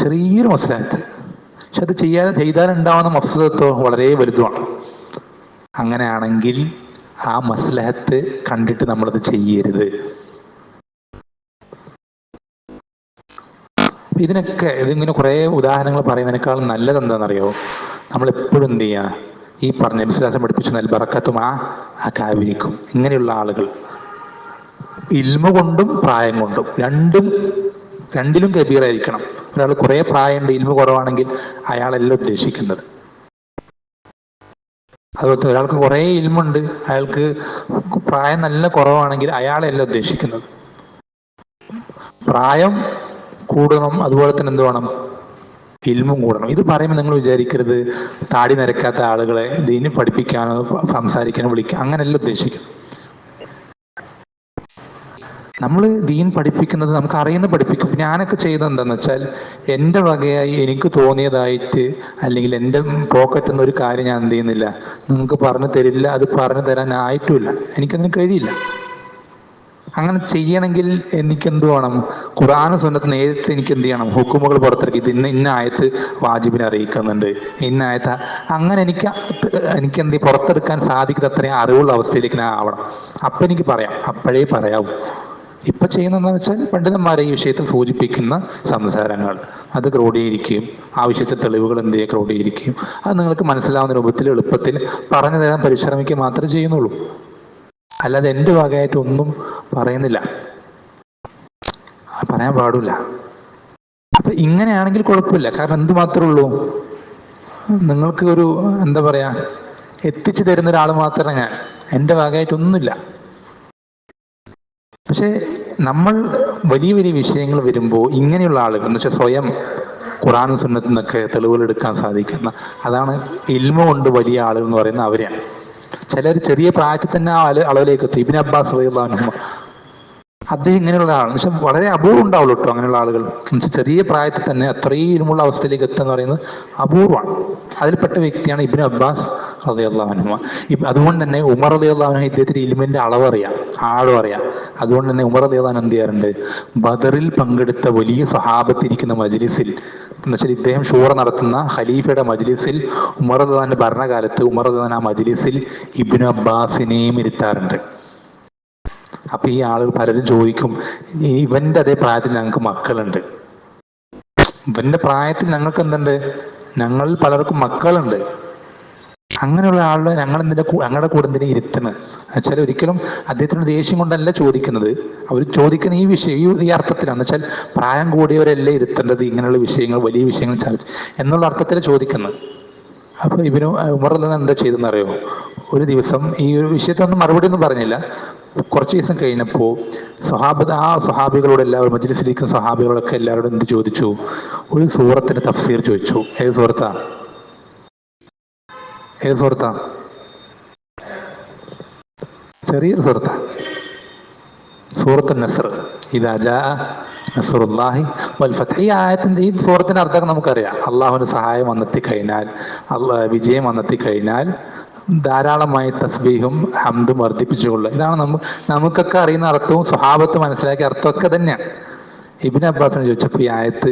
ചെറിയൊരു മസ്ലഹത്ത്. പക്ഷെ അത് ചെയ്താലുണ്ടാവുന്ന മഫ്സദത്തോ വളരെ വലുതുമാണ്. അങ്ങനെയാണെങ്കിൽ ആ മസ്ലഹത്ത് കണ്ടിട്ട് നമ്മളത് ചെയ്യരുത്. ഇതിങ്ങനെ കുറേ ഉദാഹരണങ്ങൾ പറയുന്നതിനേക്കാളും നല്ലത് എന്താണെന്നറിയോ? നമ്മൾ എപ്പോഴും എന്ത് ചെയ്യുക, ഈ പറഞ്ഞ വിശ്വാസം പഠിപ്പിച്ച നെൽബറക്കത്തും ആ കാവിരിക്കും. ഇങ്ങനെയുള്ള ആളുകൾ ഇൽമ കൊണ്ടും പ്രായം കൊണ്ടും രണ്ടിലും കബീറായിരിക്കണം. ഒരാൾ കുറേ പ്രായമുണ്ട്, ഇൽമ കുറവാണെങ്കിൽ അയാളല്ല ഉദ്ദേശിക്കുന്നത്. അതുപോലെ ഒരാൾക്ക് കുറേ ഇൽമുണ്ട്, അയാൾക്ക് പ്രായം നല്ല കുറവാണെങ്കിൽ അയാളെയല്ല ഉദ്ദേശിക്കുന്നത്. പ്രായം കൂടണം, അതുപോലെ തന്നെ എന്ത് വേണം, ഇൽമും കൂടണം. ഇത് പറയുമ്പോൾ നിങ്ങൾ വിചാരിക്കരുത് താടി നരക്കാത്ത ആളുകളെ ദീന് പഠിപ്പിക്കാനോ സംസാരിക്കാനോ വിളിക്കുക, അങ്ങനെയല്ല ഉദ്ദേശിക്കുന്നത്. നമ്മൾ ദീൻ പഠിപ്പിക്കുന്നത് നമുക്ക് അറിയുന്ന പഠിപ്പിക്കും. ഞാനൊക്കെ ചെയ്തത് എന്താണെന്ന് വെച്ചാൽ, എൻ്റെ വകയായി എനിക്ക് തോന്നിയതായിട്ട് അല്ലെങ്കിൽ എൻ്റെ പോക്കറ്റിൽ നിന്ന് ഒരു കാര്യം ഞാൻ എന്ത് ചെയ്യുന്നില്ല, നിങ്ങൾക്ക് പറഞ്ഞു തരില്ല. അത് പറഞ്ഞു തരാൻ ആയിട്ടുമില്ല, എനിക്കതിന് കഴിയില്ല. അങ്ങനെ ചെയ്യണമെങ്കിൽ എനിക്കെന്ത് വേണം, ഖുർആൻ സുന്നത്ത് നേരിട്ട് എനിക്ക് എന്ത് ചെയ്യണം, ഹുക്കുമുകൾ പുറത്തിറക്കി ഇത് ഇന്ന ആയത്ത് വാജിബിനെ അറിയിക്കുന്നുണ്ട്, ഇന്ന ആയത്ത്. അങ്ങനെ എനിക്ക് എന്ത് പുറത്തെടുക്കാൻ സാധിക്കുന്ന അത്രയും അറിവുള്ള അവസ്ഥയിലേക്ക് ഞാൻ ആവണം. അപ്പം എനിക്ക് പറയാം, അപ്പോഴേ പറയാവൂ. ഇപ്പൊ ചെയ്യുന്നതെന്ന് വെച്ചാൽ പണ്ഡിതന്മാരെ ഈ വിഷയത്തിൽ സൂചിപ്പിക്കുന്ന സംസാരങ്ങൾ അത് ക്രോഡീകരിക്കുകയും ആവശ്യത്തെ തെളിവുകൾ എന്ത് ചെയ്യുക, ക്രോഡീകരിക്കുകയും അത് നിങ്ങൾക്ക് മനസ്സിലാവുന്ന രൂപത്തിൽ എളുപ്പത്തിൽ പറഞ്ഞു തരാൻ പരിശ്രമിക്കുക മാത്രമേ ചെയ്യുന്നുള്ളൂ. അല്ലാതെ എൻ്റെ വകയായിട്ട് ഒന്നും പറയുന്നില്ല, പറയാൻ പാടില്ല. അപ്പൊ ഇങ്ങനെയാണെങ്കിൽ കുഴപ്പമില്ല. കാരണം എന്ത് മാത്രമേ ഉള്ളൂ, നിങ്ങൾക്ക് ഒരു എന്താ പറയാ, എത്തിച്ചു തരുന്ന ഒരാൾ മാത്രമേ ഞാൻ, എൻ്റെ വകയായിട്ടൊന്നുമില്ല. പക്ഷെ നമ്മൾ വലിയ വലിയ വിഷയങ്ങൾ വരുമ്പോൾ ഇങ്ങനെയുള്ള ആളുകൾ എന്ന് വെച്ചാൽ സ്വയം ഖുർആനും സുന്നത്തിൽ നിന്നൊക്കെ തെളിവുകൾ എടുക്കാൻ സാധിക്കുന്ന, അതാണ് ഇൽമ കൊണ്ട് വലിയ ആളുകൾ എന്ന് പറയുന്ന അവരെയാണ്. ചിലർ ചെറിയ പ്രായത്തിൽ തന്നെ ആ അളവിലേക്ക് എത്തി. ഇബ്നു അബ്ബാസ് റളിയല്ലാഹു അൻഹു അദ്ദേഹം ഇങ്ങനെയുള്ള ആളാണ്. പക്ഷെ വളരെ അപൂർവം ഉണ്ടാവുള്ളൂ കേട്ടോ അങ്ങനെയുള്ള ആളുകൾ. ചെറിയ പ്രായത്തിൽ തന്നെ അത്രയും ഇൽമുള്ള അവസ്ഥയിലേക്ക് എത്തുക എന്ന് പറയുന്നത് അപൂർവമാണ്. അതിൽപ്പെട്ട വ്യക്തിയാണ് ഇബ്നു അബ്ബാസ് റളിയല്ലാഹു അൻഹു. അതുകൊണ്ട് തന്നെ ഉമർ റളിയല്ലാഹു അൻഹു ഇദ്ദേഹത്തിന് ഇൽമിന്റെ അളവറിയാം, ആഴം അറിയാം. അതുകൊണ്ട് തന്നെ ഉമർ റളിയല്ലാഹു അൻഹു എന്ത് ചെയ്യാറുണ്ട്, ബദറിൽ പങ്കെടുത്ത വലിയ സ്വഹാബത്തിരിക്കുന്ന മജ്ലിസിൽ എന്നുവെച്ചാൽ ഇദ്ദേഹം ഷൂറ നടത്തുന്ന ഖലീഫയുടെ മജ്ലിസിൽ ഉമർ റളിയല്ലാഹു അൻഹുവിന്റെ ഭരണകാലത്ത് ഉമർ റളിയല്ലാഹു അൻഹു ആ മജ്ലിസിൽ ഇബ്നു അബ്ബാസിനെയും ഇരുത്താറുണ്ട്. അപ്പൊ ഈ ആളുകൾ പലരും ചോദിക്കും, ഇവന്റെ അതേ പ്രായത്തിൽ ഞങ്ങൾക്ക് മക്കളുണ്ട്, ഇവന്റെ പ്രായത്തിൽ ഞങ്ങൾക്ക് എന്തുണ്ട്, ഞങ്ങൾ പലർക്കും മക്കളുണ്ട്, അങ്ങനെയുള്ള ആളുടെ ഞങ്ങളുടെ കൂടെ എന്തിനെ ഇരുത്തുന്നത് വെച്ചാൽ ഒരിക്കലും അദ്ദേഹത്തിന് ദേഷ്യം കൊണ്ടല്ല ചോദിക്കുന്നത്. അവർ ചോദിക്കുന്ന ഈ വിഷയം ഈ അർത്ഥത്തിലാണ്. വെച്ചാൽ പ്രായം കൂടിയവരല്ലേ ഇരുത്തേണ്ടത്, ഇങ്ങനെയുള്ള വിഷയങ്ങൾ വലിയ വിഷയങ്ങൾ ചർച്ച എന്നുള്ള അർത്ഥത്തിൽ ചോദിക്കുന്നത്. അപ്പൊ ഉമർ എന്താ ചെയ്തെന്ന് അറിയോ? ഒരു ദിവസം ഈ ഒരു വിഷയത്തൊന്നും മറുപടി ഒന്നും പറഞ്ഞില്ല. കുറച്ച് ദിവസം കഴിഞ്ഞപ്പോൾ സ്വഹാബികളോട് എല്ലാവരും മജ്ലിസിലിരിക്കുന്ന സ്വഹാബികളൊക്കെ എല്ലാവരോടും എന്ത് ചോദിച്ചു? ഒരു സൂറത്തിന്റെ തഫ്സീർ ചോദിച്ചു. ഏത് സൂറത്താ? ചെറിയൊരു സൂറത്താ, സൂറത്ത് നസ്ർ. ഇദാ ജാഅ നസ്റുല്ലാഹി വൽ ഫത്ഹ്. ഈ ആയത്തിന്റെ, ഈ സൂറത്തിന്റെ അർത്ഥം നമുക്കറിയാം. അള്ളാഹുവിന്റെ സഹായം വന്നെത്തി കഴിഞ്ഞാൽ, വിജയം വന്നെത്തി കഴിഞ്ഞാൽ ധാരാളമായി തസ്ബീഹും ഹംദും വർദ്ധിപ്പിച്ചുകൊള്ളുക. ഇതാണ് നമുക്കൊക്കെ അറിയുന്ന അർത്ഥവും സ്വഹാബത്ത് മനസ്സിലാക്കിയ അർത്ഥമൊക്കെ തന്നെയാണ്. ഇബ്നു അബ്ബാസിനെ ചോദിച്ചപ്പോൾ ഈ ആയത്ത്,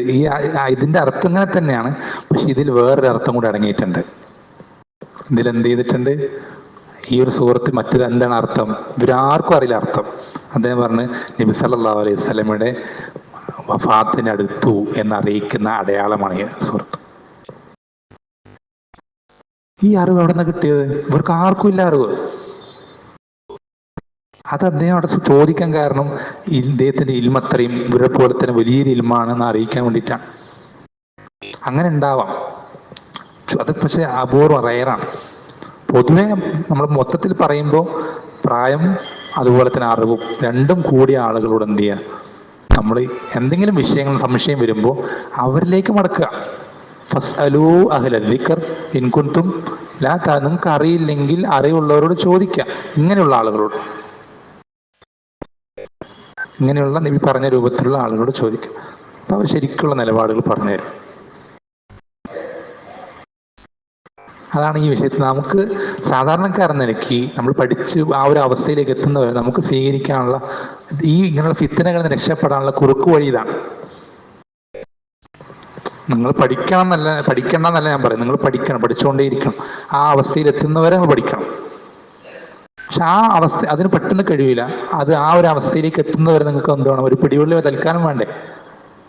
ഇതിന്റെ അർത്ഥം ഇങ്ങനെ തന്നെയാണ്, പക്ഷെ ഇതിൽ വേറൊരു അർത്ഥം കൂടി അടങ്ങിയിട്ടുണ്ട്. ഇതിലെന്ത് ചെയ്തിട്ടുണ്ട്? ഈ ഒരു സൂറത്തിൽ മറ്റൊരു എന്താണ് അർത്ഥം? ഇവരാർക്കും അറിയില്ല അർത്ഥം. അദ്ദേഹം പറഞ്ഞ് നബി സല്ലല്ലാഹു അലൈഹി വസല്ലമയുടെ വഫാത്തിനടുത്തു എന്നറിയിക്കുന്ന അടയാളമാണ് ഈ സൂറത്ത്. ഈ അറിവ് എവിടെ നിന്ന് കിട്ടിയത്? ഇവർക്ക് ആർക്കും ഇല്ല അറിവ്. അത് അദ്ദേഹം അവിടെ ചോദിക്കാൻ കാരണം ഇദ്ദേഹത്തിന്റെ ഇൽമത്രയും ഇവരെ പോലെ തന്നെ വലിയൊരു ഇൽമാണെന്ന് അറിയിക്കാൻ വേണ്ടിയിട്ടാണ്. അങ്ങനെ ഉണ്ടാവാം, അത് പക്ഷെ അപൂർവം, റയറാണ്. പൊതുവെ നമ്മൾ മൊത്തത്തിൽ പറയുമ്പോൾ പ്രായം അതുപോലെ തന്നെ അറിവും രണ്ടും കൂടിയ ആളുകളോട് എന്ത് ചെയ്യുക? നമ്മൾ എന്തെങ്കിലും വിഷയങ്ങൾ സംശയം വരുമ്പോൾ അവരിലേക്ക് മടക്കുക. ഫസ്അലൂ അഹ്ല ദിക്ർ ഇൻ കുൻതും ലാ തഅലമൂൻ. നിങ്ങൾക്ക് അറിയില്ലെങ്കിൽ അറിവുള്ളവരോട് ചോദിക്കുക. ഇങ്ങനെയുള്ള ആളുകളോട്, ഇങ്ങനെയുള്ള നബി പറഞ്ഞ രൂപത്തിലുള്ള ആളുകളോട് ചോദിക്കുക. അപ്പോൾ അവർ ശരിക്കുള്ള നിലപാടുകൾ പറഞ്ഞുതരും. അതാണ് ഈ വിഷയത്തിൽ നമുക്ക് സാധാരണക്കാരെന്ന നിലയ്ക്ക് നമ്മൾ പഠിച്ച് ആ ഒരു അവസ്ഥയിലേക്ക് എത്തുന്നവരെ നമുക്ക് സ്വീകരിക്കാനുള്ള ഈ ഇങ്ങനെയുള്ള ഫിത്തനകളിൽ നിന്ന് രക്ഷപ്പെടാനുള്ള കുറുക്കു വഴി ഇതാണ്. നിങ്ങൾ പഠിക്കണം എന്നല്ല ഞാൻ പറയും. നിങ്ങൾ പഠിക്കണം, പഠിച്ചുകൊണ്ടേയിരിക്കണം. ആ അവസ്ഥയിൽ എത്തുന്നവരെ നിങ്ങൾ പഠിക്കണം. പക്ഷെ ആ അവസ്ഥ അതിന് പെട്ടെന്ന് കഴിയില്ല. അത് ആ ഒരു അവസ്ഥയിലേക്ക് എത്തുന്നവരെ നിങ്ങൾക്ക് എന്ത് വേണം? ഒരു പിടിവള്ളി തൽക്കാലം വേണ്ടേ?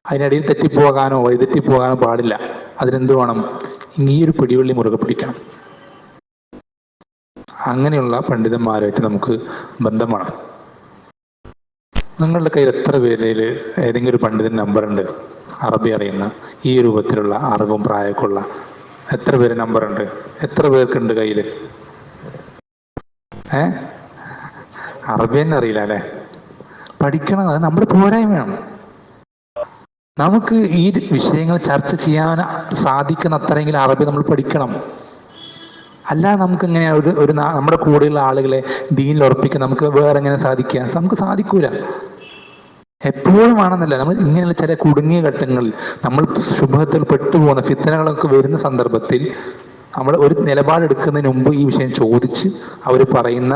അതിനിടയിൽ തെറ്റിപ്പോകാനോ വഴിതെറ്റിപ്പോകാനോ പാടില്ല. അതിനെന്ത് വേണം? ഈ ഒരു പിടിവള്ളി മുറുകെ പിടിക്കണം. അങ്ങനെയുള്ള പണ്ഡിതന്മാരായിട്ട് നമുക്ക് ബന്ധം വേണം. നിങ്ങളുടെ കയ്യിൽ എത്ര പേരിൽ ഏതെങ്കിലും ഒരു പണ്ഡിതൻ നമ്പർ ഉണ്ട്? അറബി അറിയുന്ന, ഈ രൂപത്തിലുള്ള അറിവും പ്രായമൊക്കെ ഉള്ള എത്ര പേര് നമ്പർ ഉണ്ട്? എത്ര പേർക്കുണ്ട് കയ്യിൽ? അറബി തന്നെ അറിയില്ല അല്ലെ? പഠിക്കണം. അത് നമ്മുടെ പോരായ്മയാണ്. നമുക്ക് ഈ വിഷയങ്ങൾ ചർച്ച ചെയ്യാൻ സാധിക്കുന്ന അത്രയെങ്കിലും അറബി നമ്മൾ പഠിക്കണം. അല്ലാതെ നമുക്ക് എങ്ങനെയാണ് ഒരു നമ്മുടെ കൂടെയുള്ള ആളുകളെ ദീനിൽ ഉറപ്പിക്കാൻ നമുക്ക് വേറെ എങ്ങനെ സാധിക്കുക? നമുക്ക് സാധിക്കൂല. എപ്പോഴും ആണെന്നല്ല, നമ്മൾ ഇങ്ങനെയുള്ള ചില കുടുങ്ങിയ ഘട്ടങ്ങളിൽ നമ്മൾ ശുഭത്തിൽ പെട്ടുപോകുന്ന ഫിത്തനകളൊക്കെ വരുന്ന സന്ദർഭത്തിൽ നമ്മൾ ഒരു നിലപാടെടുക്കുന്നതിന് മുമ്പ് ഈ വിഷയം ചോദിച്ച് അവർ പറയുന്ന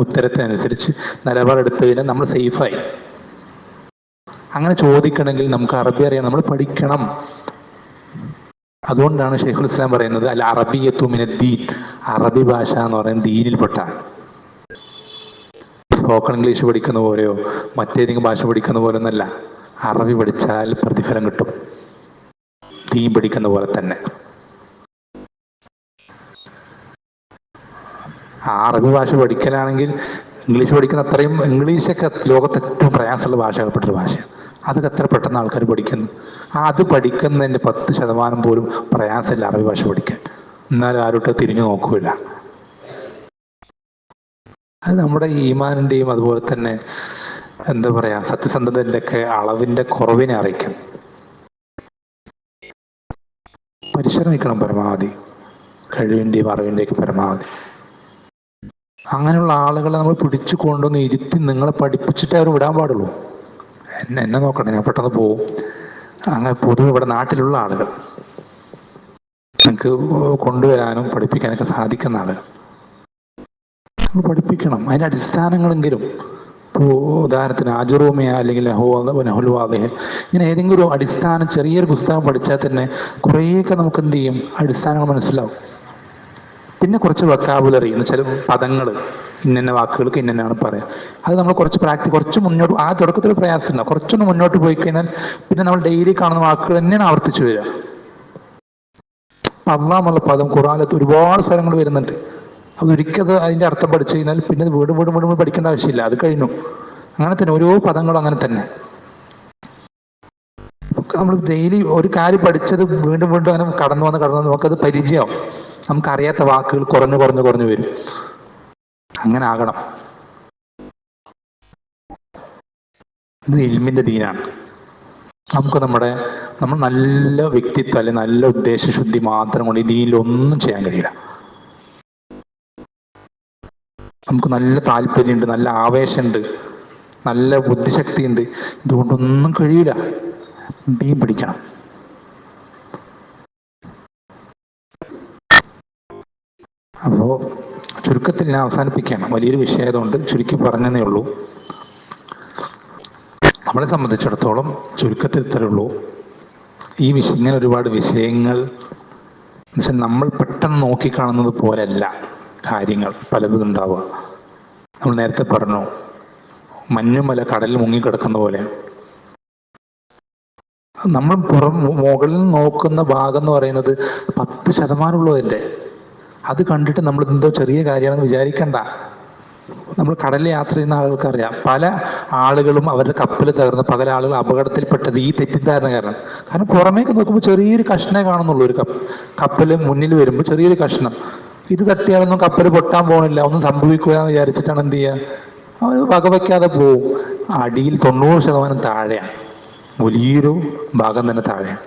ഉത്തരത്തിനനുസരിച്ച് നിലപാടെടുത്തു കഴിഞ്ഞാൽ നമ്മൾ സേഫായി. അങ്ങനെ ചോദിക്കണമെങ്കിൽ നമുക്ക് അറബി അറിയാം, നമ്മൾ പഠിക്കണം. അതുകൊണ്ടാണ് ഷെയ്ഖുൽ ഇസ്ലാം പറയുന്നത് അൽ അറബിയ്യത്തു മിനദ്ദീൻ. അറബി ഭാഷ എന്ന് പറയുന്നത് ദീനിൽപ്പെട്ടാണ്. സ്പോക്കൺ ഇംഗ്ലീഷ് പഠിക്കുന്ന പോലെയോ മറ്റേതെങ്കിലും ഭാഷ പഠിക്കുന്ന പോലെ ഒന്നല്ല. അറബി പഠിച്ചാൽ പ്രതിഫലം കിട്ടും, ദീൻ പഠിക്കുന്ന പോലെ തന്നെ. ആ അറബി ഭാഷ പഠിക്കലാണെങ്കിൽ ഇംഗ്ലീഷ് പഠിക്കുന്ന അത്രയും, ഇംഗ്ലീഷൊക്കെ ലോകത്ത് ഏറ്റവും പ്രയാസമുള്ള ഭാഷകൾപ്പെട്ടൊരു ഭാഷയാണ്. അതൊക്കെ എത്ര പെട്ടെന്ന് ആൾക്കാർ പഠിക്കുന്നു. അത് പഠിക്കുന്നതിൻ്റെ 10% പോലും പ്രയാസമില്ല അറബി ഭാഷ പഠിക്കാൻ. എന്നാലും ആരോട്ട് തിരിഞ്ഞു നോക്കൂല. അത് നമ്മുടെ ഈമാനിൻ്റെയും അതുപോലെ തന്നെ എന്താ പറയാ സത്യസന്ധതയുടെ ഒക്കെ അളവിൻ്റെ കുറവിനെ അറിയിക്കുന്നു. പരിശ്രമിക്കണം പരമാവധി, കഴിവിൻ്റെയും അറിവിൻ്റെയൊക്കെ പരമാവധി. അങ്ങനെയുള്ള ആളുകളെ നമ്മൾ പിടിച്ചു കൊണ്ടുവന്ന് ഇരുത്തി നിങ്ങളെ പഠിപ്പിച്ചിട്ടേ അവർ വിടാൻ പാടുള്ളൂ. എന്നെ നോക്കട്ടെ, ഞാൻ പെട്ടെന്ന് പോവും. അങ്ങനെ പൊതുവെ ഇവിടെ നാട്ടിലുള്ള ആളുകൾ നിങ്ങൾക്ക് കൊണ്ടുവരാനും പഠിപ്പിക്കാനൊക്കെ സാധിക്കുന്ന ആളുകൾ നമ്മൾ പഠിപ്പിക്കണം. അതിൻ്റെ അടിസ്ഥാനങ്ങളെങ്കിലും. ഇപ്പോൾ ഉദാഹരണത്തിന് അജുറൂമിയ അല്ലെങ്കിൽ നഹുൽവാദിഹ, ഇങ്ങനെ ഏതെങ്കിലും ഒരു അടിസ്ഥാനം ചെറിയൊരു പുസ്തകം പഠിച്ചാൽ തന്നെ കുറേയൊക്കെ നമുക്ക് എന്ത് ചെയ്യും? അടിസ്ഥാനങ്ങൾ മനസ്സിലാവും. പിന്നെ കുറച്ച് വൊക്കാബുലറി എന്ന് വെച്ചാൽ പദങ്ങൾ, ഇന്ന വാക്കുകൾക്ക് ഇന്നാണ് പറയാം. അത് നമ്മൾ കുറച്ച് മുന്നോട്ട്, ആ തുടക്കത്തിൽ പ്രയാസം ഉണ്ടാവും. കുറച്ചൊന്ന് മുന്നോട്ട് പോയി കഴിഞ്ഞാൽ പിന്നെ നമ്മൾ ഡെയിലി കാണുന്ന വാക്കുകൾ തന്നെയാണ് ആവർത്തിച്ചു വരിക. അള്ളാഹ് എന്നുള്ള പദം ഖുർആനിലത്ത് ഒരുപാട് സ്ഥലങ്ങൾ വരുന്നുണ്ട്. അതൊരിക്കത് അതിന്റെ അർത്ഥം പഠിച്ചു കഴിഞ്ഞാൽ പിന്നെ വീണ്ടും പഠിക്കേണ്ട ആവശ്യമില്ല, അത് കഴിഞ്ഞു. അങ്ങനെ തന്നെ ഓരോ പദങ്ങളും അങ്ങനെ തന്നെ. നമ്മൾ ഡെയിലി ഒരു കാര്യം പഠിച്ചത് വീണ്ടും അങ്ങനെ കടന്നു വന്ന് നമുക്കത് പരിചയമാവും. നമുക്കറിയാത്ത വാക്കുകൾ കുറഞ്ഞു വരും. അങ്ങനെ ആകണം. ഇത് ഇൽമിൻ്റെ ദീനാണ്. നമുക്ക് നമ്മൾ നല്ല വ്യക്തിത്വം അല്ലെങ്കിൽ നല്ല ഉദ്ദേശശുദ്ധി മാത്രം കൊണ്ട് ഈ ദീനിലൊന്നും ചെയ്യാൻ കഴിയില്ല. നമുക്ക് നല്ല താല്പര്യമുണ്ട്, നല്ല ആവേശമുണ്ട്, നല്ല ബുദ്ധിശക്തിയുണ്ട്, ഇതുകൊണ്ടൊന്നും കഴിയില്ല. ദീൻ പിടിക്കണം. അപ്പോൾ ചുരുക്കത്തിൽ ഞാൻ അവസാനിപ്പിക്കുകയാണ്. വലിയൊരു വിഷയമായതുകൊണ്ട് ചുരുക്കി പറഞ്ഞതേ ഉള്ളൂ. നമ്മളെ സംബന്ധിച്ചിടത്തോളം ചുരുക്കത്തിൽ ഇത്രയേ ഉള്ളൂ. ഇങ്ങനെ ഒരുപാട് വിഷയങ്ങൾ എന്നുവെച്ചാൽ നമ്മൾ പെട്ടെന്ന് നോക്കിക്കാണുന്നത് പോലെയല്ല കാര്യങ്ങൾ പലതും ഉണ്ടാവുക. നമ്മൾ നേരത്തെ പറഞ്ഞു, മഞ്ഞുമല കടലിൽ മുങ്ങിക്കിടക്കുന്ന പോലെ. നമ്മൾ മുകളിൽ നോക്കുന്ന ഭാഗം എന്ന് പറയുന്നത് 10% ഉള്ളതിൻ്റെ. അത് കണ്ടിട്ട് നമ്മൾ എന്തോ ചെറിയ കാര്യമാണെന്ന് വിചാരിക്കണ്ട. നമ്മൾ കടലിൽ യാത്ര ചെയ്യുന്ന ആളുകൾക്കറിയാം, പല ആളുകളും അവരുടെ കപ്പൽ തകർന്ന് പല ആളുകൾ അപകടത്തിൽപ്പെട്ടത് ഈ തെറ്റിദ്ധാരണ കാരണം പുറമേക്ക് നോക്കുമ്പോൾ ചെറിയൊരു കഷ്ണേ കാണുന്നുള്ളൂ. ഒരു കപ്പൽ മുന്നിൽ വരുമ്പോൾ ചെറിയൊരു കഷ്ണം, ഇത് തട്ടിയാലൊന്നും കപ്പൽ പൊട്ടാൻ പോകണില്ല, ഒന്നും സംഭവിക്കുക എന്ന് വിചാരിച്ചിട്ടാണ് എന്ത് ചെയ്യുക, അവർ വകവയ്ക്കാതെ പോവും. അടിയിൽ 90% താഴെയാണ്, വലിയൊരു ഭാഗം തന്നെ താഴെയാണ്.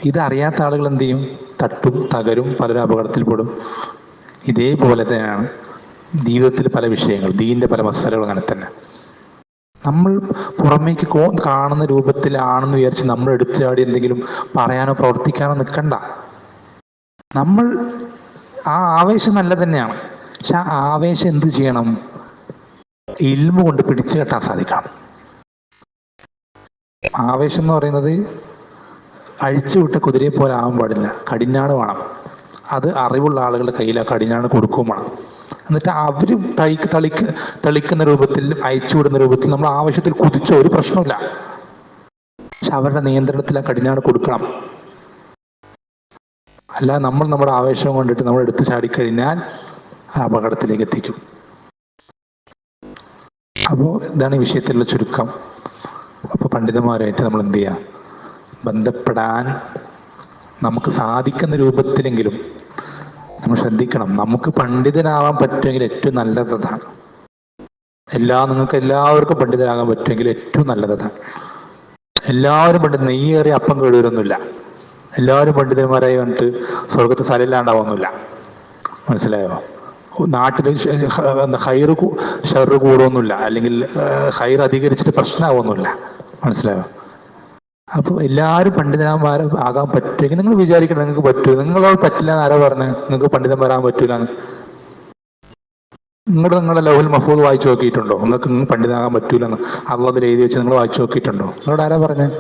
ഇതറിയാത്ത ആളുകൾ എന്ത് ചെയ്യും, തട്ടും തകരും, പലരും അപകടത്തിൽപ്പെടും. ഇതേപോലെ തന്നെയാണ് ജീവിതത്തിൽ പല വിഷയങ്ങൾ, ദീനിന്റെ പല മസാലകൾ അങ്ങനെ തന്നെ. നമ്മൾ പുറമേക്ക് കാണുന്ന രൂപത്തിലാണെന്ന് വിചാരിച്ച് നമ്മൾ എടുത്തുചാടി എന്തെങ്കിലും പറയാനോ പ്രവർത്തിക്കാനോ നിൽക്കണ്ട. നമ്മൾ ആ ആവേശം നല്ല തന്നെയാണ്, പക്ഷെ ആ ആവേശം എന്ത് ചെയ്യണം, ഇൽമു കൊണ്ട് പിടിച്ചു കെട്ടാൻ സാധിക്കണം. ആവേശം എന്ന് പറയുന്നത് അഴിച്ചുവിട്ട കുതിരയെ പോലെ ആവാൻ പാടില്ല, കടിഞ്ഞാണ് വേണം. അത് അറിവുള്ള ആളുകളുടെ കയ്യിൽ ആ കടിഞ്ഞാണ് കൊടുക്കുകയും വേണം. എന്നിട്ട് അവർ തളിക്കുന്ന രൂപത്തിൽ, അയച്ചുവിടുന്ന രൂപത്തിൽ നമ്മൾ ആവശ്യത്തിൽ കുതിച്ചോ ഒരു പ്രശ്നമില്ല, പക്ഷെ അവരുടെ നിയന്ത്രണത്തിൽ ആ കടിഞ്ഞാണ് കൊടുക്കണം. അല്ല നമ്മൾ നമ്മുടെ ആവേശം കൊണ്ടിട്ട് നമ്മൾ എടുത്തു ചാടിക്കഴിഞ്ഞാൽ അപകടത്തിലേക്ക് എത്തിക്കും. അപ്പോൾ ഇതാണ് ഈ വിഷയത്തിലുള്ള ചുരുക്കം. അപ്പോൾ പണ്ഡിതന്മാരായിട്ട് നമ്മൾ എന്ത് ചെയ്യാം, ബന്ധപ്പെടാൻ നമുക്ക് സാധിക്കുന്ന രൂപത്തിലെങ്കിലും നമ്മൾ ശ്രദ്ധിക്കണം. നമുക്ക് പണ്ഡിതനാവാൻ പറ്റുമെങ്കിൽ ഏറ്റവും നല്ലതാണ്. നിങ്ങൾക്ക് എല്ലാവർക്കും പണ്ഡിതനാകാൻ പറ്റുമെങ്കിൽ ഏറ്റവും നല്ലതാണ്. എല്ലാവരും നെയ്യേറിയ അപ്പം കേടുവരൊന്നുമില്ല. എല്ലാവരും പണ്ഡിതന്മാരായി കണ്ടിട്ട് സ്വർഗത്ത് സ്ഥലമില്ലാണ്ടാവുന്നില്ല. മനസ്സിലായോ? നാട്ടിൽ ഹൈറ് ഷെറ് കൂടുമൊന്നുമില്ല, അല്ലെങ്കിൽ ഹൈർ അധികരിച്ചിട്ട് പ്രശ്നമാവുമൊന്നുമില്ല. മനസ്സിലായോ? അപ്പോൾ എല്ലാവരും പണ്ഡിതന്മാർ ആകാൻ പറ്റുമെങ്കിൽ നിങ്ങൾ വിചാരിക്കണം നിങ്ങൾക്ക് പറ്റൂ. നിങ്ങളോട് പറ്റില്ല എന്ന് ആരാ പറഞ്ഞത് നിങ്ങൾക്ക് പണ്ഡിതന്മാരാകാൻ പറ്റൂല എന്ന്? നിങ്ങളുടെ ലൗഹുൽ മഹ്ഫൂദ് വായിച്ചു നോക്കിയിട്ടുണ്ടോ നിങ്ങൾക്ക് പണ്ഡിതനാകാൻ പറ്റൂല എന്ന്? അള്ളാഹ് എഴുതി വെച്ച് നിങ്ങൾ വായിച്ചു നോക്കിയിട്ടുണ്ടോ? നിങ്ങളോട് ആരാ പറഞ്ഞത്?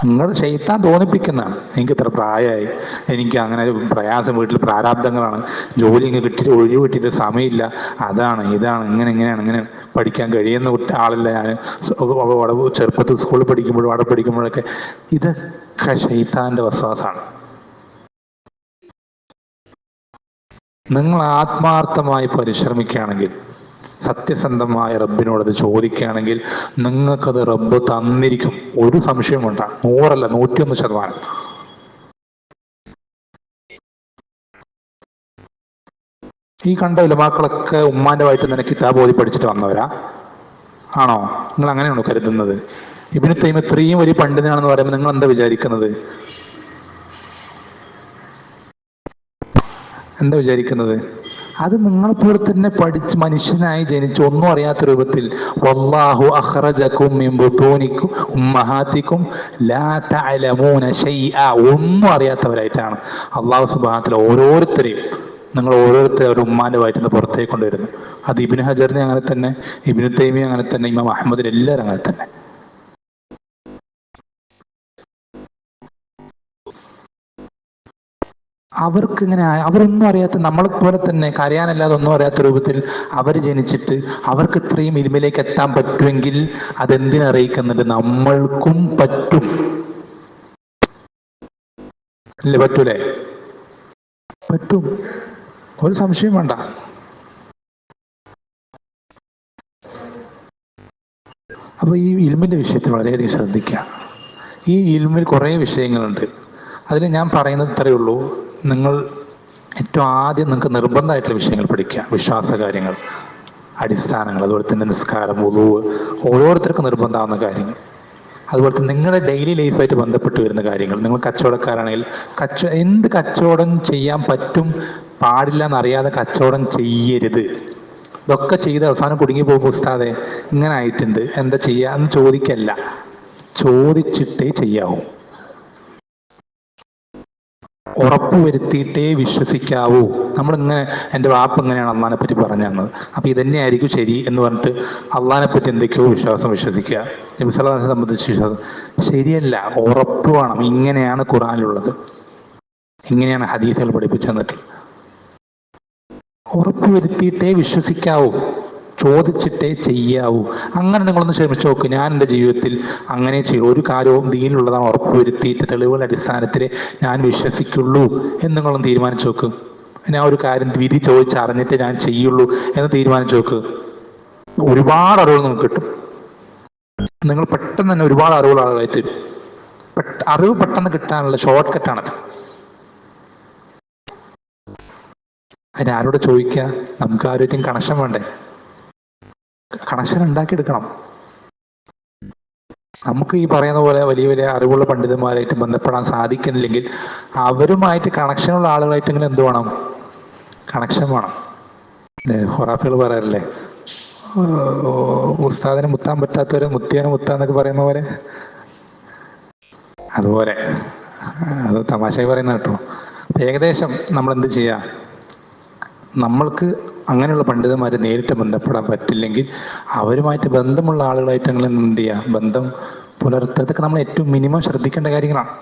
നിങ്ങൾ ശൈത്താൻ തോന്നിപ്പിക്കുന്നതാണ്. എനിക്ക് ഇത്ര പ്രായമായി, എനിക്ക് അങ്ങനെ പ്രയാസം, വീട്ടിൽ പ്രാരാബ്ദങ്ങളാണ്, ജോലി ഇങ്ങനെ കിട്ടിയിട്ട് ഒഴിവ് കിട്ടിയിട്ട് സമയമില്ല, അതാണ് ഇതാണ് ഇങ്ങനെയാണ് പഠിക്കാൻ കഴിയുന്ന ആളല്ല ഞാൻ. ചെറുപ്പത്തിൽ സ്കൂളിൽ പഠിക്കുമ്പോഴും അവിടെ പഠിക്കുമ്പോഴൊക്കെ ഇതൊക്കെ ശൈത്താന്റെ വസ്വാസാണ്. നിങ്ങൾ ആത്മാർത്ഥമായി പരിശ്രമിക്കുകയാണെങ്കിൽ, സത്യസന്ധമായ റബ്ബിനോട് അത് ചോദിക്കുകയാണെങ്കിൽ നിങ്ങൾക്കത് റബ്ബ് തന്നിരിക്കും. ഒരു സംശയം വേണ്ട. 100 അല്ല 101%. ഈ കണ്ട ഉലമാക്കളൊക്കെ ഉമ്മാന്റെ വയറ്റിൽ നിന്ന് കിതാബ് ഓതി പഠിച്ചിട്ട് വന്നവരാ ആണോ? നിങ്ങൾ അങ്ങനെയാണോ കരുതുന്നത്? ഇബ്നു തൈമിയ്യ ഇത്രയും വലിയ പണ്ഡിതനാണെന്ന് പറയുമ്പോൾ നിങ്ങൾ എന്താ വിചാരിക്കുന്നത്? അത് നിങ്ങളെപ്പോലെ തന്നെ പഠിച്ച് മനുഷ്യനായി ജനിച്ച് ഒന്നും അറിയാത്ത രൂപത്തിൽ വല്ലാഹു അഖ്റജകും മിൻ ബുതൂനികും ഉമ്മഹാതികും ലാ തഅലമൂന ശൈഅ, ഒന്നും അറിയാത്തവരായിട്ടാണ് അല്ലാഹു സുബ്ഹാനഹു വ തആല ഓരോരുത്തരെയും ഒരു ഉമ്മാന്റെ വയറ്റിൽ നിന്ന് പുറത്തേക്ക് കൊണ്ടുവരുന്നത്. അത് ഇബ്നു ഹജറിനെ അങ്ങനെ തന്നെ, ഇബ്നു തൈമിയ്യ അങ്ങനെ തന്നെ, ഇമാം അഹ്മദിന് എല്ലാവരും അങ്ങനെ തന്നെ. അവർക്ക് ഇങ്ങനെ അവരൊന്നും അറിയാത്ത, നമ്മളെപ്പോലെ തന്നെ കരയാനല്ലാതെ ഒന്നും അറിയാത്ത രൂപത്തിൽ അവർ ജനിച്ചിട്ട് അവർക്ക് ഇത്രയും ഇൽമിലേക്ക് എത്താൻ പറ്റുമെങ്കിൽ അതെന്തിനറിയിക്കുന്നുണ്ട്? നമ്മൾക്കും പറ്റും. അല്ലേ? പറ്റൂലേ? പറ്റും, ഒരു സംശയം വേണ്ട. അപ്പോൾ ഈ ഇൽമിന്റെ വിഷയത്തിൽ വളരെയധികം ശ്രദ്ധിക്കുക. ഈ ഇൽമിൽ കുറേ വിഷയങ്ങളുണ്ട്. അതിൽ ഞാൻ പറയുന്നത് ഇത്രയേ ഉള്ളൂ. നിങ്ങൾ ഏറ്റവും ആദ്യം നിങ്ങൾക്ക് നിർബന്ധമായിട്ടുള്ള വിഷയങ്ങൾ പഠിക്കുക, വിശ്വാസ കാര്യങ്ങൾ. അടിസ്ഥാനങ്ങൾ, അതുപോലെ തന്നെ നിസ്കാരം, വുളൂ, ഓരോരുത്തർക്കും നിർബന്ധമാവുന്ന കാര്യങ്ങൾ, അതുപോലെ തന്നെ നിങ്ങളുടെ ഡെയിലി ലൈഫായിട്ട് ബന്ധപ്പെട്ട് വരുന്ന കാര്യങ്ങൾ. നിങ്ങൾ കച്ചവടക്കാരാണെങ്കിൽ എന്ത് കച്ചവടം ചെയ്യാൻ പറ്റും പാടില്ല എന്നറിയാതെ കച്ചവടം ചെയ്യരുത്. ഇതൊക്കെ ചെയ്ത് അവസാനം കുടുങ്ങി പോകുമ്പോൾ ഉസ്താദെ ഇങ്ങനെ ആയിട്ടുണ്ട് എന്താ ചെയ്യുക എന്ന് ചോദിക്കല്ല, ചോദിച്ചിട്ടേ ചെയ്യാവൂ. ഉറപ്പുവരുത്തിയിട്ടേ വിശ്വസിക്കാവൂ. നമ്മളിങ്ങനെ എൻ്റെ വാപ്പ ഇങ്ങനെയാണ് അള്ളാഹിനെ പറ്റി പറഞ്ഞു തന്നത്, അപ്പം ഇതന്നെയായിരിക്കും ശരി എന്ന് പറഞ്ഞിട്ട് അള്ളാഹിനെ പറ്റി എന്തൊക്കെയോ വിശ്വസിക്കുക. നബി സല്ലല്ലാഹു അലൈഹി വസല്ലമയെ സംബന്ധിച്ച് വിശ്വാസം ശരിയല്ല. ഉറപ്പ് വേണം. ഇങ്ങനെയാണ് ഖുർആനിലുള്ളത്, ഇങ്ങനെയാണ് ഹദീസുകൾ പഠിപ്പിച്ചു തന്നിട്ടുള്ളത്. ഉറപ്പുവരുത്തിയിട്ടേ വിശ്വസിക്കാവൂ, ചോദിച്ചിട്ടേ ചെയ്യാവൂ. അങ്ങനെ നിങ്ങളൊന്ന് ശ്രമിച്ചു നോക്ക്. ഞാൻ എൻ്റെ ജീവിതത്തിൽ അങ്ങനെ ചെയ്യും. ഒരു കാര്യവും ദീനിലുള്ളതാണ് ഉറപ്പുവരുത്തിയിട്ട് തെളിവുകളുടെ അടിസ്ഥാനത്തിൽ ഞാൻ വിശ്വസിക്കുള്ളൂ എന്ന് നിങ്ങളൊന്ന് തീരുമാനിച്ചു നോക്ക്. ഞാൻ ഒരു കാര്യം വിധി ചോദിച്ചറിഞ്ഞിട്ട് ഞാൻ ചെയ്യുള്ളൂ എന്ന് തീരുമാനിച്ചു നോക്ക്. ഒരുപാട് അറിവുകൾ നമുക്ക് കിട്ടും. നിങ്ങൾ പെട്ടെന്ന് തന്നെ ഒരുപാട് അറിവുകൾ ആളുകളായി തരും. അറിവ് പെട്ടെന്ന് കിട്ടാനുള്ള ഷോർട്ട് കട്ടാണത്. അതിനാരോട് ചോദിക്കുക? നമുക്ക് ആരോഗ്യം കണക്ഷൻ വേണ്ടേ? കണക്ഷൻ ഉണ്ടാക്കിയെടുക്കണം. നമുക്ക് ഈ പറയുന്ന പോലെ വലിയ വലിയ അറിവുള്ള പണ്ഡിതന്മാരായിട്ട് ബന്ധപ്പെടാൻ സാധിക്കുന്നില്ലെങ്കിൽ അവരുമായിട്ട് കണക്ഷനുള്ള ആളുകളായിട്ടെങ്കിലും എന്ത് വേണം? കണക്ഷൻ വേണം. ഹൊറാഫികൾ പറയാറില്ലേ, ഉസ്താദിനെ മുത്താൻ പറ്റാത്തവരെ മുത്തിയാനെ മുത്താന്നൊക്കെ പറയുന്ന പോലെ. അതുപോലെ അത് തമാശയായി പറയുന്ന കേട്ടോ. ഏകദേശം നമ്മൾ എന്ത് ചെയ്യാം, നമ്മൾക്ക് അങ്ങനെയുള്ള പണ്ഡിതന്മാരെ നേരിട്ട് ബന്ധപ്പെടാൻ പറ്റില്ലെങ്കിൽ അവരുമായിട്ട് ബന്ധമുള്ള ആളുകളായിട്ടെങ്കിലും എന്ത് ചെയ്യുക, ബന്ധം പുലർത്തുക. ഇതൊക്കെ നമ്മൾ ഏറ്റവും മിനിമം ശ്രദ്ധിക്കേണ്ട കാര്യങ്ങളാണ്.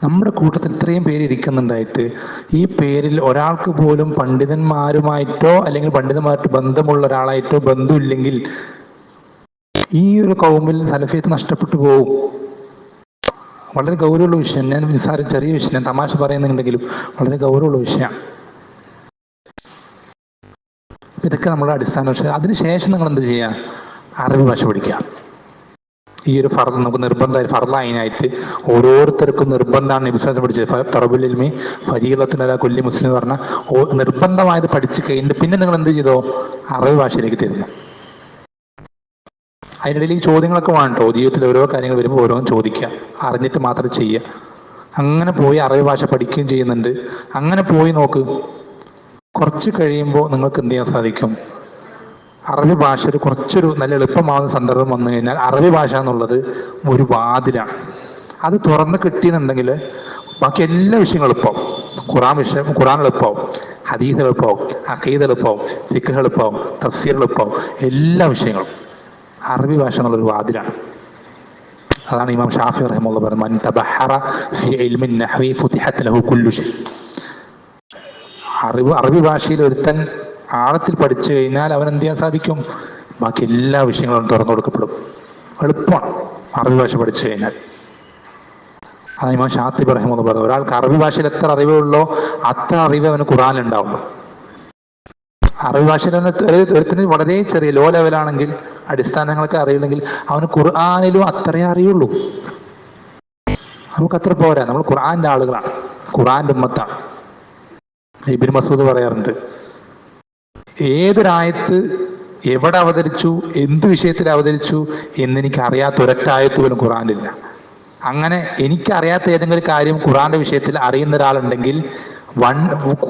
നമ്മുടെ കൂട്ടത്തിൽ ഇത്രയും പേര് ഇരിക്കുന്നുണ്ടായിട്ട് ഈ പേരിൽ ഒരാൾക്ക് പോലും പണ്ഡിതന്മാരുമായിട്ടോ അല്ലെങ്കിൽ പണ്ഡിതന്മാരായിട്ട് ബന്ധമുള്ള ഒരാളായിട്ടോ ബന്ധമില്ലെങ്കിൽ ഈ ഒരു കൗമിൽ സലഫിയത്ത് നഷ്ടപ്പെട്ടു പോകും. വളരെ ഗൗരവമുള്ള വിഷയം. ഞാൻ നിസ്സാരം ചെറിയ വിഷയം, ഞാൻ തമാശ പറയുന്നുണ്ടെങ്കിലും വളരെ ഗൗരവമുള്ള വിഷയമാണ്. ഇതൊക്കെ നമ്മുടെ അടിസ്ഥാന വിഷയം. അതിനുശേഷം നിങ്ങൾ എന്ത് ചെയ്യുക? അറബി ഭാഷ പഠിക്കുക. ഈ ഒരു ഫർദ് നമുക്ക് നിർബന്ധമായി ഫർദായിനായിട്ട് ഓരോരുത്തർക്കും നിർബന്ധമാണ്. നബി സല്ലല്ലാഹു അലൈഹി വസല്ലം പഠിച്ചത് തറബുൽ ഇൽമി ഫരീളത്തുൻ അലാ കുല്ലി മുസ്ലിം എന്ന് പറഞ്ഞാൽ നിർബന്ധമായത് പഠിച്ചു കഴിഞ്ഞിട്ട് പിന്നെ നിങ്ങൾ എന്ത് ചെയ്തോ? അറബി ഭാഷയിലേക്ക് തിരിഞ്ഞു. അതിനിടയിൽ ഈ ചോദ്യങ്ങളൊക്കെ വേണ്ടോ? ജീവിതത്തിൽ ഓരോ കാര്യങ്ങൾ വരുമ്പോൾ ഓരോന്നും ചോദിക്കുക, അറിഞ്ഞിട്ട് മാത്രം ചെയ്യുക. അങ്ങനെ പോയി അറബി ഭാഷ പഠിക്കുകയും ചെയ്യുന്നുണ്ട്. അങ്ങനെ പോയി നോക്ക്, കുറച്ച് കഴിയുമ്പോൾ നിങ്ങൾക്ക് എന്ത് ചെയ്യാൻ സാധിക്കും? അറബി ഭാഷ കുറച്ചൊരു നല്ല എളുപ്പമാകുന്ന സന്ദർഭം വന്നു കഴിഞ്ഞാൽ അറബി ഭാഷ എന്നുള്ളത് ഒരു വാതിലാണ്. അത് തുറന്ന് കിട്ടിയെന്നുണ്ടെങ്കിൽ ബാക്കി എല്ലാ വിഷയങ്ങളും എളുപ്പമാവും. ഖുർആൻ എളുപ്പമാവും, ഹദീസ് എളുപ്പമാവും, അഖീദ് എളുപ്പമാവും, ഫിഖ് എളുപ്പമാവും, തഫ്സീർ എളുപ്പമാവും, എല്ലാ വിഷയങ്ങളും. അറബി ഭാഷ എന്നുള്ളൊരു വാതിലാണ്. അതാണ് ഇമാം ഷാഫി റഹിമഹുല്ലാഹ് പറയുന്നത്, മൻ തബഹറ ഫീ ഇൽമിൻ നഹ്വി ഫുതിഹത് ലഹു കുല്ലു ഷൈ. അറബി ഭാഷയിൽ ഒരുത്തൻ ആഴത്തിൽ പഠിച്ചു കഴിഞ്ഞാൽ അവൻ എന്ത് ചെയ്യാൻ സാധിക്കും? ബാക്കി എല്ലാ വിഷയങ്ങളും തുറന്നു കൊടുക്കപ്പെടും. എളുപ്പമാണ് അറബി ഭാഷ പഠിച്ചു കഴിഞ്ഞാൽ. അത് ഇമാം ഷാത്തിബി റഹിമഹുല്ലാഹ് പറഞ്ഞു, ഒരാൾക്ക് അറബി ഭാഷയിൽ എത്ര അറിവുള്ളോ അത്ര അറിവ് അവന് ഖുർആനിലുണ്ടാവുള്ളൂ. അറബി ഭാഷയിൽ ഒരുത്തിന് വളരെ ചെറിയ ലോ ലെവലാണെങ്കിൽ, അടിസ്ഥാനങ്ങളൊക്കെ അറിയില്ലെങ്കിൽ അവന് ഖുർആനിലും അത്രയേ അറിയുള്ളൂ. നമുക്കത്ര പോരാ. നമ്മൾ ഖുർആന്റെ ആളുകളാണ്, ഖുർആന്റെ ഉമ്മത്താണ്. ഇബ്നു മസ്ഊദ് പറയാറുണ്ട്, ഏതൊരായത്ത് എവിടെ അവതരിച്ചു, എന്ത് വിഷയത്തിൽ അവതരിച്ചു എന്നെനിക്ക് അറിയാത്ത ഒരൊറ്റായത്ത് പോലും ഖുർആനിലില്ല. അങ്ങനെ എനിക്കറിയാത്ത ഏതെങ്കിലും കാര്യം ഖുർആന്റെ വിഷയത്തിൽ അറിയുന്ന ഒരാളുണ്ടെങ്കിൽ,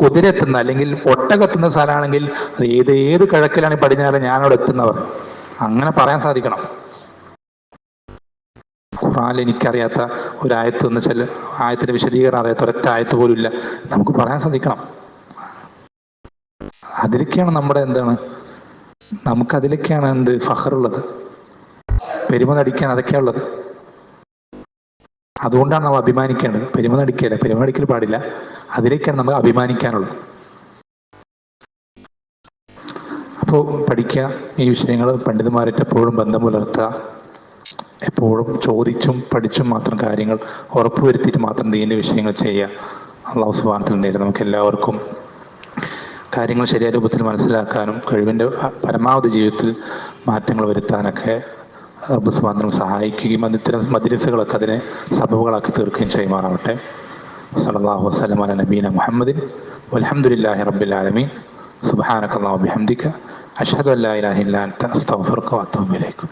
കുതിരെത്തുന്ന അല്ലെങ്കിൽ ഒട്ടകെത്തുന്ന സ്ഥലമാണെങ്കിൽ ഏത് കിഴക്കിലാണ് പടിഞ്ഞാറ് ഞാനവിടെ എത്തുന്നവർ, അങ്ങനെ പറയാൻ സാധിക്കണം. ഖുർആനിൽ എനിക്കറിയാത്ത ഒരായത്ത് എന്ന് വെച്ചാൽ ആയത്തിന്റെ വിശദീകരണം അറിയാത്ത ഒരൊറ്റ ആയത്ത് പോലും ഇല്ല, നമുക്ക് പറയാൻ സാധിക്കണം. അതിലേക്കാണ് നമ്മുടെ നമുക്കതിലേക്കാണ് ഫഖറുള്ളത്, പെരുമ നടിക്കാൻ അതൊക്കെയുള്ളത്. അതുകൊണ്ടാണ് നമ്മൾ അഭിമാനിക്കേണ്ടത്. പെരുമ നടിക്കൽ പാടില്ല. അതിലേക്കാണ് നമ്മൾ അഭിമാനിക്കാനുള്ളത്. അപ്പോൾ പഠിക്കുക, ഈ വിഷയങ്ങൾ പണ്ഡിതന്മാരായിട്ട് എപ്പോഴും ബന്ധം പുലർത്തുക, എപ്പോഴും ചോദിച്ചും പഠിച്ചും മാത്രം കാര്യങ്ങൾ ഉറപ്പുവരുത്തിയിട്ട് മാത്രം ദീനിന്റെ വിഷയങ്ങൾ ചെയ്യുക. അല്ലാഹു സുബ്ഹാനഹു വ തആല നേരെ നമുക്ക് എല്ലാവർക്കും കാര്യങ്ങൾ ശരിയായ രൂപത്തിൽ മനസ്സിലാക്കാനും കഴിവിൻ്റെ പരമാവധി ജീവിതത്തിൽ മാറ്റങ്ങൾ വരുത്താനൊക്കെ റബ്ബ് സുബ്ഹാനഹു വ തആല സഹായിക്കുകയും ഇത്തരം മജ്‌ലിസുകളൊക്കെ അതിനെ സബബുകളാക്കി തീർക്കുകയും ചെയ്യുമാറാവട്ടെ. സല്ലല്ലാഹു വസല്ലം അലാ നബീന മുഹമ്മദിൻ വൽഹംദുലില്ലാഹി റബ്ബിൽ ആലമീൻ. സുബ്ഹാനക അല്ലാഹുമ്മ വബിഹംദിക അഷ്ഹദു അൻ ലാ ഇലാഹ ഇല്ലാ അൻത അസ്തഗ്ഫിറുക വഅത്തൂബു ഇലൈക്.